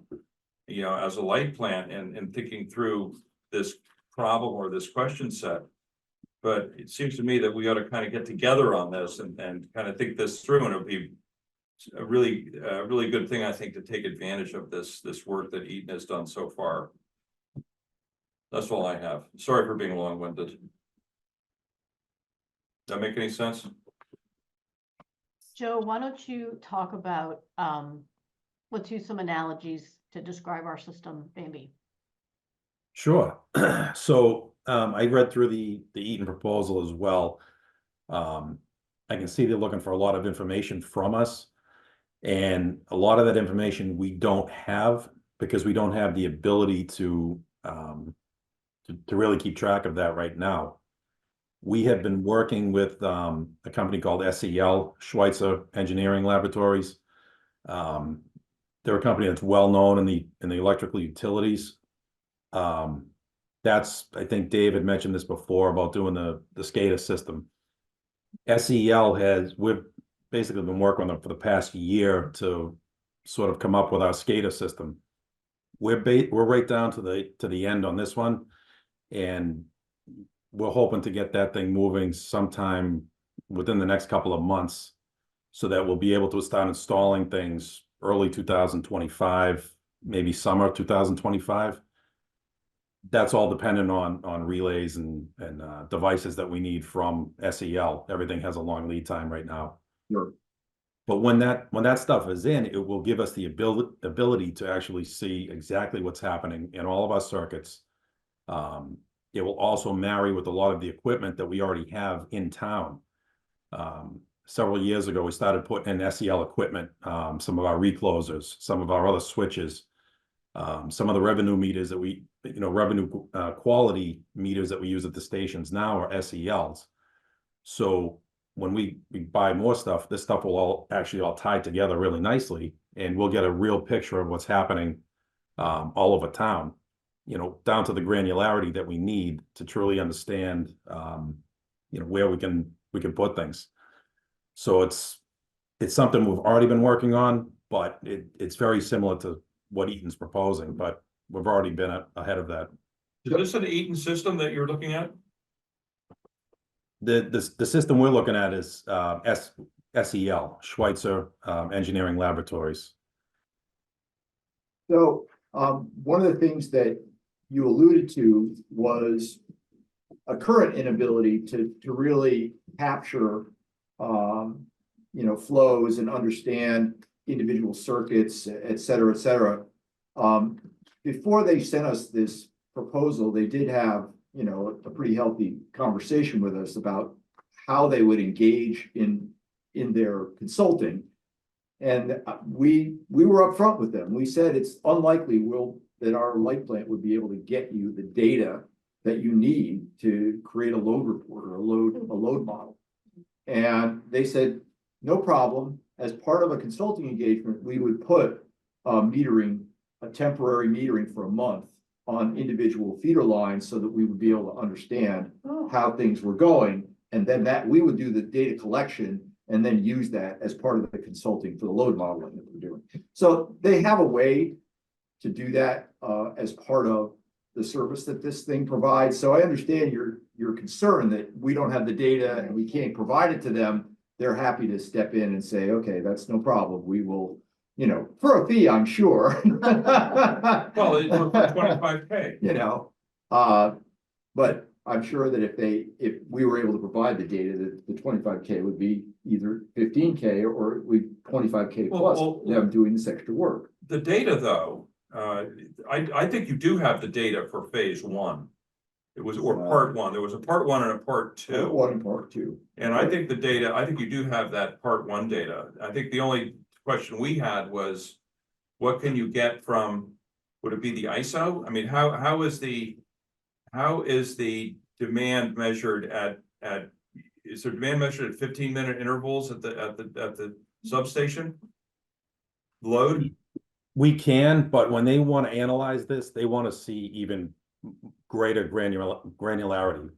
you know, as a light plant and thinking through this problem or this question set. But it seems to me that we ought to kind of get together on this and kind of think this through, and it'll be a really good thing, I think, to take advantage of this work that Eaton has done so far. That's all I have. Sorry for being long-winded. Does that make any sense? Joe, why don't you talk about, let's use some analogies to describe our system, maybe. Sure. So I read through the Eaton proposal as well. I can see they're looking for a lot of information from us, and a lot of that information we don't have because we don't have the ability to really keep track of that right now. We have been working with a company called SEL, Schweitzer Engineering Laboratories. They're a company that's well known in the electrical utilities. That's, I think Dave had mentioned this before about doing the SCADA system. SEL we've basically been working on them for the past year to sort of come up with our SCADA system. We're right down to the end on this one, and we're hoping to get that thing moving sometime within the next couple of months, so that we'll be able to start installing things early 2025, maybe summer 2025. That's all dependent on relays and devices that we need from SEL. Everything has a long lead time right now. Sure. But when that stuff is in, it will give us the ability to actually see exactly what's happening in all of our circuits. It will also marry with a lot of the equipment that we already have in town. Several years ago, we started putting in SEL equipment, some of our reclosers, some of our other switches, some of the revenue meters that revenue quality meters that we use at the stations now are SELs. So when we buy more stuff, this stuff will all tie together really nicely, and we'll get a real picture of what's happening all over town, down to the granularity that we need to truly understand, where we can put things. So it's something we've already been working on, but it's very similar to what Eaton's proposing, but we've already been ahead of that. Is this an Eaton system that you're looking at? The system we're looking at is SEL, Schweitzer Engineering Laboratories. So, one of the things that you alluded to was a current inability to really capture, flows and understand individual circuits, et cetera, et cetera. Before they sent us this proposal, they did have, a pretty healthy conversation with us about how they would engage in their consulting. And we were upfront with them. We said it's unlikely that our light plant would be able to get you the data that you need to create a load report or a load model. And they said, no problem. As part of a consulting engagement, we would put a temporary metering for a month on individual feeder lines so that we would be able to understand how things were going. And then we would do the data collection and then use that as part of the consulting for the load modeling that we're doing. So they have a way to do that as part of the service that this thing provides. So I understand your concern that we don't have the data and we can't provide it to them. They're happy to step in and say, okay, that's no problem. We will, for a fee, I'm sure. Well, it's for 25K. But I'm sure that if we were able to provide the data, that the 25K would be either 15K or 25K plus them doing this extra work. The data, though, I think you do have the data for phase one. It was, or part one. There was a part one and a part two. Part one and part two. And I think you do have that part one data. I think the only question we had was, what can you get from, would it be the ISO? I mean, how is the demand measured is there demand measured at 15-minute intervals at the substation? Load? We can, but when they want to analyze this, they want to see even greater granularity.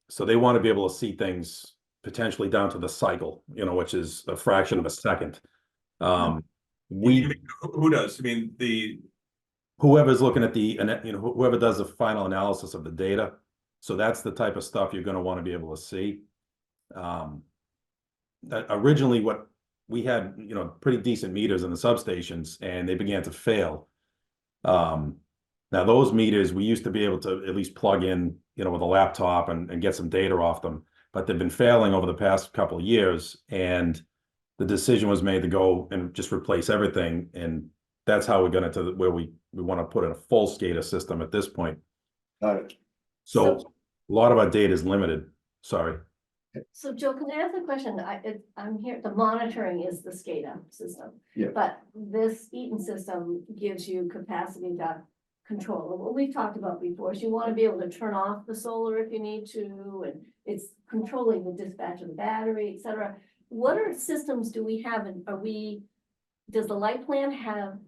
So they want to be able to see things potentially down to the cycle, which is a fraction of a second. Who does? I mean, whoever's looking at whoever does the final analysis of the data. So that's the type of stuff you're going to want to be able to see. Originally, what we had, pretty decent meters in the substations, and they began to fail. Now those meters, we used to be able to at least plug in, with a laptop and get some data off them, but they've been failing over the past couple of years, and the decision was made to go and just replace everything. And that's how we got into where we want to put in a full SCADA system at this point. Got it. So a lot of our data is limited. Sorry. So Joe, can I ask a question? I'm here, the monitoring is the SCADA system. Yeah. But this Eaton system gives you capacity to control. What we've talked about before is you want to be able to turn off the solar if you need to, and it's controlling the dispatch of the battery, et cetera. What systems do we have, and does the light plan have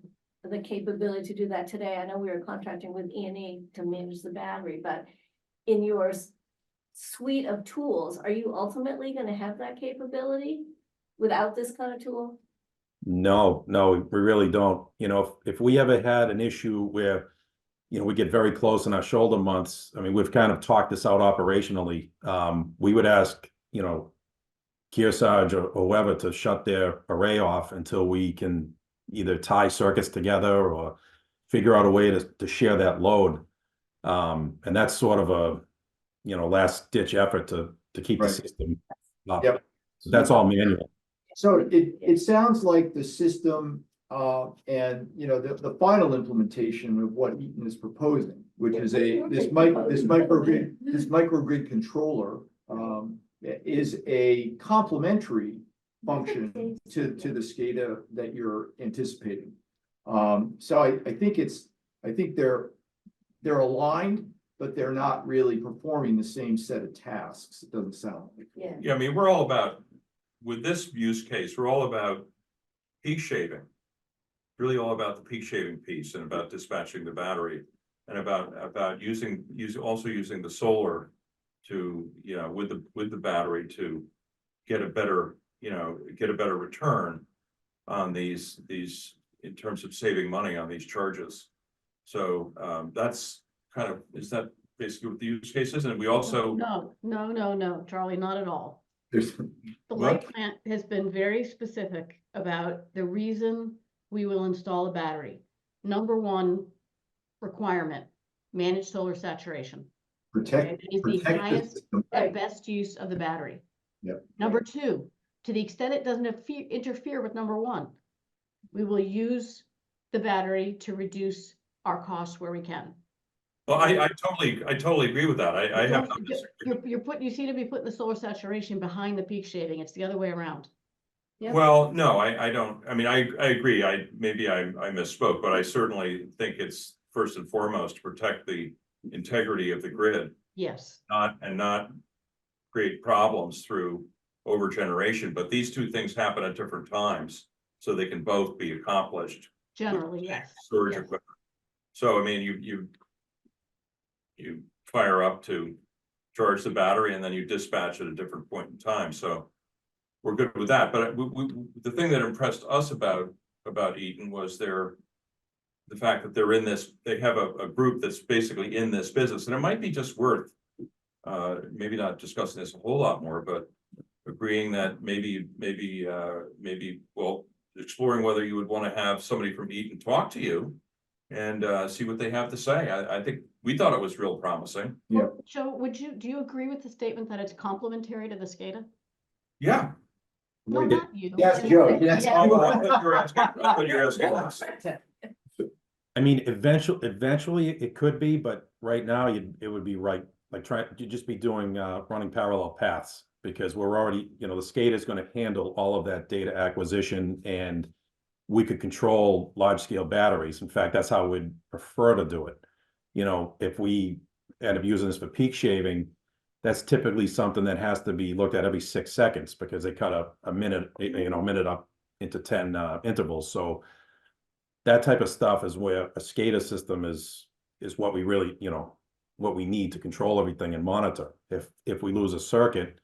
the capability to do that today. I know we were contracting with E&E to manage the battery, but in your suite of tools, are you ultimately gonna have that capability without this kind of tool? No, we really don't. You know, if we ever had an issue where, you know, we get very close in our shoulder months, I mean, we've kind of talked this out operationally. We would ask, you know, Kearsarge or whoever to shut their array off until we can either tie circuits together or figure out a way to share that load. And that's sort of a, you know, last ditch effort to keep the Right. system up. Yep. So that's all manual. So it sounds like the system, and, you know, the final implementation of what Eaton is proposing, which is this microgrid controller, is a complementary function to the SCADA that you're anticipating. So I think they're aligned, but they're not really performing the same set of tasks. It doesn't sound like. Yeah. Yeah, I mean, we're all about, with this use case, we're all about peak shaving. Really all about the peak shaving piece and about dispatching the battery and about using the solar to, you know, with the battery to get a better return on these in terms of saving money on these charges. So that's kind of, is that basically what the use case is? And we also. No, Charlie, not at all. There's, The What? light plant has been very specific about the reason we will install a battery. Number one requirement, manage solar saturation. protect. It is the protect highest system. and best use of the battery. Yep. Number two, to the extent it doesn't interfere with number one, we will use the battery to reduce our costs where we can. Well, I totally agree with that. I have. no disagreement. You seem to be putting the solar saturation behind the peak shaving. It's the other way around. Yep. Well, no, I don't, I mean, I agree, maybe I misspoke, but I certainly think it's first and foremost to protect the integrity of the grid, Yes. not create problems through overgeneration, but these two things happen at different times, so they can both be accomplished. Generally, yes. Storage Yes. equipment. So, I mean, you fire up to charge the battery and then you dispatch at a different point in time, so we're good with that. But the thing that impressed us about Eaton was the fact that they're in this, they have a group that's basically in this business, and it might be just worth maybe not discussing this a whole lot more, but agreeing that maybe well, exploring whether you would want to have somebody from Eaton talk to you and see what they have to say. I think we thought it was real promising. Yeah. Joe, do you agree with the statement that it's complementary to the SCADA? Yeah. No, Wait, not you. Yes, Joe, yes. I thought you were asking us. I mean, eventually it could be, but right now it would be right, like you'd just be doing, running parallel paths. Because we're already, you know, the SCADA is going to handle all of that data acquisition, and we could control large scale batteries. In fact, that's how we'd prefer to do it. You know, if we end up using this for peak shaving, that's typically something that has to be looked at every 6 seconds because they cut a minute up into 10 intervals. So that type of stuff is where a SCADA system is what we really, you know, what we need to control everything and monitor. If we lose a circuit,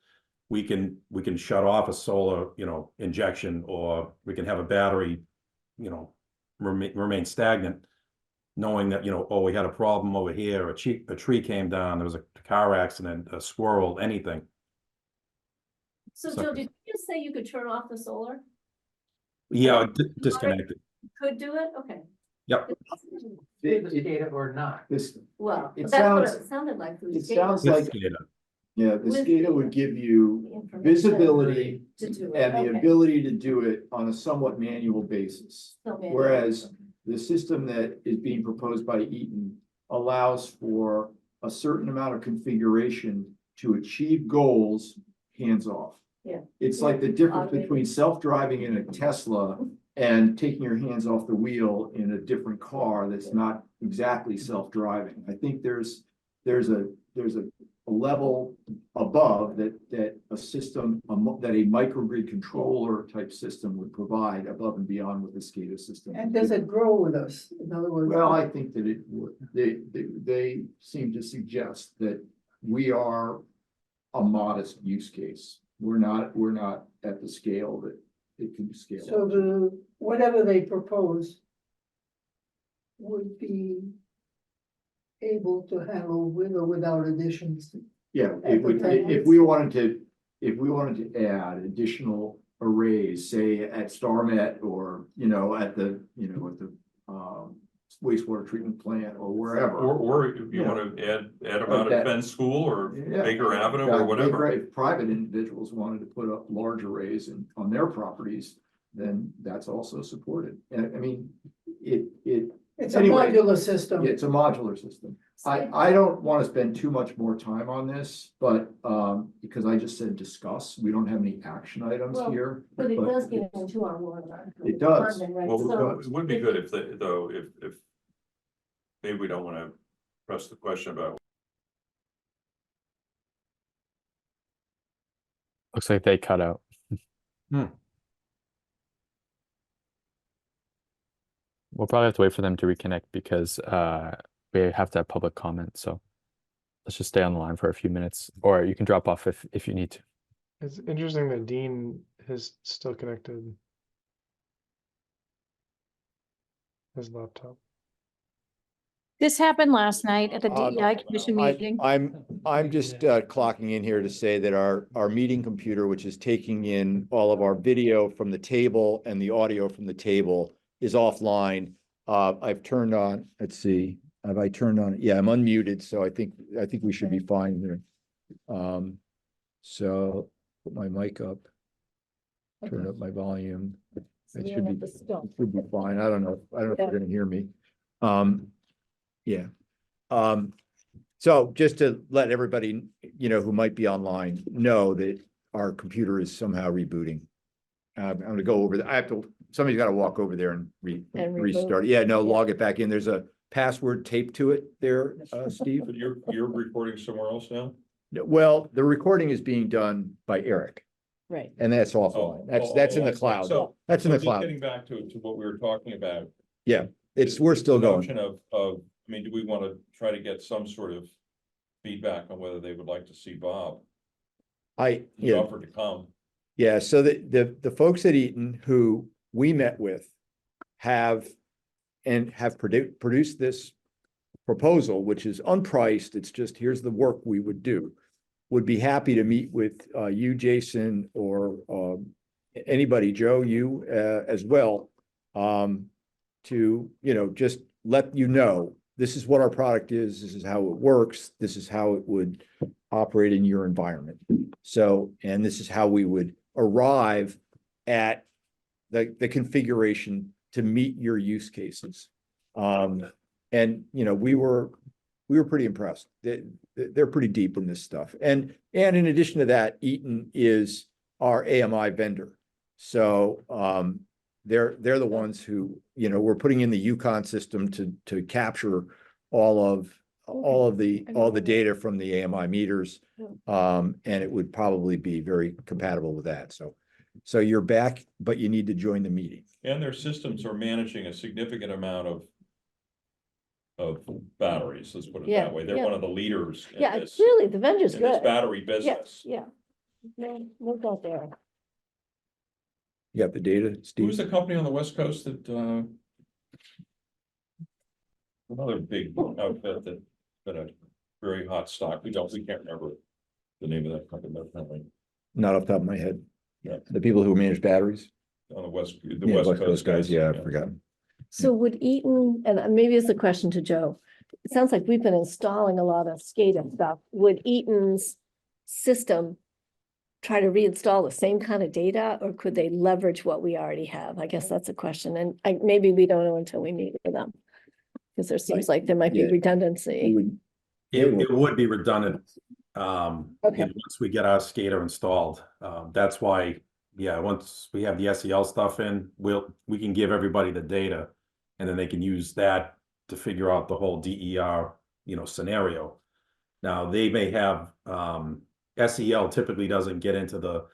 we can shut off a solar, you know, injection, or we can have a battery, you know, remain stagnant, knowing that, you know, oh, we had a problem over here, a tree came down, there was a car accident, a squirrel, anything. So So- Joe, did you just say you could turn off the solar? Yeah, disconnected. Could do it? Okay. Yep. Do the SCADA or not. Well, It that's what sounds- it sounded like. through it the sounds SCADA. like- SCADA. Yeah, the With SCADA would give you information visibility to do it. and the Okay. ability to do it on a somewhat manual basis. So maybe- Whereas the system that is being proposed by Eaton allows for a certain amount of configuration to achieve goals hands-off. Yeah. It's like the Yeah. difference Automated. between self-driving in a Tesla and taking your hands off the wheel in a different car that's not exactly self-driving. I think there's a a level above that a system, that a microgrid controller type system would provide above and beyond what the SCADA system. And does it grow with us? In other words. Well, I think that it would, they seem to suggest that we are a modest use case. We're not at the scale that it can scale. So whatever they propose would be able to handle with or without additions. Yeah, it would, if we wanted to add additional arrays, say at StarMet or, at the, wastewater treatment plant or wherever. Or if you Yeah. wanna add about that- a Fence School or Yeah. Baker Avenue Yeah, or whatever. If private individuals wanted to put up large arrays on their properties, then that's also supported. And I mean, It's a Anyway, modular system. it's a modular system. I don't want to spend too much more time on this, but, because I just said discuss, we don't have any action items Well, here. But it does get into our warrant article. It does. Right, Well, so it would be good if if maybe we don't wanna press the question about. Looks like they cut out. We'll probably have to wait for them to reconnect because we have to have public comment. So let's just stay on the line for a few minutes, or you can drop off if you need to. It's interesting that Dean is still connected. His laptop. This happened last night at the DEI Commission meeting. I'm just clocking in here to say that our meeting computer, which is taking in all of our video from the table and the audio from the table, is offline. I've turned on, let's see, have I turned on? Yeah, I'm unmuted, so I think we should be fine here. So put my mic up, turn up my volume. It should be fine. I don't know if you're gonna hear me. Yeah. So just to let everybody, who might be online know that our computer is somehow rebooting. I'm gonna go over somebody's gotta walk over there and reboot. restart. Yeah, no, log it back in. There's a password taped to it there, Steve. But you're recording somewhere else now? Well, the recording is being done by Eric, Right. and that's offline. That's in the cloud. That's in the Just cloud. getting back to what we were talking about. We're still the going. notion of, I mean, do we want to try to get some sort of feedback on whether they would like to see Bob? He offered to come. Yeah, so the folks at Eaton who we met with have produced this proposal, which is unpriced. It's just, here's the work we would do. Would be happy to meet with you, Jason, or anybody, Joe, you as well, to, just let you know, this is what our product is, this is how it works, this is how it would operate in your environment. So, and this is how we would arrive at the configuration to meet your use cases. And, we were pretty impressed. They're pretty deep in this stuff. And in addition to that, Eaton is our AMI vendor. So, they're the ones who, we're putting in the Yukon system to capture all the data from the AMI meters. And it would probably be very compatible with that. So you're back, but you need to join the meeting. And their systems are managing a significant amount of batteries, let's put it Yeah, that way. They're yeah. one of the leaders in Yeah, this, clearly the vendor's in this good. battery business. Yeah. No doubt there. You got the data, Steve? Who's the company on the West Coast that, another big outfit that's been a very hot stock? We can't remember the name of that company, definitely, Not off the top of my head. Yeah. The people who manage batteries? on the West Yeah, West Coast guys, yeah, I forgot. So would Eaton, and maybe it's a question to Joe, it sounds like we've been installing a lot of SCADA stuff. Would Eaton's system try to reinstall the same kind of data, or could they leverage what we already have? I guess that's a question, and maybe we don't know until we meet with them. Because there seems like there might be Yeah. redundancy. It would be redundant. Okay. Once we get our SCADA installed, that's why, once we have the SEL stuff in, we can give everybody the data, and then they can use that to figure out the whole DER, scenario. Now, they may have, SEL typically doesn't get into the,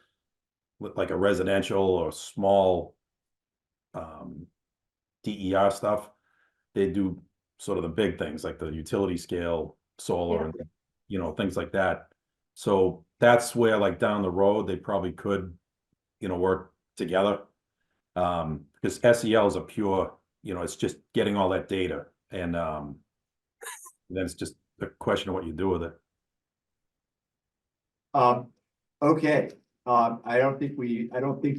with like a residential or small, DER stuff. They do sort of the big things like the utility scale solar, and you know, things like that. So that's where, like, down the road, they probably could, you know, work together. Because SEL is a pure, you know, it's just getting all that data, and then it's just a question of what you do with it. Okay, I don't think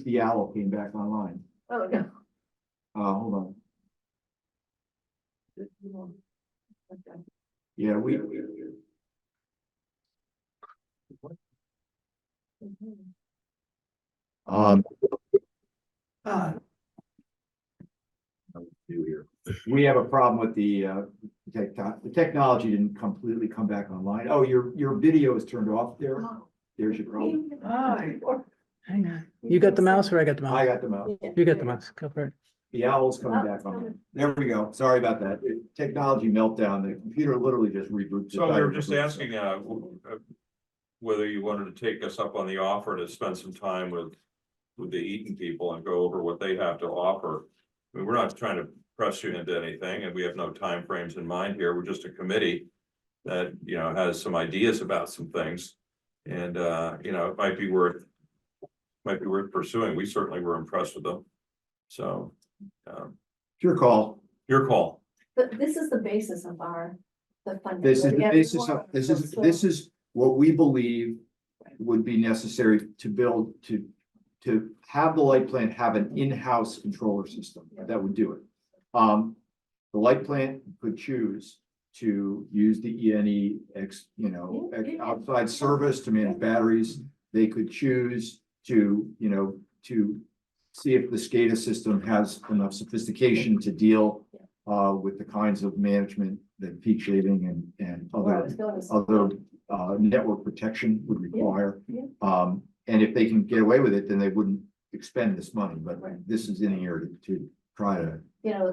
the owl came back online. Oh, no. Hold on. Yeah, um, we have a problem with the technology didn't completely come back online. Oh, your video is turned off there. There's your problem. Hang on. You got the mouse or I got the mouse? I got them out. You got the mouse. Go for it. The owl's coming back on. There we go. Sorry about that. Technology meltdown. The computer literally just rebooted. So we were just asking, whether you wanted to take us up on the offer to spend some time with the Eaton people and go over what they have to offer. I mean, we're not trying to press you into anything, and we have no timeframes in mind here. We're just a committee that, you know, has some ideas about some things. And, you know, it might be worth pursuing. We certainly were impressed with them. So, Your call. your call. But this is the basis of the funding. This is the Yeah, basis of, this is what we believe would be necessary to build, to have the light plant have an in-house controller system that would do it. The light plant could choose to use the ENE outside service to manage batteries. They could choose to, to see if the SCADA system has enough sophistication to deal with the kinds of management that peak shaving and other network protection would require. And if they can get away with it, then they wouldn't expend this money, but this is in here to try to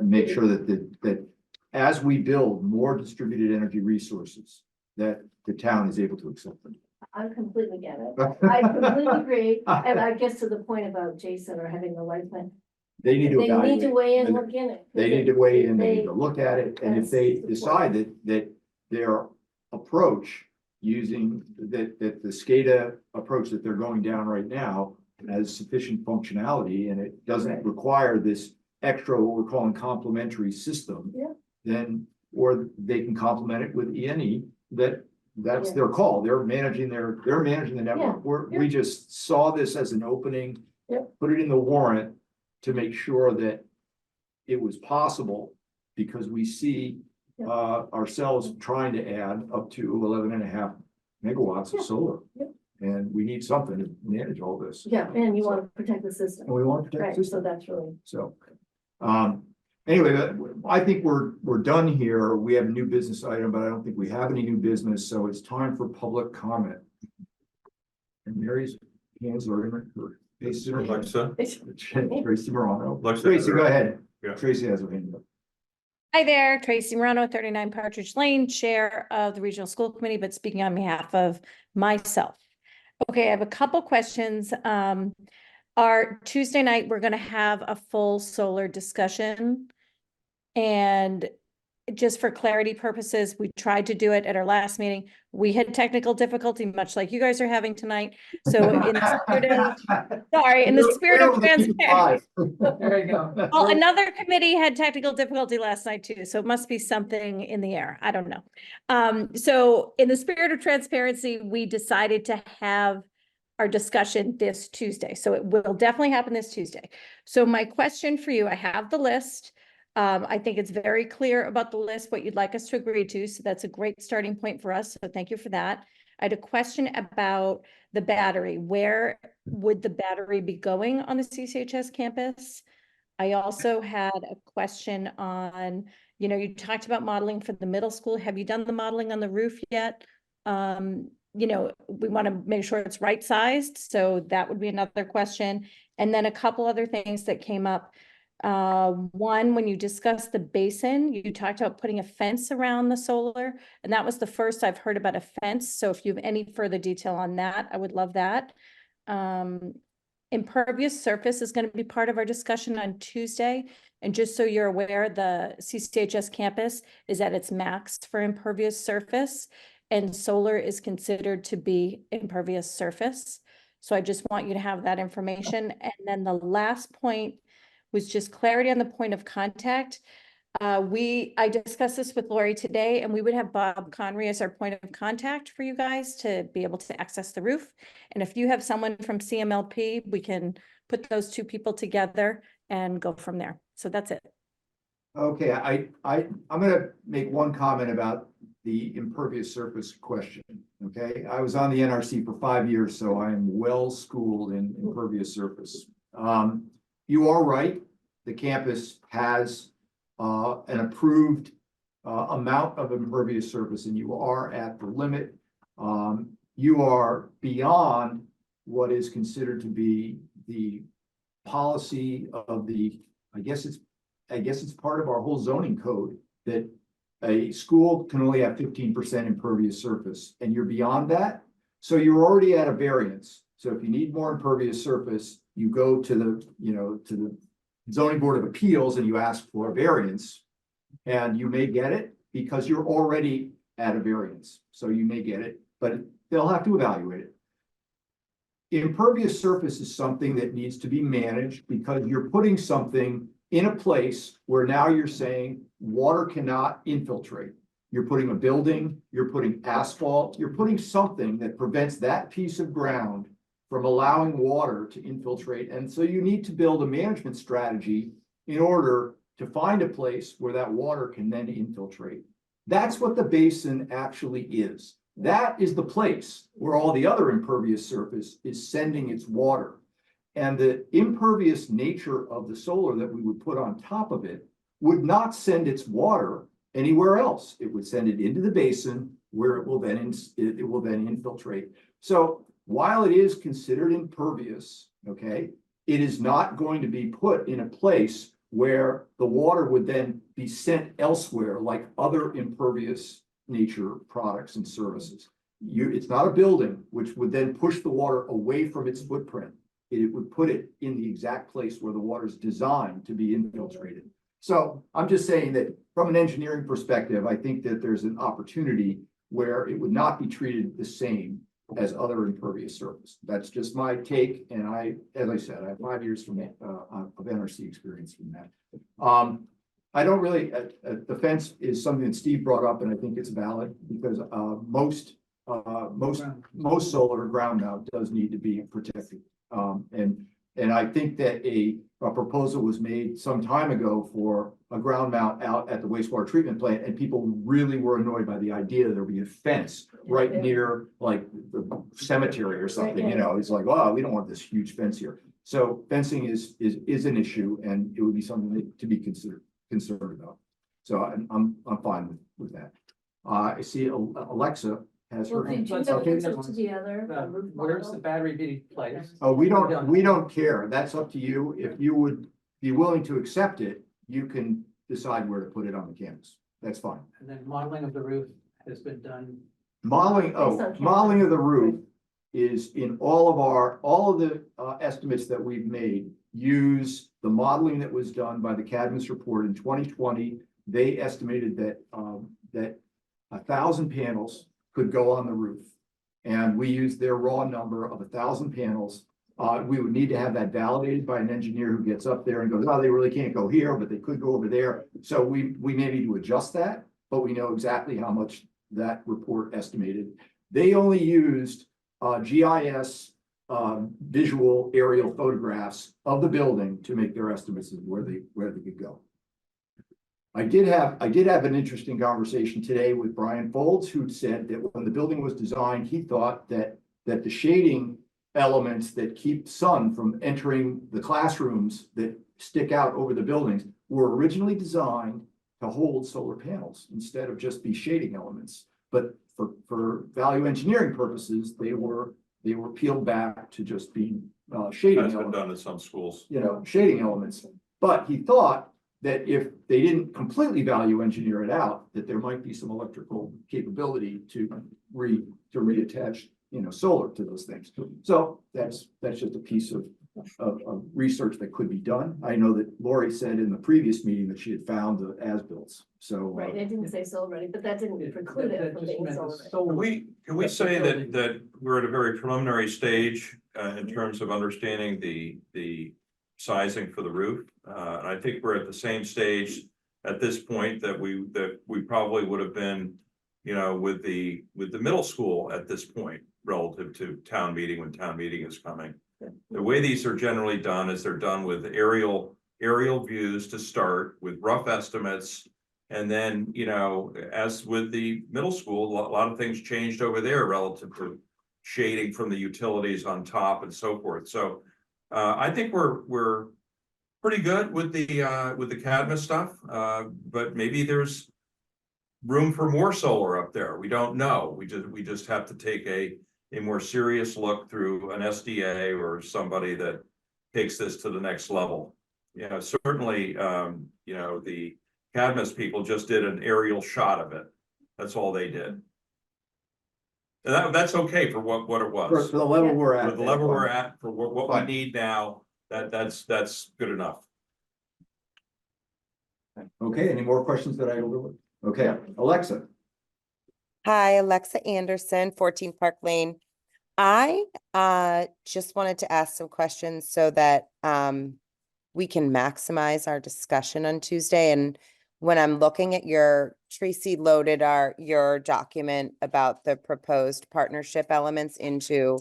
make sure that as we build more distributed energy resources, that the town is able to accept them. I completely get it. I completely agree. And I guess to the point about Jason or having the light plan. They need to They need to evaluate. weigh in, look in it. They need to weigh in, they need to look at it, and if they That's the decide that their approach using the SCADA approach that they're going down right now has sufficient functionality and it doesn't require this extra, what we're calling complementary system. Then, or they can complement it with ENE, that's their call. They're managing the network. We just saw this as an opening. Put it in the warrant to make sure that it was possible, because we see ourselves trying to add up to 11.5 megawatts of solar. And we need something to manage all this. Yeah, and you want to protect the system. And we want to protect Right, the so system. that's really. So, anyway, I think we're done here. We have a new business item, but I don't think we have any new business, so it's time for public comment. And Mary's hands are in her face. Alexa? Tracy Morano. Alexa, Tracy, go ahead. Yeah. Tracy has her hand up. Hi there, Tracy Morano, 39 Partridge Lane, Chair of the Regional School Committee, but speaking on behalf of myself. Okay, I have a couple questions. Our Tuesday night, we're going to have a full solar discussion. And just for clarity purposes, we tried to do it at our last meeting. We had technical difficulty, much like you guys are having tonight. So in the spirit of transparency. There you go. Well, another committee had technical difficulty last night too, so it must be something in the air. I don't know. So in the spirit of transparency, we decided to have our discussion this Tuesday. So it will definitely happen this Tuesday. So my question for you, I have the list. I think it's very clear about the list, what you'd like us to agree to. So that's a great starting point for us. So thank you for that. I had a question about the battery. Where would the battery be going on the CCHS campus? I also had a question on, you talked about modeling for the middle school. Have you done the modeling on the roof yet? We want to make sure it's right sized. So that would be another question. And then a couple other things that came up. One, when you discussed the basin, you talked about putting a fence around the solar, and that was the first I've heard about a fence. So if you have any further detail on that, I would love that. Impervious surface is going to be part of our discussion on Tuesday. And just so you're aware, the CCHS campus is at its max for impervious surface, and solar is considered to be impervious surface. So I just want you to have that information. And then the last point was just clarity on the point of contact. I discussed this with Lori today, and we would have Bob Conry as our point of contact for you guys to be able to access the roof. And if you have someone from CMLP, we can put those two people together and go from there. So that's it. Okay, I'm gonna make one comment about the impervious surface question, okay? I was on the NRC for 5 years, so I am well schooled in impervious surface. You are right, the campus has an approved amount of impervious surface, and you are at the limit. You are beyond what is considered to be the policy of the, I guess it's part of our whole zoning code that a school can only have 15% impervious surface, and you're beyond that. So you're already at a variance. So if you need more impervious surface, you go to the zoning board of appeals and you ask for a variance, and you may get it because you're already at a variance. So you may get it, but they'll have to evaluate it. Impervious surface is something that needs to be managed because you're putting something in a place where now you're saying water cannot infiltrate. You're putting a building, you're putting asphalt, you're putting something that prevents that piece of ground from allowing water to infiltrate. And so you need to build a management strategy in order to find a place where that water can then infiltrate. That's what the basin actually is. That is the place where all the other impervious surface is sending its water. And the impervious nature of the solar that we would put on top of it would not send its water anywhere else. It would send it into the basin where it will then infiltrate. So while it is considered impervious, okay, it is not going to be put in a place where the water would then be sent elsewhere like other impervious nature products and services. It's not a building which would then push the water away from its footprint. It would put it in the exact place where the water is designed to be infiltrated. So I'm just saying that from an engineering perspective, I think that there's an opportunity where it would not be treated the same as other impervious surface. That's just my take. And as I said, I have 5 years of NRC experience from that. I don't really, the fence is something that Steve brought up, and I think it's valid because most solar ground mount does need to be protected. And I think that a proposal was made some time ago for a ground mount out at the wastewater treatment plant, and people really were annoyed by the idea that there would be a fence right near like the cemetery or something, you know, it's like, oh, we don't want this huge fence here. So fencing is an issue, and it would be something to be concerned about. So I'm fine with that. I see Alexa has her. Well, did you Let's have okay, answers never to the other? Where's the battery being placed? Oh, we don't care. That's up to you. If you would be willing to accept it, you can decide where to put it on the campus. That's fine. And then modeling of the roof has been done. Modeling of the roof is in all of the estimates that we've made use the modeling that was done by the Cadmus report in 2020. They estimated that 1,000 panels could go on the roof. And we used their raw number of 1,000 panels. We would need to have that validated by an engineer who gets up there and goes, oh, they really can't go here, but they could go over there. So we may need to adjust that, but we know exactly how much that report estimated. They only used GIS visual aerial photographs of the building to make their estimates of where they could go. I did have an interesting conversation today with Brian Folds, who said that when the building was designed, he thought that the shading elements that keep sun from entering the classrooms that stick out over the buildings were originally designed to hold solar panels instead of just be shading elements. But for value engineering purposes, they were peeled back to just being shading That's been elements. done in some schools. You know, shading elements. But he thought that if they didn't completely value engineer it out, that there might be some electrical capability to reattach, solar to those things. So that's just a piece of research that could be done. I know that Lori said in the previous meeting that she had found the as-bills, so. Right, it didn't say solar ready, but that didn't preclude That it from just being meant solar the ready. solar. Can we say that we're at a very preliminary stage in terms of understanding the sizing for the roof? And I think we're at the same stage at this point that we probably would have been, with the middle school at this point relative to town meeting when town meeting is coming. The way these are generally done is they're done with aerial views to start with rough estimates. And then, as with the middle school, a lot of things changed over there relative to shading from the utilities on top and so forth. So I think we're pretty good with the Cadmus stuff, but maybe there's room for more solar up there. We don't know. We just have to take a more serious look through an SDA or somebody that takes this to the next level. Certainly, the Cadmus people just did an aerial shot of it. That's all they did. And that's okay for what it was. For the level Yeah. we're at. For the level we're at, for what we Fine. need now, that's good enough. Okay, any more questions that I overlooked? Okay, Alexa. Hi, Alexa Anderson, 14 Park Lane. I just wanted to ask some questions so that we can maximize our discussion on Tuesday. And when I'm looking at Tracy loaded your document about the proposed partnership elements into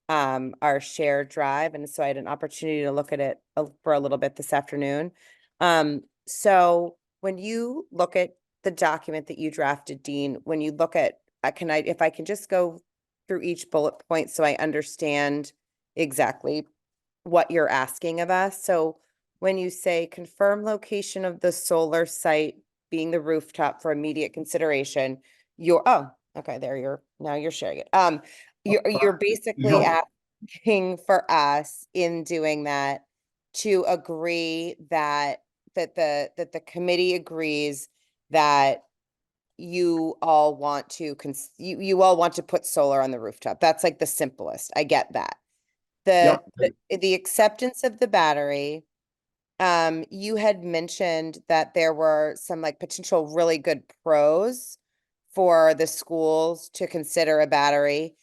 our shared drive. And so I had an opportunity to look at it for a little bit this afternoon. So when you look at the document that you drafted, Dean, when you look at, if I can just go through each bullet point so I understand exactly what you're asking of us. So when you say confirm location of the solar site being the rooftop for immediate consideration, okay, now you're sharing it. You're basically asking for us in doing that to agree that the committee agrees that you all want to you all want to put solar on the rooftop. That's like the simplest. I get that. The acceptance of the battery, you had mentioned that there were some like potential really good pros for the schools to consider a battery,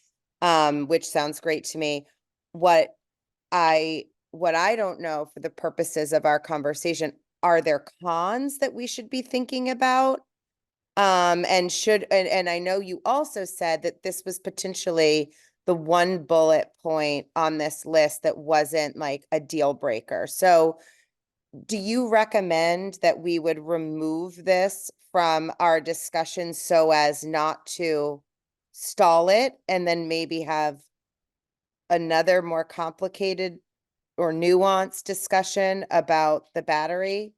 which sounds great to me. What I don't know for the purposes of our conversation, are there cons that we should be thinking about? And I know you also said that this was potentially the one bullet point on this list that wasn't like a deal breaker. So do you recommend that we would remove this from our discussion so as not to stall it and then maybe have another more complicated or nuanced discussion about the battery?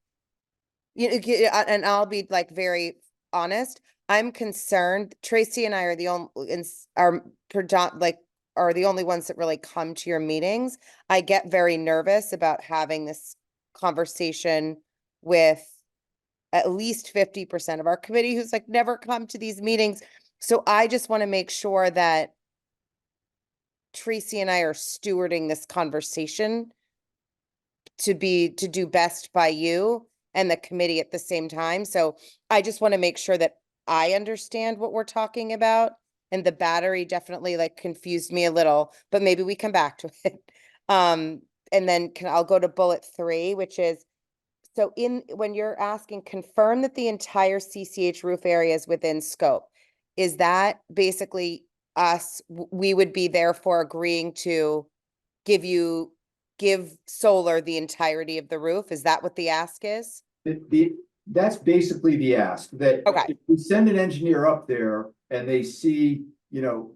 And I'll be like very honest, I'm concerned. Tracy and I are the only are the only ones that really come to your meetings. I get very nervous about having this conversation with at least 50% of our committee who's like never come to these meetings. So I just want to make sure that Tracy and I are stewarding this conversation to do best by you and the committee at the same time. So I just want to make sure that I understand what we're talking about. And the battery definitely like confused me a little, but maybe we come back to it. And then I'll go to bullet 3, which is, so when you're asking, confirm that the entire CCH roof area is within scope. Is that basically we would be therefore agreeing to give solar the entirety of the roof? Is that what the ask is? That's basically the ask, that Okay. if we send an engineer up there and they see,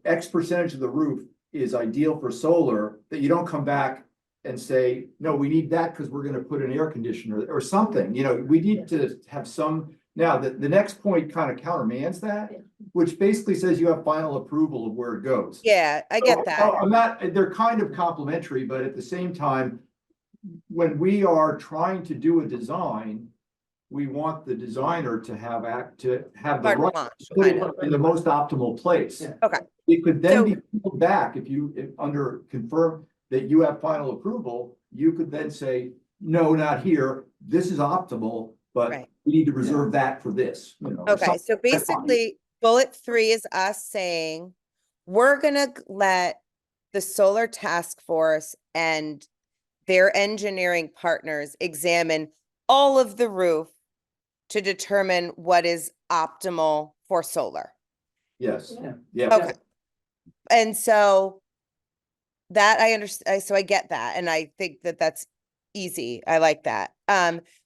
X percentage of the roof is ideal for solar, that you don't come back and say, no, we need that because we're going to put an air conditioner or something. We need to have some. Now, the next point kind of countermands that, which basically says you have final approval of where it goes. Yeah, I get that. I'm not, they're kind of complementary, but at the same time, when we are trying to do a design, we want the designer to have the Carte right, blanche, put kind it of. in the most optimal place. Yeah. Okay. It could then So- be pulled back if under confirm that you have final approval, you could then say, no, not here, this is optimal, but Right. we need to reserve that for this, you know. or Okay, so something. That's fine. basically, bullet 3 is us saying, we're gonna let the solar task force and their engineering partners examine all of the roof to determine what is optimal for solar. Yes, Yeah. yeah. Okay. And so that I understand, so I get that, and I think that that's easy. I like that.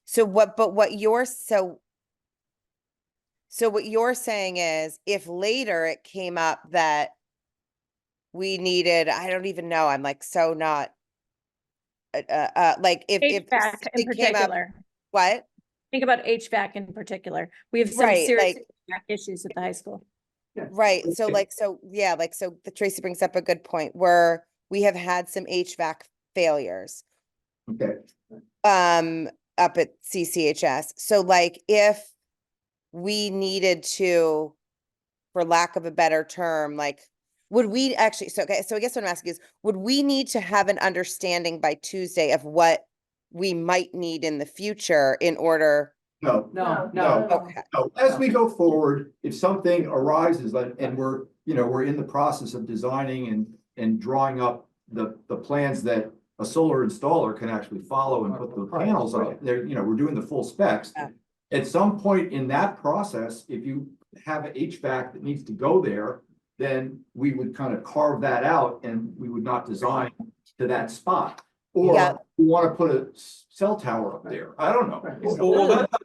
So what you're what you're saying is, if later it came up that we needed, I don't even know, I'm like so not like if HVAC in it came up, particular. what? Think about HVAC in particular. We have some Right, serious like- HVAC issues at the high school. Right, so the Tracy brings up a good point, where we have had some HVAC failures Okay, up at CCHS. So like if we needed to, for lack of a better term, like, would we actually, so okay, so I guess what I'm asking is, would we need to have an understanding by Tuesday of what we might need in the future in order? no, No, No. no. Okay, no, as we go forward, if something arises and we're, we're in the process of designing and drawing up the plans that a solar installer can actually follow and put the panels up, there, we're doing the full specs. Yeah. At some point in that process, if you have an HVAC that needs to go there, then we would kind of carve that out and we would not design to that spot. Yeah. Or we want to put a cell tower up there. I don't know. Right.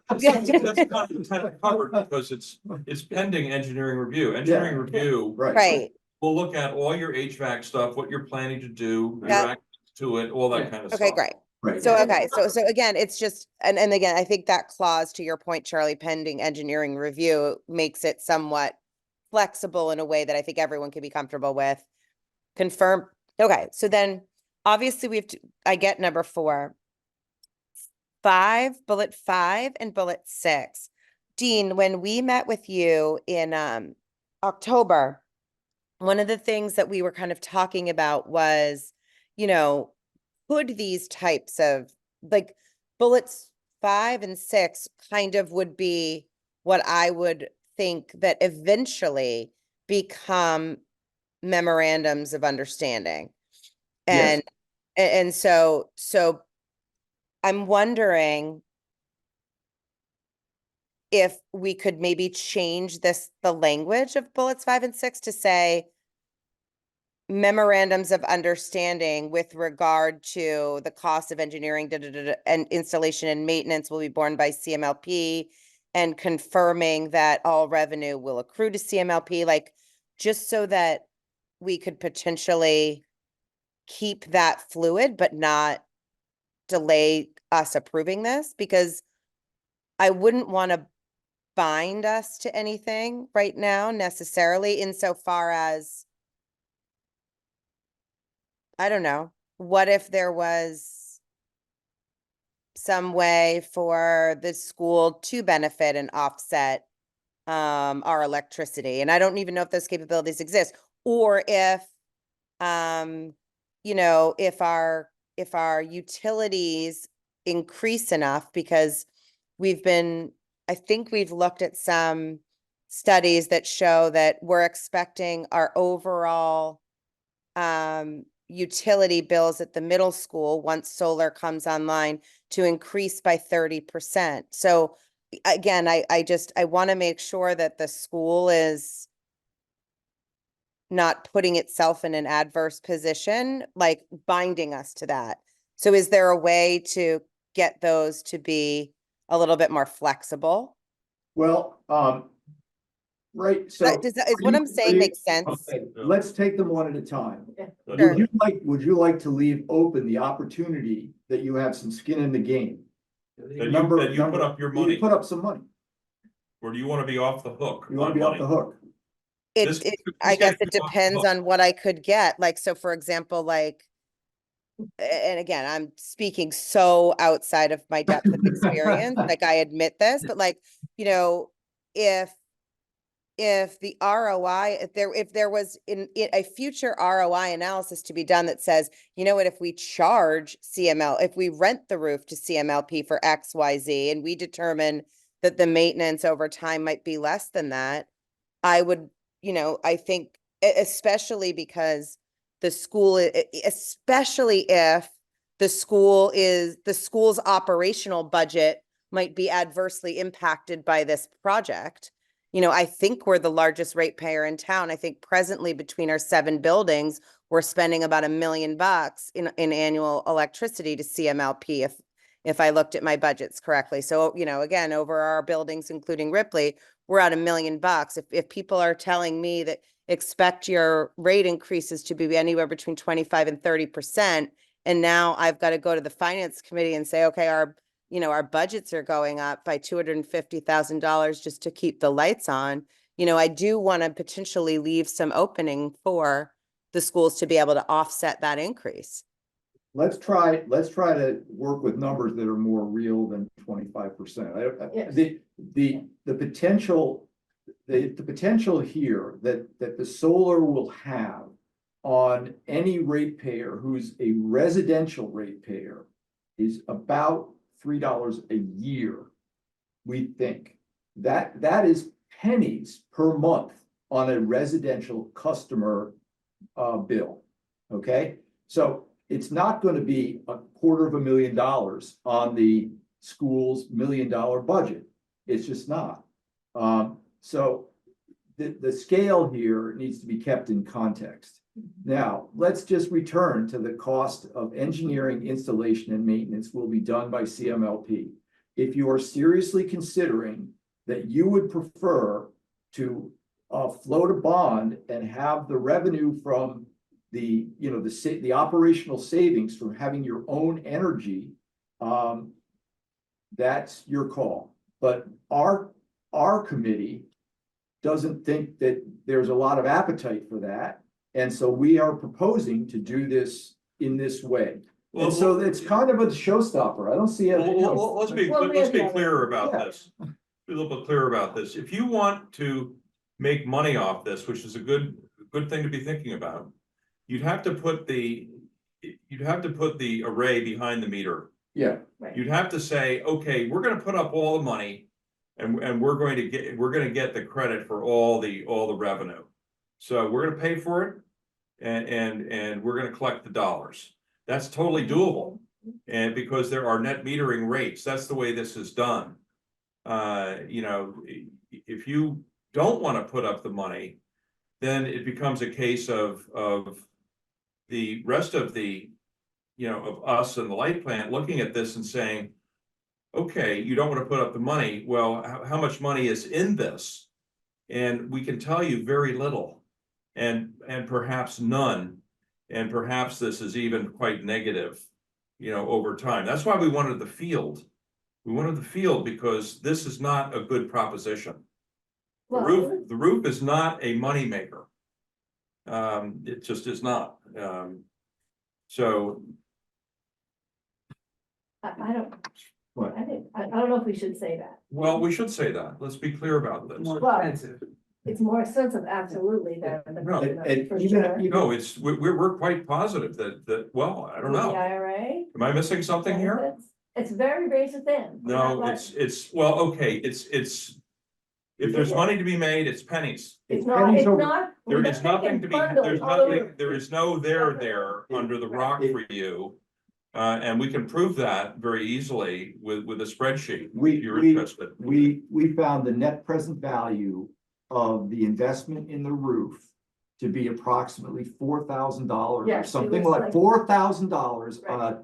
That's kind of covered because it's pending engineering review. Engineering review Right. right, will look at all your HVAC stuff, what you're planning to do, your Yeah. access to it, all that Yeah. kind of okay, stuff. great. Right. So, okay, so again, it's just, and again, I think that clause, to your point, Charlie, pending engineering review, makes it somewhat flexible in a way that I think everyone can be comfortable with. Confirm, okay, so then, obviously, we have to, I get number 4. Bullet 5 and bullet 6. Dean, when we met with you in October, one of the things that we were kind of talking about was, could these types of, like, bullets 5 and 6 kind of would be what I would think that eventually become memorandums of understanding. Yes. And so I'm wondering if we could maybe change the language of bullets 5 and 6 to say memorandums of understanding with regard to the cost of engineering and installation and maintenance will be borne by CMLP, and confirming that all revenue will accrue to CMLP, like, just so that we could potentially keep that fluid, but not delay us approving this, because I wouldn't want to bind us to anything right now necessarily, insofar as, I don't know, what if there was some way for the school to benefit and offset our electricity? And I don't even know if those capabilities exist, or if if our utilities increase enough, because I think we've looked at some studies that show that we're expecting our overall utility bills at the middle school, once solar comes online, to increase by 30%. So again, I want to make sure that the school is not putting itself in an adverse position, like binding us to that. So is there a way to get those to be a little bit more flexible? Well, right, so. Is what I'm saying makes sense? Okay, let's take them one at a time. Sure. Would you like to leave open the opportunity that you have some skin in the game? That you put up your money, You put up some money. or do you want to be off the hook? You want to on be off the money? hook. This- I guess this it gets you off the depends hook. on what I could get. Like, so for example, like, and again, I'm speaking so outside of my depth of experience, like I admit this, but like, you know, if the ROI, if there was in a future ROI analysis to be done that says, you know what, if we charge CML, if we rent the roof to CMLP for X, Y, Z, and we determine that the maintenance over time might be less than that, I would, you know, I think especially because the school, especially if the school's operational budget might be adversely impacted by this project. You know, I think we're the largest ratepayer in town. I think presently between our 7 buildings, we're spending about $1 million in annual electricity to CMLP if I looked at my budgets correctly. So, you know, again, over our buildings, including Ripley, we're at $1 million. If people are telling me that expect your rate increases to be anywhere between 25 and 30%, and now I've got to go to the finance committee and say, okay, our budgets are going up by $250,000 just to keep the lights on. You know, I do want to potentially leave some opening for the schools to be able to offset that increase. Let's try to work with numbers that are more real than 25%. Yes. The potential, the potential here that the solar will have on any ratepayer who's a residential ratepayer is about $3 a year. We think that is pennies per month on a residential customer bill. Okay, so it's not going to be $250,000 on the school's $1 million budget. It's just not. So the scale here needs to be kept in context. Now, let's just return to the cost of engineering, installation, and maintenance will be done by CMLP. If you are seriously considering that you would prefer to float a bond and have the revenue from the operational savings from having your own energy, that's your call. But our committee doesn't think that there's a lot of appetite for that. And so we are proposing to do this in this way. Well, and so it's kind of a showstopper. I don't see it. Let's be clear about Yeah. this. Be a little bit clear about this. If you want to make money off this, which is a good thing to be thinking about, you'd have to put the array behind the meter. Yeah. Right. You'd have to say, okay, we're going to put up all the money, and we're going to get the credit for all the revenue. So we're going to pay for it, and we're going to collect the dollars. That's totally doable, and because there are net metering rates, that's the way this is done. You know, if you don't want to put up the money, then it becomes a case of the rest of the, of us and the light plant looking at this and saying, okay, you don't want to put up the money. Well, how much money is in this? And we can tell you very little, and perhaps none, and perhaps this is even quite negative, over time. That's why we wanted the field. We wanted the field because this is not a good proposition. The roof is not a moneymaker. It just is not. So I don't. What? I don't know if we should say that. well, we should say that. Let's be clear about this. More Well, expensive. It's more expensive, absolutely, than the. No, and for even- sure. No, we're quite positive that well, I don't With the know. IRA. Am I missing something here? benefits, It's very razor thin. No, it's well, okay, it's if there's money to be made, it's pennies. It's not, pennies it's over- not. There we're is not nothing taking to be, bundles, there's although nothing, there is no there under the rock for you. And we can prove that very easily with a spreadsheet, if you're interested. We found the net present value of the investment in the roof to be approximately $4,000 or Yes, it something was like like- $4,000 on a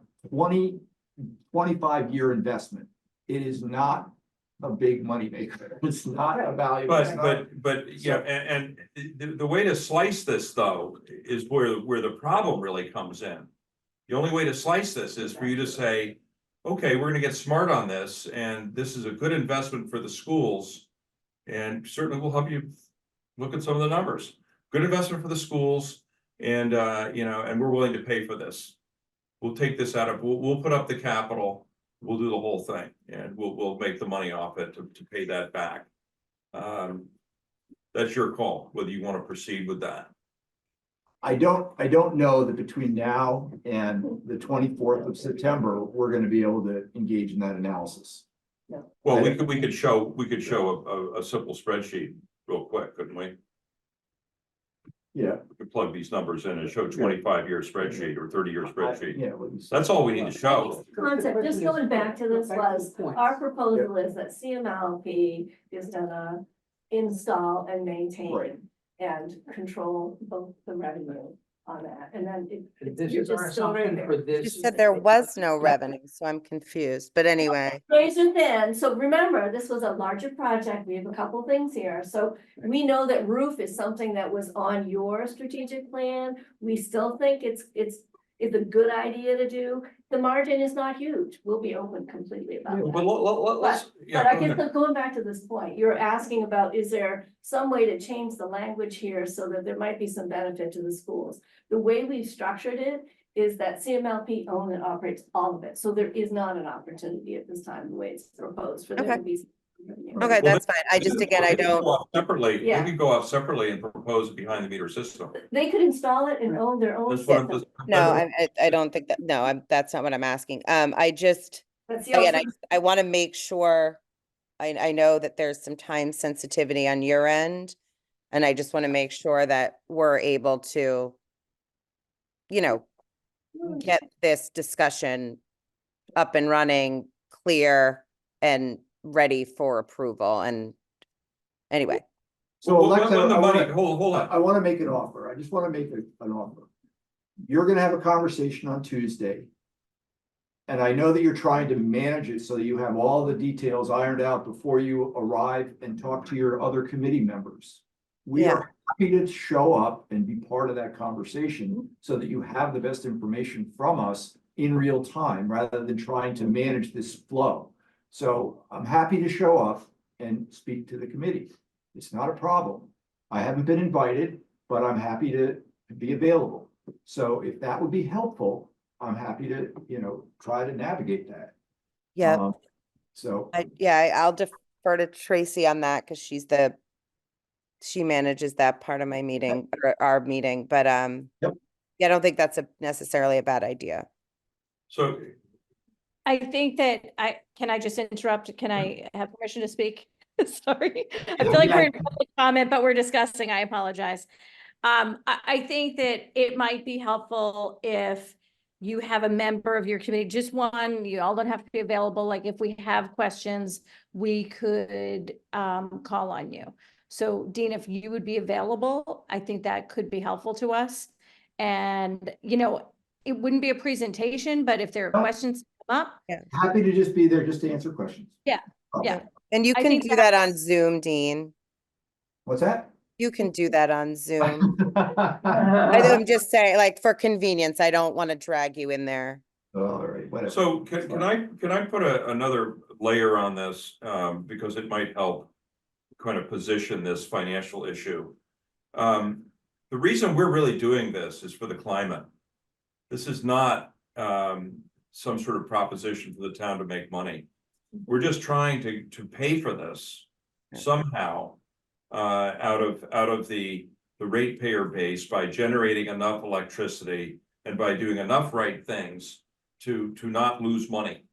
25-year investment. It is not a big moneymaker. It's not a value. it's not- But yeah, and the way to slice this though is where the problem really comes in. The only way to slice this is for you to say, okay, we're gonna get smart on this, and this is a good investment for the schools. And certainly we'll help you look at some of the numbers. Good investment for the schools, and and we're willing to pay for this. we'll take this out of, we'll put up the capital, we'll do the whole thing, and we'll make the money off it to pay that back. That's your call, whether you want to proceed with that. I don't know that between now and the 24th of September, we're gonna be able to engage in that analysis. Well, we could show a simple spreadsheet real quick, couldn't we? Yeah. We could plug these numbers in and show 25-year spreadsheet or 30-year spreadsheet. Yeah. what you said. That's all we need to show. Concept, just going back to this was, Points. our proposal is that CMLP is gonna install and maintain Right. and control both the revenue on that, and then This you're is our just still right assumption there. for You this. said there was no revenue, so I'm confused, but anyway. Razor thin, so remember, this was a larger project, we have a couple things here, so we know that roof is something that was on your strategic plan. We still think it's a good idea to do, the margin is not huge, we'll be open completely about that. But let's, yeah, But I go guess ahead. that going back to this point, you're asking about, is there some way to change the language here so that there might be some benefit to the schools? The way we've structured it is that CMLP owns and operates all of it, so there is not an opportunity at this time, the way it's proposed for there to Okay. be. some revenue. Okay, Well, that's fine. I just, again, I They could don't, go off Separately, they Yeah. could go off separately and propose a behind the meter system. They could install it and own their own That's what I'm system. just. no, I don't think that, no, that's not what I'm asking. I just, That's the again, also- I want to make sure, I know that there's some time sensitivity on your end. And I just want to make sure that we're able to, you know, get this discussion up and running, clear and ready for approval. And anyway, So Well, Alexa, when the I money, wanna- hold I on. want to make an offer. I just want to make an offer. You're gonna have a conversation on Tuesday. And I know that you're trying to manage it so that you have all the details ironed out before you arrive and talk to your other committee members. We Yeah. are happy to show up and be part of that conversation so that you have the best information from us in real time, rather than trying to manage this flow. So I'm happy to show up and speak to the committee. It's not a problem. I haven't been invited, but I'm happy to be available. So if that would be helpful, I'm happy to, try to navigate that. yeah, So, I'll defer to Tracy on that because she manages that part of my meeting, or our meeting, but, Yep. yeah, I don't think that's necessarily a bad idea. So, I think that can I just interrupt? Can I have permission to speak? Sorry, I feel like we're in public comment, but we're discussing. I apologize. I think that it might be helpful if you have a member of your committee, just one, you all don't have to be available. Like if we have questions, we could call on you. So Dean, if you would be available, I think that could be helpful to us. And, it wouldn't be a presentation, but if there are Oh. questions come up, happy to just be there just to answer questions. Yeah, Oh, yeah. And you I can think do that on Zoom, Dean. What's that? You can do that on Zoom. I'm just saying, like, for convenience, I don't want to drag you in there. All right, whatever. so can I put another layer on this, because it might help kind of position this financial issue. The reason we're really doing this is for the climate. This is not, some sort of proposition for the town to make money. We're just trying to pay for this somehow, out of the ratepayer base by generating enough electricity and by doing enough right things to not lose money.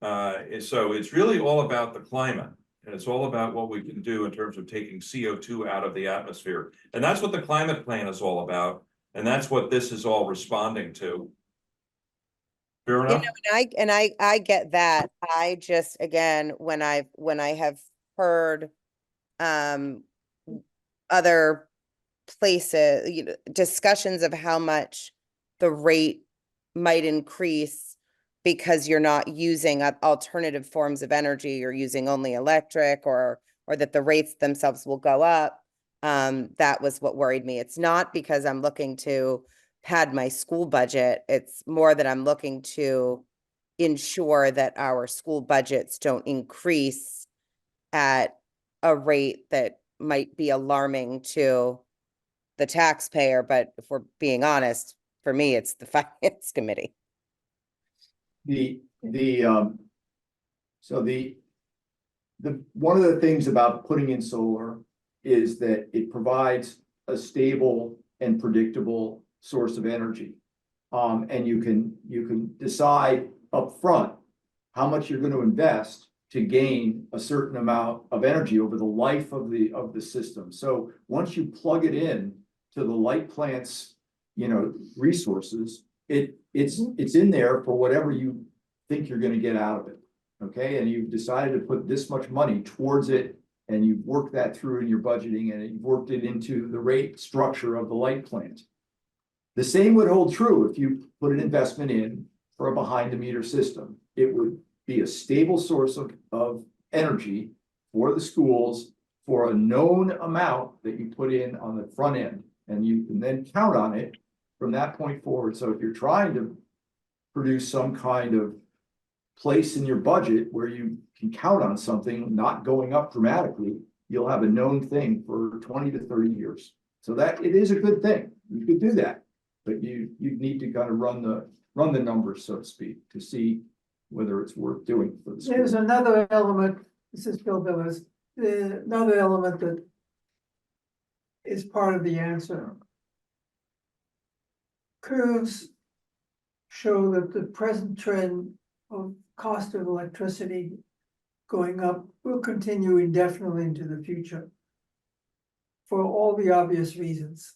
And so it's really all about the climate, and it's all about what we can do in terms of taking CO2 out of the atmosphere. And that's what the climate plan is all about, and that's what this is all responding to. Fair You enough? know, and I get that. I just, again, when I have heard other places, discussions of how much the rate might increase because you're not using alternative forms of energy, you're using only electric, or that the rates themselves will go up. That was what worried me. It's not because I'm looking to pad my school budget. It's more that I'm looking to ensure that our school budgets don't increase at a rate that might be alarming to the taxpayer. But if we're being honest, for me, it's the finance committee. So one of the things about putting in solar is that it provides a stable and predictable source of energy. And you can decide upfront how much you're going to invest to gain a certain amount of energy over the life of the system. So once you plug it in to the light plant's, resources, it's in there for whatever you think you're going to get out of it. Okay, and you've decided to put this much money towards it, and you've worked that through in your budgeting, and you've worked it into the rate structure of the light plant. The same would hold true if you put an investment in for a behind the meter system. It would be a stable source of energy for the schools for a known amount that you put in on the front end, and you can then count on it from that point forward. So if you're trying to produce some kind of place in your budget where you can count on something not going up dramatically, you'll have a known thing for 20 to 30 years. So that it is a good thing. You could do that, but you need to kind of run the numbers, so to speak, to see whether it's worth doing for the school. There's another element, this is Bill Billers, another element that is part of the answer. Curves show that the present trend of cost of electricity going up will continue indefinitely into the future for all the obvious reasons,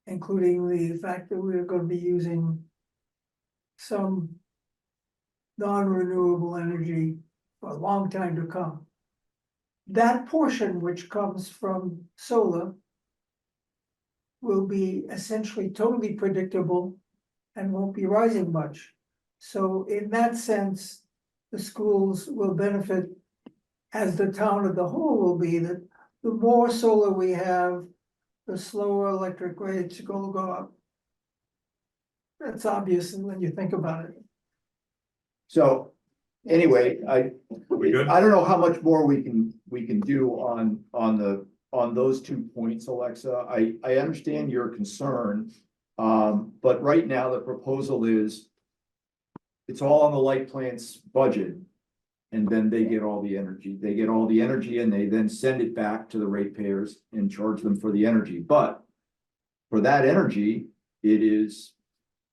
including the fact that we're going to be using some non-renewable energy for a long time to come. That portion which comes from solar will be essentially totally predictable and won't be rising much. So in that sense, the schools will benefit, as the town of the whole will be, that the more solar we have, the slower electric rates will go up. That's obvious when you think about it. So anyway, We good? I don't know how much more we can do on those 2 points, Alexa. I understand your concern. But right now the proposal is it's all on the light plant's budget. And then they get all the energy. They get all the energy and they then send it back to the ratepayers and charge them for the energy. But for that energy, it is,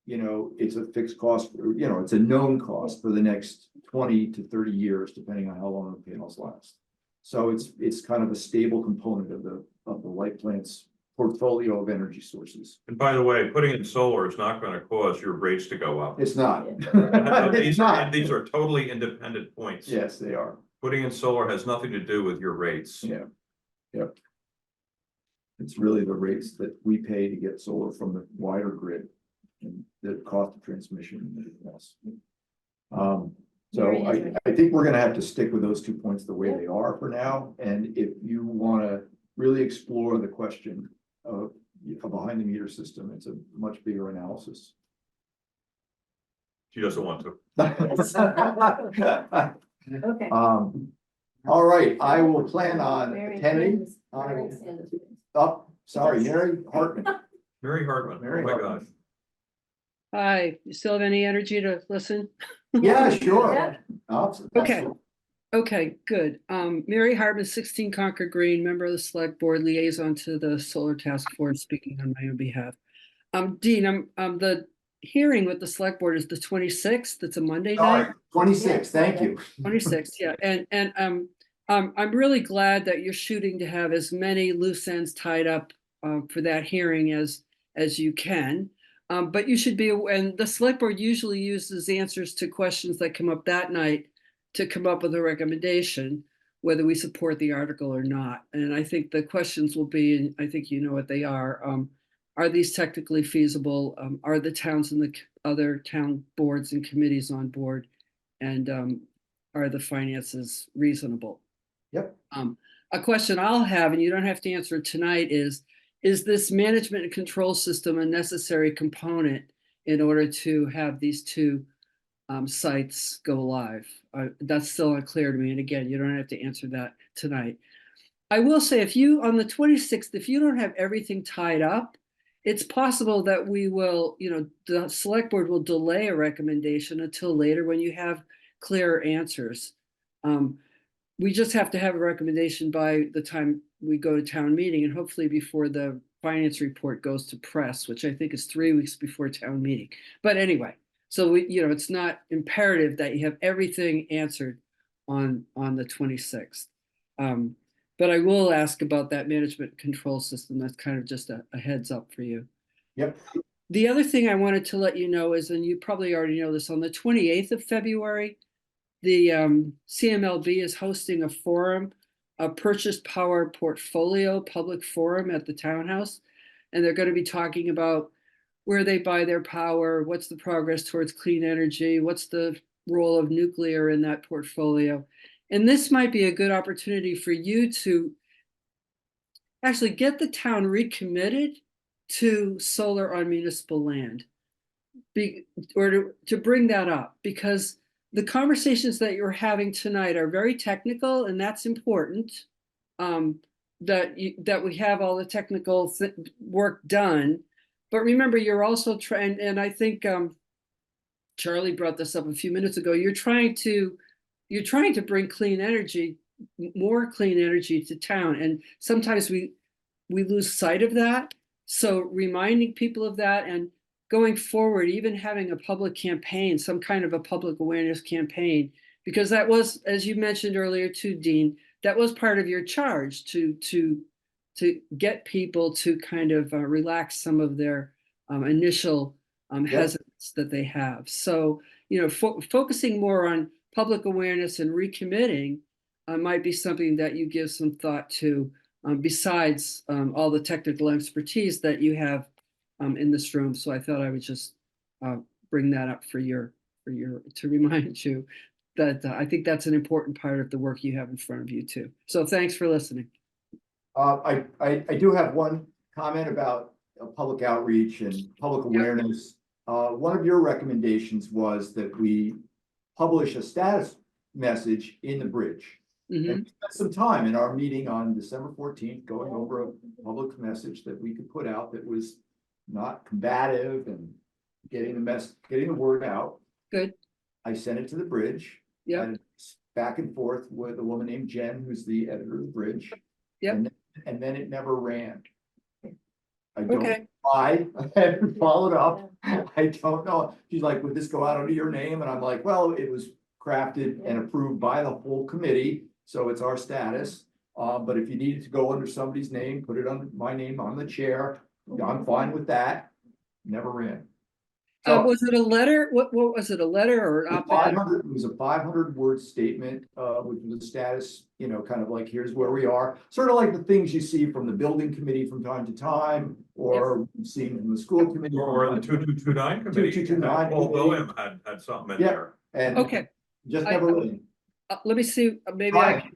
it's a fixed cost, it's a known cost for the next 20 to 30 years, depending on how long the panels last. So it's kind of a stable component of the light plant's portfolio of energy sources. And by the way, putting in solar is not going to cause your rates to go up. It's not. These are totally independent points. Yes, they are. Putting in solar has nothing to do with your rates. Yeah. Yep. It's really the rates that we pay to get solar from the wider grid and the cost of transmission and everything else. So I think we're gonna have to stick with those 2 points the way they are for now. And if you wanna really explore the question of a behind the meter system, it's a much bigger analysis. She doesn't want to. Okay. All right, I will plan on Mary attending. Sanders. Sorry, Mary Hartman. Mary Hartman, oh Mary my Hartman. gosh. Hi, you still have any energy to listen? Yeah, sure. Yeah. Okay. Okay, good. Mary Hartman, 16 Concord Green, member of the select board, liaison to the solar task force, speaking on my own behalf. Dean, the hearing with the select board is the 26th. It's a Monday night. 26, thank you. 26th, yeah. And I'm really glad that you're shooting to have as many loose ends tied up for that hearing as you can. But you should be, and the select board usually uses answers to questions that come up that night to come up with a recommendation, whether we support the article or not. And I think the questions will be, and I think you know what they are these technically feasible? Are the towns and the other town boards and committees on board? And are the finances reasonable? Yep. A question I'll have, and you don't have to answer it tonight, is this management and control system a necessary component in order to have these two sites go live? That's still unclear to me. And again, you don't have to answer that tonight. I will say, if you, on the 26th, if you don't have everything tied up it's possible that we will, the select board will delay a recommendation until later when you have clearer answers. We just have to have a recommendation by the time we go to town meeting, and hopefully before the finance report goes to press, which I think is 3 weeks before town meeting. But anyway, so it's not imperative that you have everything answered on the 26th. But I will ask about that management control system. That's kind of just a heads up for you. Yep. The other thing I wanted to let you know is, and you probably already know this, on the 28th of February, the CMLB is hosting a forum, a purchased power portfolio public forum at the townhouse. And they're going to be talking about where they buy their power, what's the progress towards clean energy, what's the role of nuclear in that portfolio. And this might be a good opportunity for you to actually get the town recommitted to solar on municipal land, or to bring that up, because the conversations that you're having tonight are very technical, and that's important. That we have all the technical work done, but remember, you're also trying, and I think Charlie brought this up a few minutes ago. You're trying to bring clean energy, more clean energy to town, and sometimes we lose sight of that. So reminding people of that, and going forward, even having a public campaign, some kind of a public awareness campaign, because that was, as you mentioned earlier too, Dean, that was part of your charge to get people to kind of relax some of their initial hesitance that they have. So, focusing more on public awareness and recommitting might be something that you give some thought to, besides all the technical expertise that you have in this room. So I thought I would just bring that up to remind you that I think that's an important part of the work you have in front of you too. So thanks for listening. I do have one comment about public outreach and public awareness. One of your recommendations was that we publish a status message in the bridge. Mhm. And we spent some time in our meeting on December 14th going over a public message that we could put out that was not combative and getting the word out. Good. I sent it to the bridge. Yeah. And back and forth with a woman named Jen, who's the editor of the bridge. Yep. And then it never ran. I don't know Okay. why. I haven't followed up. I don't know. She's like, would this go out under your name? And I'm like, well, it was crafted and approved by the whole committee, so it's our status. But if you needed to go under somebody's name, put it under my name on the chair. I'm fine with that. Never ran. So Was it a letter? What was it? A letter or an op-ed? it was a 500 word statement, which was the status, kind of like, here's where we are. Sort of like the things you see from the building committee from time to time, or seen from the school committee. Or the 2229 committee. 2229 Paul committee. William had something in Yeah. there. And Okay. just I- never really. Let me see. Maybe Fine.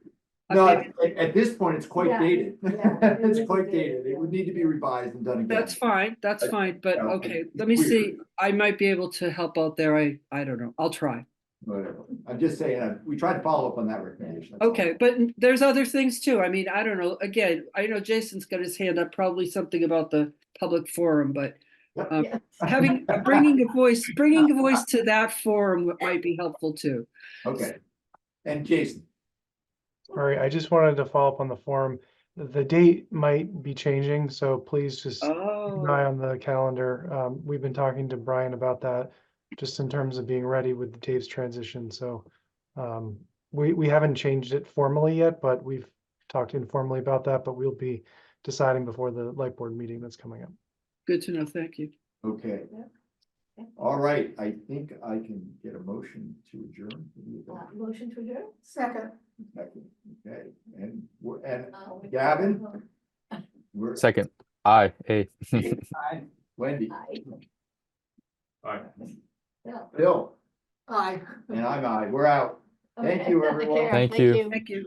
No, maybe- at this point, it's quite Yeah. dated. Yeah. It's quite dated. It would need to be revised and done again. That's fine. That's fine. But No, okay, it's let me weird. see. I might be able to help out there. I don't know. I'll try. Whatever. I'm just saying, we tried to follow up on that recommendation. that's all. Okay, but there's other things too. I mean, I don't know. Again, I know Jason's got his hand up, probably something about the public forum, but Yeah. bringing a voice to that forum might be helpful too. Okay. And Jason, Sorry, I just wanted to follow up on the forum. The date might be changing, so please just keep an eye Oh, on the calendar. We've been talking to Brian about that, just in terms of being ready with Dave's transition. So we haven't changed it formally yet, but we've talked informally about that, but we'll be deciding before the light board meeting that's coming up. good to know. Thank you. okay. Yeah. All right, I think I can get a motion to adjourn. Motion to adjourn? Second. Okay, and We- Gavin? We're Second, aye, A. Wendy, Aye. All right. Yeah. Bill, Aye. and I'm I. We're out. Thank Okay. you, everyone. Care. Thank you. Thank you.